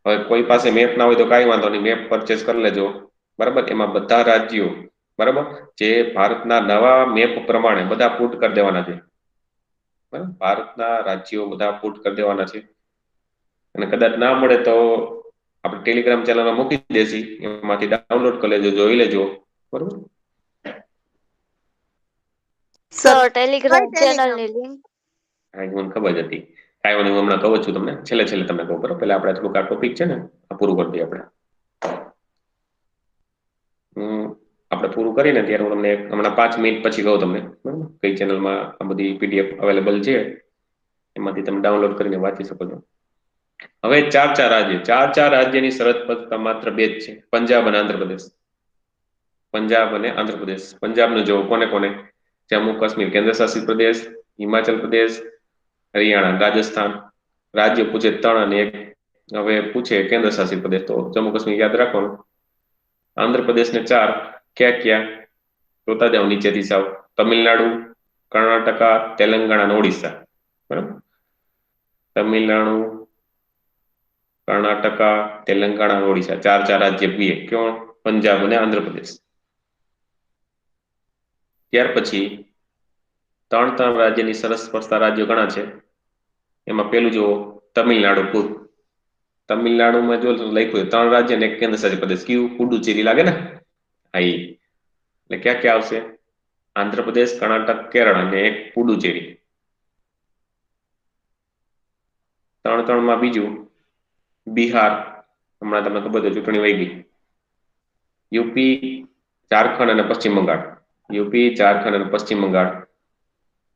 હવે કોઈ પાસે મેપ ના હોય તો કાંઈ વાંધો નહીં, મેપ પરચેસ કરી લેજો. બરાબર. એમાં બધા રાજ્યો બરાબર જે ભારતના નવા મેપ પ્રમાણે બધા પુટ કરી દેવાના છે. બરાબર. ભારતના રાજ્યો બધા પુટ કરી દેવાના છે. અને કદાચ ના મળે તો આપણે ટેલિગ્રામ ચેનલમાં મૂકી દેસી, એમાંથી ડાઉનલોડ કરી લેજો, જોઈ લેજો. બરોબર. સર ટેલિગ્રામ કઈ ચેનલ ટેલિગ્રામ? ની લિંક હા, એ મને ખબર જ હતી. કાંઈ વાંધો નહીં, હું હમણાં કહું છું તમને, છેલ્લે તમને કહું. બરોબર, પેલા આપણે થોડુંક આ ટોપિક છે ને આ પૂરું કરી દઈએ આપણે. આપણે પૂરું કરીને ત્યારે હું તમને હમણાં 5 મિનિટ પછી કહું તમને, બરાબર, કઈ ચેનલમાં આ બધી PDF અવેલેબલ છે, એમાંથી તમે ડાઉનલોડ કરીને વાંચી શકો છો. હવે ચાર રાજ્યની સરહદ માત્ર 2 જ છે, પંજાબ અને આંધ્રપ્રદેશ. પંજાબ અને આંધ્રપ્રદેશ. પંજાબનું જો કોને કોને? જમ્મુ કાશ્મીર કેન્દ્ર શાસિત પ્રદેશ, હિમાચલ પ્રદેશ, હરિયાણા, રાજસ્થાન. રાજ્ય પૂછે 3 અને 1. હવે પૂછે કેન્દ્ર શાસિત પ્રદેશ, તો જમ્મુ કાશ્મીર યાદ રાખવાનું. આંધ્રપ્રદેશ ને 4. ક્યાં? જોતા જાઓ નીચેથી સાવ. તમિલનાડુ, કર્ણાટકા, તેલંગાણા અને ઓડિશા. બરાબર. તમિલનાડુ, કર્ણાટકા, તેલંગાણા અને ઓડિશા. 4 રાજ્ય બે. ક્यों? પંજાબ અને આંધ્રપ્રદેશ. ત્યાર પછી 3 રાજ્યની સરસ સ્પર્શતા રાજ્યો ઘણા છે. એમાં પેલું જો તમિલનાડુ. તમિલનાડુમાં જો લખ્યું 3 રાજ્ય અને 1 કેન્દ્ર શાસિત પ્રદેશ. કયું? પુડુચેરી લાગે ને? હા, એટલે ક્યાં આવશે? આંધ્રપ્રદેશ, કર્ણાટક, કેરળ અને 1 પુડુચેરી. 3 બીજું બિહાર. હમણાં તમને ખબર છે ચૂંટણી વહી ગઈ. યુપી, ઝારખંડ અને પશ્ચિમ બંગાળ. યુપી, ઝારખંડ અને પશ્ચિમ બંગાળ.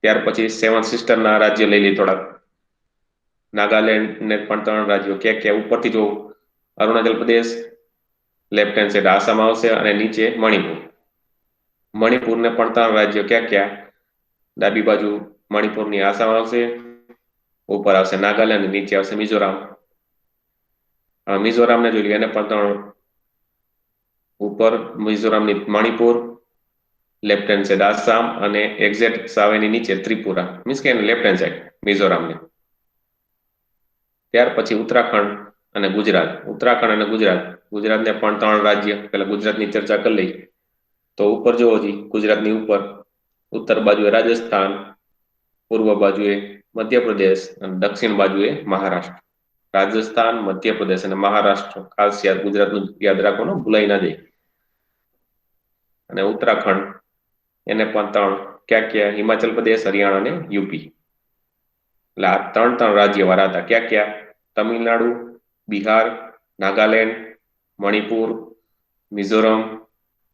ત્યાર પછી 7 સિસ્ટરના રાજ્ય લઈ લે થોડાક. નાગાલેન્ડ ને પણ 3 રાજ્યો. ક્યાં ઉપરથી જો Arunachal Pradesh, left hand side Assam આવશે અને નીચે મણિપુર. મણિપુરને પણ 3 રાજ્યો. ક્યાં? ડાબી બાજુ મણિપુરની આસામ આવશે, ઉપર આવશે નાગાલેન્ડ, નીચે આવશે મિઝોરામ. મિઝોરામને જોઈ લો, એને પણ 3. ઉપર મિઝોરામની Manipur, left hand side Assam અને એક્ઝેક્ટ સાવેની નીચે ત્રિપુરા. મીન્સ કે લેફ્ટ હેન્ડ સાઈડ મિઝોરામને. ત્યાર પછી ઉત્તરાખંડ અને ગુજરાત. ગુજરાતને પણ 3 રાજ્ય. પેલા ગુજરાતની ચર્ચા કરી લઈ. તો ઉપર જોવો જી, ગુજરાતની ઉપર ઉત્તર બાજુએ રાજસ્થાન, પૂર્વ બાજુએ મધ્યપ્રદેશ અને દક્ષિણ બાજુએ મહારાષ્ટ્ર. રાજસ્થાન, મધ્યપ્રદેશ અને મહારાષ્ટ્ર. ખાસ ગુજરાતનું યાદ રાખવાનું, ભૂલાઈ ના જાય. અને ઉત્તરાખંડ એને પણ 3. ક્યાં? હિમાચલ પ્રદેશ, હરિયાણા અને યુપી. એટલે આ 3 રાજ્ય વાળા હતા. ક્યાં? તમિલનાડુ, બિહાર, નાગાલેન્ડ, મણિપુર, મિઝોરમ,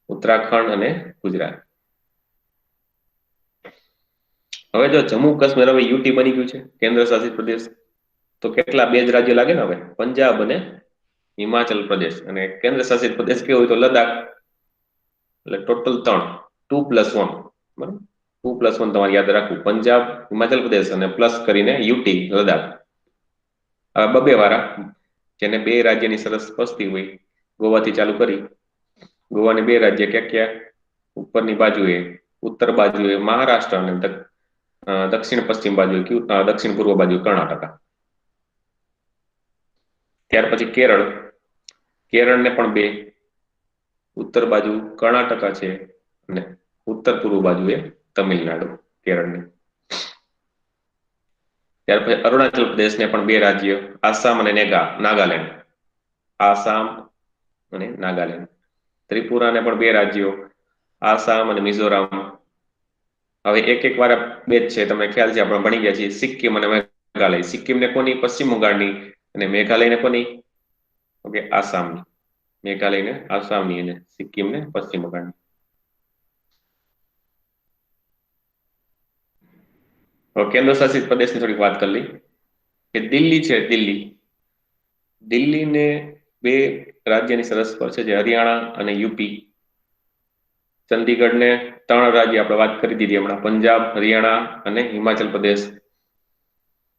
ઉત્તરાખંડ અને ગુજરાત. હવે જો જમ્મુ કાશ્મીર હવે યુટી બની ગયું છે, કેન્દ્ર શાસિત પ્રદેશ. તો કેટલા? 2 જ રાજ્ય લાગે ને હવે, પંજાબ અને હિમાચલ પ્રદેશ. અને કેન્દ્ર શાસિત પ્રદેશ કેવો હોય તો લદ્દાખ. એટલે ટોટલ 3, 2+1. બરાબર, 2+1 તમારે યાદ રાખવું. પંજાબ, હિમાચલ પ્રદેશ અને પ્લસ કરીને યુટી, લદ્દાખ. હવે 2 વાળા જેને 2 રાજ્યની સરસ સ્પષ્ટી હોય, ગોવાથી ચાલુ કરી. ગોવાને 2 રાજ્ય. ક્યાં? ઉપરની બાજુએ, ઉત્તર બાજુએ મહારાષ્ટ્ર અને દક્ષિણ પશ્ચિમ બાજુ, દક્ષિણ પૂર્વ બાજુ કર્ણાટકા. ત્યાર પછી કેરળને પણ 2. ઉત્તર બાજુ કર્ણાટકા છે અને ઉત્તર પૂર્વ બાજુએ તમિલનાડુ કેરળની. ત્યાર પછી અરુણાચલ પ્રદેશને પણ 2 રાજ્ય, આસામ અને નાગાલેન્ડ. આસામ અને નાગાલેન્ડ. ત્રિપુરાને પણ 2 રાજ્યો, આસામ અને મિઝોરામ. હવે એક વાર 2 જ છે, તમને ખ્યાલ છે, આપણે ભણી ગયા છીએ. સિક્કિમ અને મેઘાલય. સિક્કિમને કોની? પશ્ચિમ બંગાળની. અને મેઘાલયને કોની? ઓકે, આસામની. મેઘાલયને આસામની અને સિક્કિમને પશ્ચિમ બંગાળની. કેન્દ્ર શાસિત પ્રદેશની થોડીક વાત કરી લઈ કે દિલ્હી છે. દિલ્હીને 2 રાજ્યની સરસ પર છે, જે હરિયાણા અને યુપી. ચંદીગઢને 3 રાજ્ય આપણે વાત કરી દીધી હમણાં, પંજાબ, હરિયાણા અને હિમાચલ પ્રદેશ.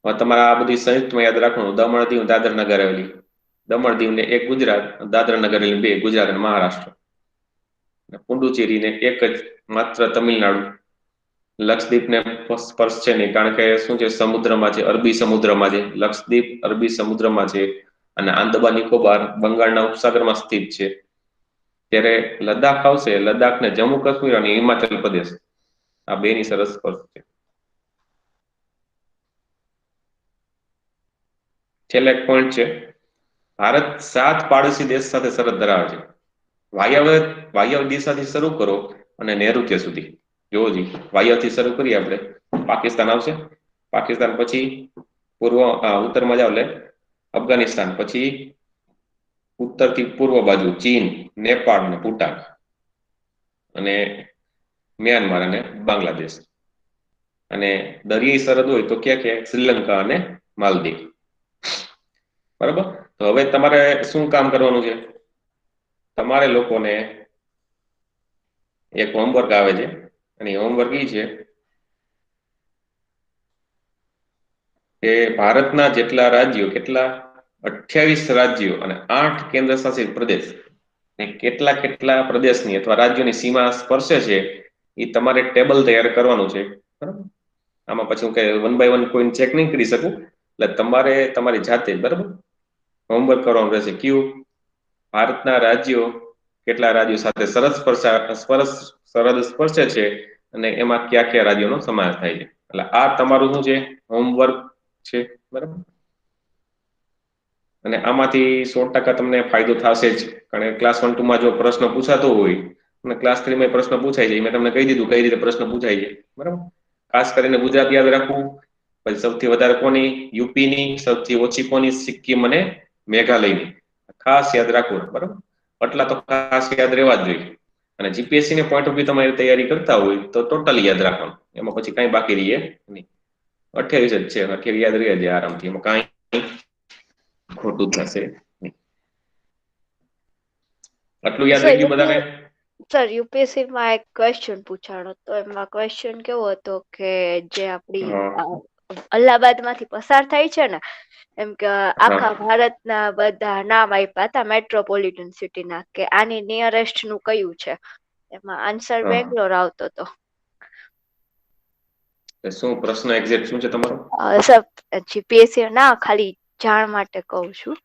હવે તમારે આ બધી સંયુક્તમાં યાદ રાખવાનું, દમણ દીવ, દાદરા નગર હવેલી. દમણ દીવને 1 ગુજરાત, દાદરા નગર હવેલી 2 ગુજરાત અને મહારાષ્ટ્ર. પુડુચેરીને 1 જ માત્ર તમિલનાડુ. લક્ષદ્વીપને સ્પર્શ છે નહીં, કારણ કે શું છે, સમુદ્રમાં છે, અરબી સમુદ્રમાં છે. લક્ષદ્વીપ અરબી સમુદ્રમાં છે અને આંદામાન નિકોબાર બંગાળના ઉપસાગરમાં સ્થિત છે. ત્યારે લદ્દાખ આવશે. લદ્દાખને જમ્મુ કાશ્મીર અને હિમાચલ પ્રદેશ, આ 2ની સરસ સ્પર્શ છે. છેલ્લે એક પોઈન્ટ છે ભારત 7 પાડોશી દેશ સાથે સરહદ ધરાવે છે. વાયવ્ય દિશાથી શરૂ કરો અને નૈઋત્ય સુધી. જોવો જી, વાયવ્યથી શરૂ કરીએ આપણે, પાકિસ્તાન આવશે, પાકિસ્તાન પછી ઉત્તરમાં જાવ એટલે અફઘાનિસ્તાન, પછી ઉત્તરથી પૂર્વ બાજુ ચીન, નેપાળ અને ભૂટાન, અને મ્યાનમાર અને બાંગ્લાદેશ. અને દરિયાઈ સરહદ હોય તો ક્યાં શ્રીલંકા અને માલદીવ. બરાબર. તો હવે તમારે શું કામ કરવાનું છે? તમારે લોકોને એક હોમવર્ક આવે છે, અને હોમવર્ક એ છે કે ભારતના જેટલા રાજ્યો, કેટલા 28 રાજ્યો અને 8 કેન્દ્ર શાસિત પ્રદેશ, ને કેટલા પ્રદેશની અથવા રાજ્યોની સીમા સ્પર્શે છે, એ તમારે ટેબલ તૈયાર કરવાનું છે. બરાબર. આમાં પછી હું કઈ 1 by 1 કોઈ ચેક નહીં કરી શકું, એટલે તમારે તમારી જાતે બરાબર હોમવર્ક કરવાનું રહેશે. કયું? ભારતના રાજ્યો, કેટલા રાજ્યો સાથે સરહદ સ્પર્શે છે, અને એમાં કયા રાજ્યોનો સમાવેશ થાય છે. એટલે આ તમારું શું છે? હોમવર્ક છે. બરાબર. અને આમાંથી 100% તમને ફાયદો થશે જ, કારણ કે ક્લાસ 1-2 માં જો પ્રશ્ન પૂછાતો હોય અને ક્લાસ 3 માં પ્રશ્ન પૂછાય છે, મેં તમને કહી દીધું કઈ રીતે પ્રશ્ન પૂછાય છે. બરાબર. ખાસ કરીને ગુજરાત યાદ રાખવું, પછી સૌથી વધારે કોની? યુપીની, સૌથી ઓછી કોની? સિક્કિમ અને મેઘાલયની. ખાસ યાદ રાખવું. બરાબર. આટલા તો ખાસ યાદ રહેવા જ જોઈએ. અને જીપીએસસી ને પોઈન્ટ ઓફ વ્યૂ તમારી તૈયારી કરતા હોય તો ટોટલ યાદ રાખવાનું, એમાં પછી કઈ બાકી રહીએ નહીં. 28 જ છે, 28 યાદ રહે છે આરામથી, એમાં કઈ ખોટું થશે નહીં. આટલું યાદ રહી ગયું બધાને? સર, યુપીએસસી માં એક ક્વેશ્ચન પૂછાણો તો એમાં ક્વેશ્ચન કેવો હતો કે જે આપડી અલ્હાબાદ માંથી પસાર થાય છે ને, એમ કે આખા ભારતના બધા નામ આપ્યા હતા મેટ્રોપોલિટન સિટીના, કે આની નિયરેસ્ટ નું કયું છે? એમાં આન્સર બેંગ્લોર આવતો હતો. શું પ્રશ્ન એક્ઝેક્ટ શું છે તમારો? સર, જીપીએસસી ના, ખાલી જાણ માટે કહું છું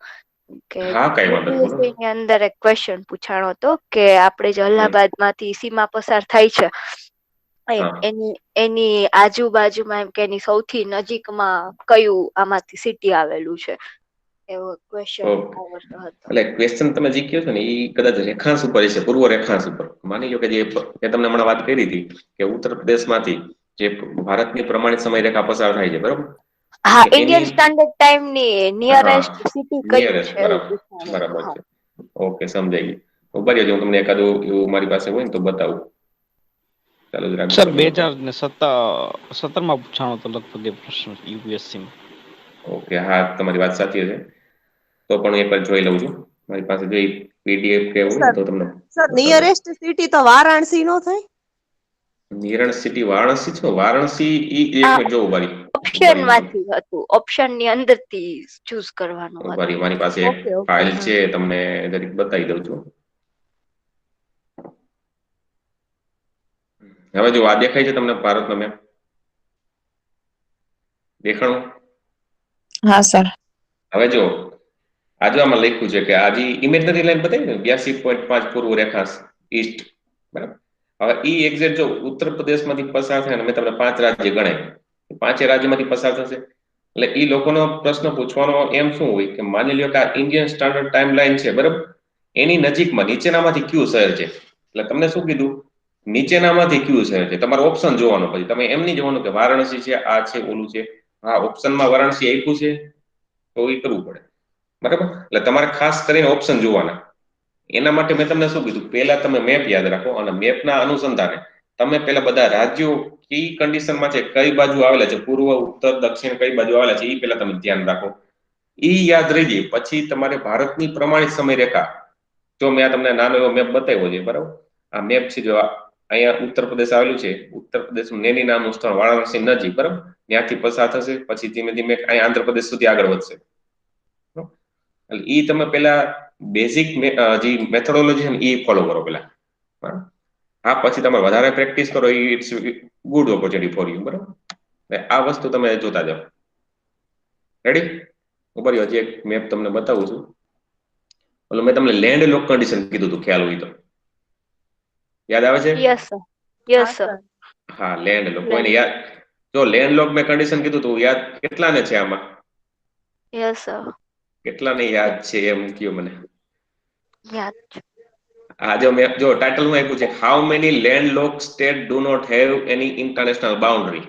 કે જીપીએસસી ની અંદર એક ક્વેશ્ચન પૂછાણો હતો કે આપણે જે અલ્હાબાદ માંથી સીમા પસાર થાય છે, એની આજુબાજુમાં, એમ કે એની સૌથી નજીકમાં કયું આમાંથી સિટી આવેલું છે, એવો ક્વેશ્ચન આવતો હતો. એટલે ક્વેશ્ચન તમે જે કહો છો ને એ કદાચ રેખાંશ ઉપર છે, પૂર્વ રેખાંશ ઉપર. માની લો કે જે મેં તમને હમણાં વાત કરી હતી કે ઉત્તર પ્રદેશમાંથી જે ભારતની પ્રમાણિત સમય રેખા પસાર થાય છે, બરાબર? હા, ઇન્ડિયન સ્ટાન્ડર્ડ ટાઈમ ની નિયરેસ્ટ સિટી કઈ છે? બરાબર છે. ઓકે, સમજાઈ ગયું. ઉભા રહેજો, હું તમને એકાદું એવું મારી પાસે હોય ને તો બતાવું. ચાલો જ રાખજો. સર, 2017 માં પૂછાણો તો લગભગ એ પ્રશ્ન યુપીએસસી માં. ઓકે, હા, તમારી વાત સાચી છે. તો પણ એકવાર જોઈ લઉં છું મારી પાસે, જો પીડીએફ કે હોય તો તમને. સર, નિયરેસ્ટ સિટી તો વારાણસી નો થાય? નિયરેસ્ટ સિટી વારાણસી છે. વારાણસી ઈ એક મિનિટ જોઉં બારી. ઓપ્શન માંથી હતું, ઓપ્શન ની અંદર થી ચૂઝ કરવાનું હતું. મારી પાસે એક ફાઇલ છે, તમને જરીક બતાવી દઉં છું. હવે જો આ દેખાય છે તમને ભારતનો મેપ? દેખાણું? હા સર. હવે જો આજે આમાં લખ્યું છે કે આજે ઇમેજનરી લાઈન બતાવી ને 82.5 પૂર્વ રેખાંશ ઈસ્ટ, બરાબર? હવે ઈ એક્ઝેક્ટ જો ઉત્તર પ્રદેશમાંથી પસાર થાય ને, મેં તમને 5 રાજ્ય ગણાય, 5 રાજ્યમાંથી પસાર થશે. એટલે ઈ લોકોનો પ્રશ્ન પૂછવાનો એમ શું હોય કે માની લ્યો કે આ ઇન્ડિયન સ્ટાન્ડર્ડ ટાઈમ લાઈન છે, બરાબર? એની નજીકમાં નીચેનામાંથી કયું શહેર છે? એટલે તમને શું કીધું? નીચેનામાંથી કયું શહેર છે? તમારે ઓપ્શન જોવાનો. પછી તમે એમ નહીં જોવાનું કે વારાણસી છે, આ છે, ઓલું છે. હા, ઓપ્શનમાં વારાણસી આપ્યું છે તો એ કરવું પડે, બરાબર? એટલે તમારે ખાસ કરીને ઓપ્શન જોવાના. એના માટે મેં તમને શું કીધું? પહેલા તમે મેપ યાદ રાખો, અને મેપના અનુસંધાને તમે પહેલા બધા રાજ્યો કઈ કન્ડિશનમાં છે, કઈ બાજુ આવેલા છે, પૂર્વ, ઉત્તર, દક્ષિણ કઈ બાજુ આવેલા છે, એ પહેલા તમે ધ્યાન રાખો. એ યાદ રહી જાય પછી તમારે ભારતની પ્રમાણિત સમય રેખા, જો મેં તમને નાનો એવો મેપ બતાવ્યો છે, બરાબર? આ મેપ છે, જો અહીંયા ઉત્તર પ્રદેશ આવેલું છે, ઉત્તર પ્રદેશનું નેની નામનું સ્થળ વારાણસી નજીક, બરાબર? ત્યાંથી પસાર થશે, પછી ધીમે ધીમે અહીંયા આંધ્રપ્રદેશ સુધી આગળ વધશે. એટલે ઈ તમે પેલા બેઝિક જે મેથોડોલોજી છે ને એ ફોલો કરો પેલા, બરાબર? આ પછી તમે વધારે પ્રેક્ટિસ કરો, it's good opportunity for you, બરાબર? આ વસ્તુ તમે જોતા જાઓ. રેડી? ઉપર હજી એક મેપ તમને બતાવું છું. ઓલો મેં તમને લેન્ડ લોક કન્ડિશન કીધું હતું, ખ્યાલ હોય તો યાદ આવે છે? Yes sir, yes sir. હા, લેન્ડ લોક. કોઈને યાદ? જો લેન્ડ લોક મેં કન્ડિશન કીધું હતું, યાદ કેટલાને છે આમાં? Yes sir. કેટલાને યાદ છે એમ કયો મને. યાદ છે. આ જો મેં જો ટાઇટલમાં આપ્યું છે how many land lock state do not have any international boundary.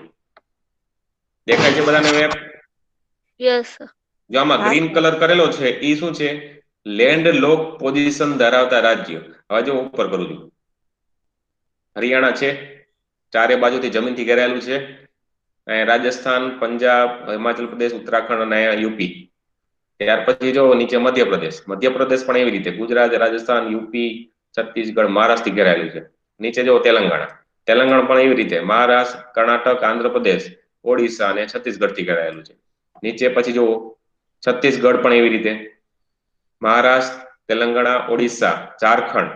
દેખાય છે બધાને મેપ? Yes sir. જો આમાં હા ગ્રીન કલર કરેલો છે એ શું છે? લેન્ડ લોક પોઝિશન ધરાવતા રાજ્ય. હવે જો ઉપર કરું છું. હરિયાણા છે, ચારે બાજુથી જમીનથી ઘેરાયેલું છે. અહીંયા રાજસ્થાન, પંજાબ, હિમાચલ પ્રદેશ, ઉત્તરાખંડ અને અહીંયા યુપી. ત્યાર પછી જો નીચે મધ્યપ્રદેશ. મધ્યપ્રદેશ પણ એવી રીતે ગુજરાત, રાજસ્થાન, યુપી, છત્તીસગઢ, મહારાષ્ટ્રથી ઘેરાયેલું છે. નીચે જો તેલંગાણા. તેલંગાણા પણ એવી રીતે મહારાષ્ટ્ર, કર્ણાટક, આંધ્રપ્રદેશ, ઓડિશા અને છત્તીસગઢથી ઘેરાયેલું છે. નીચે પછી જો છત્તીસગઢ પણ એવી રીતે મહારાષ્ટ્ર, તેલંગાણા, ઓડિશા, ઝારખંડ,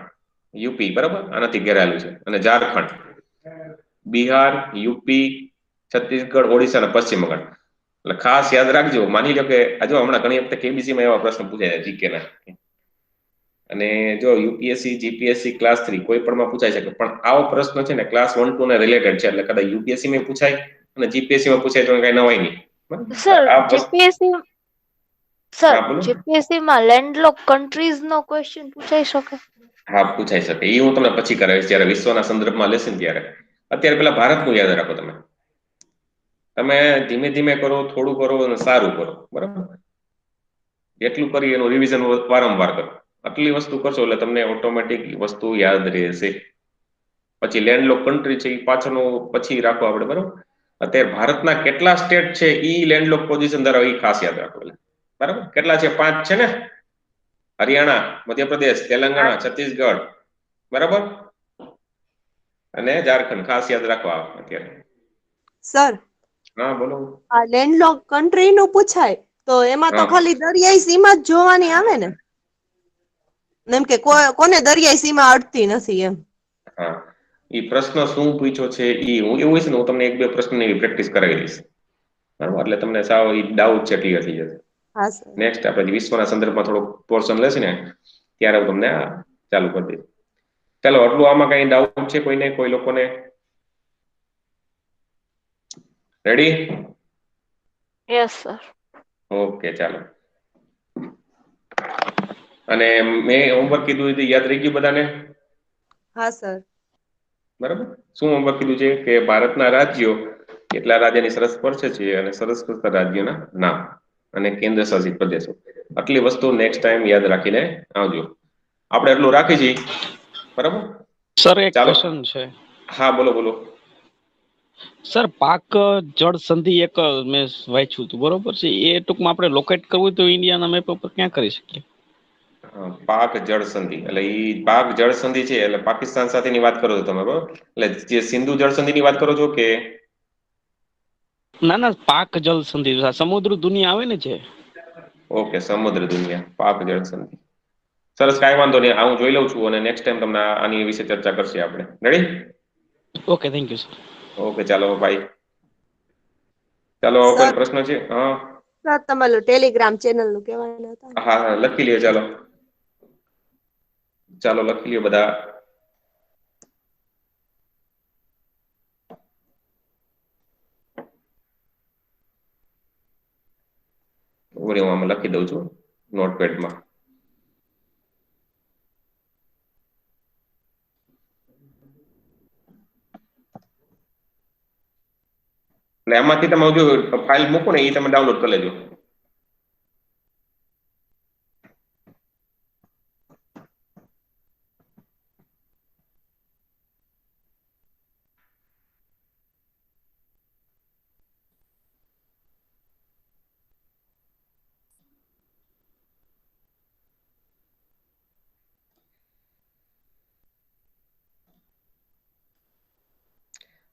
યુપી બરાબર આનાથી ઘેરાયેલું છે અને ઝારખંડ, બિહાર, યુપી, છત્તીસગઢ, ઓડિશા અને પશ્ચિમ બંગાળ. એટલે ખાસ યાદ રાખજો. માની લો કે જો હમણાં ઘણી વખતે KBC માં એવા પ્રશ્ન પૂછાય જીકે ના, અને જો યુપીએસસી, જીપીએસસી, ક્લાસ 3 કોઈ પણમાં પૂછાઈ શકે, પણ આવો પ્રશ્ન છે ને ક્લાસ 1 2 ને રિલેટેડ છે. એટલે કદાચ યુપીએસસી માં પૂછાય અને જીપીએસસી માં પૂછાય તો કઈ નવાય નહીં. સર આ પ્રશ્ન જીપીએસસી સર હા બોલો. જીપીએસસી માં લેન્ડલોક કન્ટ્રીઝ નો ક્વેશ્ચન પૂછાઈ શકે? હા પૂછાઈ શકે. એ હું તમને પછી કરાવીશ જ્યારે વિશ્વના સંદર્ભમાં લેશે ને ત્યારે. અત્યારે પેલા ભારતનું યાદ રાખો. તમે ધીમે ધીમે કરો, થોડું કરો અને સારું કરો બરાબર. એટલું કરી એનું રિવિઝન વારંવાર કરો. આટલી વસ્તુ કરશો એટલે તમને ઓટોમેટિક વસ્તુ યાદ રહેશે. પછી લેન્ડલોક કન્ટ્રી છે એ પાછળનું પછી રાખો આપણે બરાબર. અત્યારે ભારતના કેટલા સ્ટેટ છે ઈ લેન્ડલોક પોઝિશન ધરાવે એ ખાસ યાદ રાખો બરાબર. કેટલા છે? 5 છે ને? હરિયાણા, મધ્યપ્રદેશ, તેલંગાણા, છત્તીસગઢ બરાબર અને ઝારખંડ. ખાસ યાદ રાખવા અત્યારે. સર હા બોલો. આ લેન્ડલોક કન્ટ્રી નું પૂછાય તો એમાં તો હા ખાલી દરિયાઈ સીમા જ જોવાની આવે ને? એમ કે કોને દરિયાઈ સીમા અડતી નથી એમ. હા એ પ્રશ્ન શું પૂછ્યો છે એ હું એવું છે ને હું તમને 1-2 પ્રશ્નની પ્રેક્ટિસ કરાવી દઈશ બરાબર. એટલે તમને સાવ એ ડાઉટ છે ક્લિયર થઈ જશે. હા સર. નેક્સ્ટ આપણે વિશ્વના સંદર્ભમાં થોડો પોર્શન લેશે ને ત્યારે હું તમને ચાલુ કરી દઈશ. ચાલો આટલું. આમાં કઈ ડાઉટ છે કોઈને? કોઈ લોકોને? રેડી? Yes sir. ઓકે ચાલો. અને મેં હોમવર્ક કીધું એ યાદ રહી ગયું બધાને? હા સર. બરાબર. શું હોમવર્ક કીધું છે કે ભારતના રાજ્યો કેટલા રાજ્યની સરહદ સ્પર્શે છે અને સરહદ સ્પર્શતા રાજ્યોના નામ અને કેન્દ્ર શાસિત પ્રદેશો. આટલી વસ્તુ નેક્સ્ટ ટાઈમ યાદ રાખીને આવજો. આપણે એટલું રાખી છીએ બરાબર. સર એક ચાલો. ક્વેશ્ચન છે. હા બોલો બોલો. સર પાક જળ સંધિ એક મેં વાંચ્યું હતું બરોબર છે. એ ટૂંકમાં આપણે લોકેટ કરવું તો ઇન્ડિયાના મેપ ઉપર ક્યાં કરી શકીએ? પાક જળ સંધિ એટલે ઈ પાક જળ સંધિ છે એટલે પાકિસ્તાન સાથેની વાત કરો છો તમે બરોબર. એટલે જે સિંધુ જળ સંધિની વાત કરો છો કે? ના ના, પાક જળ સંધિ સમુદ્ર દુનિયા આવે ને છે. ઓકે સમુદ્ર દુનિયા પાક જળ સંધિ. સરસ. કાંઈ વાંધો નહીં. હું જોઈ લઉં છું અને નેક્સ્ટ ટાઈમ તમને આની વિશે ચર્ચા કરશે આપણે. Ready? Okay thank you sir. Okay ચાલો બાય. ચાલો કોઈ સર પ્રશ્ન છે? હા સર તમારું ટેલિગ્રામ ચેનલ નું કહેવાના હતા. હા હા લખી લ્યો. ચાલો ચાલો લખી લ્યો બધા. હું આમાં લખી દઉં છું નોટપેડમાં. એટલે એમાંથી તમે જો ફાઇલ મૂકો ને એ તમે ડાઉનલોડ કરી લેજો.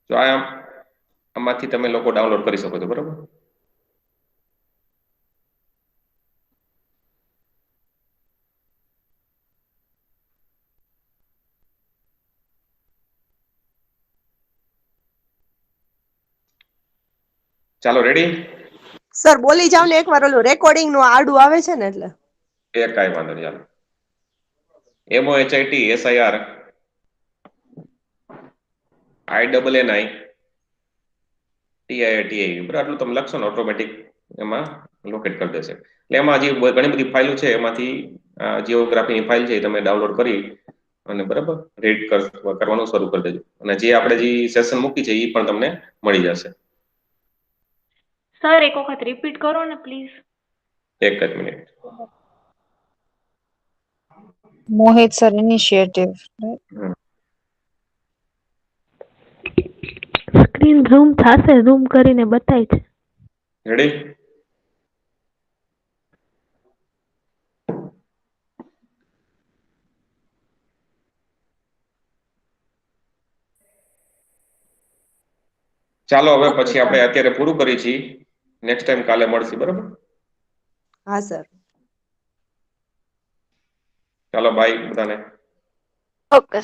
તો આમાંથી તમે લોકો ડાઉનલોડ કરી શકો છો બરોબર. ચાલો રેડી? સર બોલી જાવ ને એકવાર. ઓલું રેકોર્ડિંગ નું આડું આવે છે ને એટલે. કાંઈ વાંધો નહીં. ચાલો MOHIT SIR INNI TIITI બરાબર. આટલું તમે લખશો ને ઓટોમેટિક એમાં લોકેટ કરી દેશે. એટલે એમાં જે ઘણી બધી ફાઇલો છે એમાંથી જીઓગ્રાફીની ફાઇલ છે એ તમે ડાઉનલોડ કરી અને બરાબર રીડ કરવાનું શરૂ કરી દેજો. અને જે આપણે જે સેશન મૂકી છે એ પણ તમને મળી જશે. સર એક વખત રિપીટ કરો ને પ્લીઝ. એક જ minute. Mohit sir initiative. Screen zoom થશે, ઝૂમ કરીને બતાય છે. રેડી? ચાલો હવે પછી આપણે અત્યારે પૂરું કરી છીએ. નેક્સ્ટ ટાઈમ કાલે મળશે, બરાબર? હા સર. ચાલો બાય બધાને. ઓકે.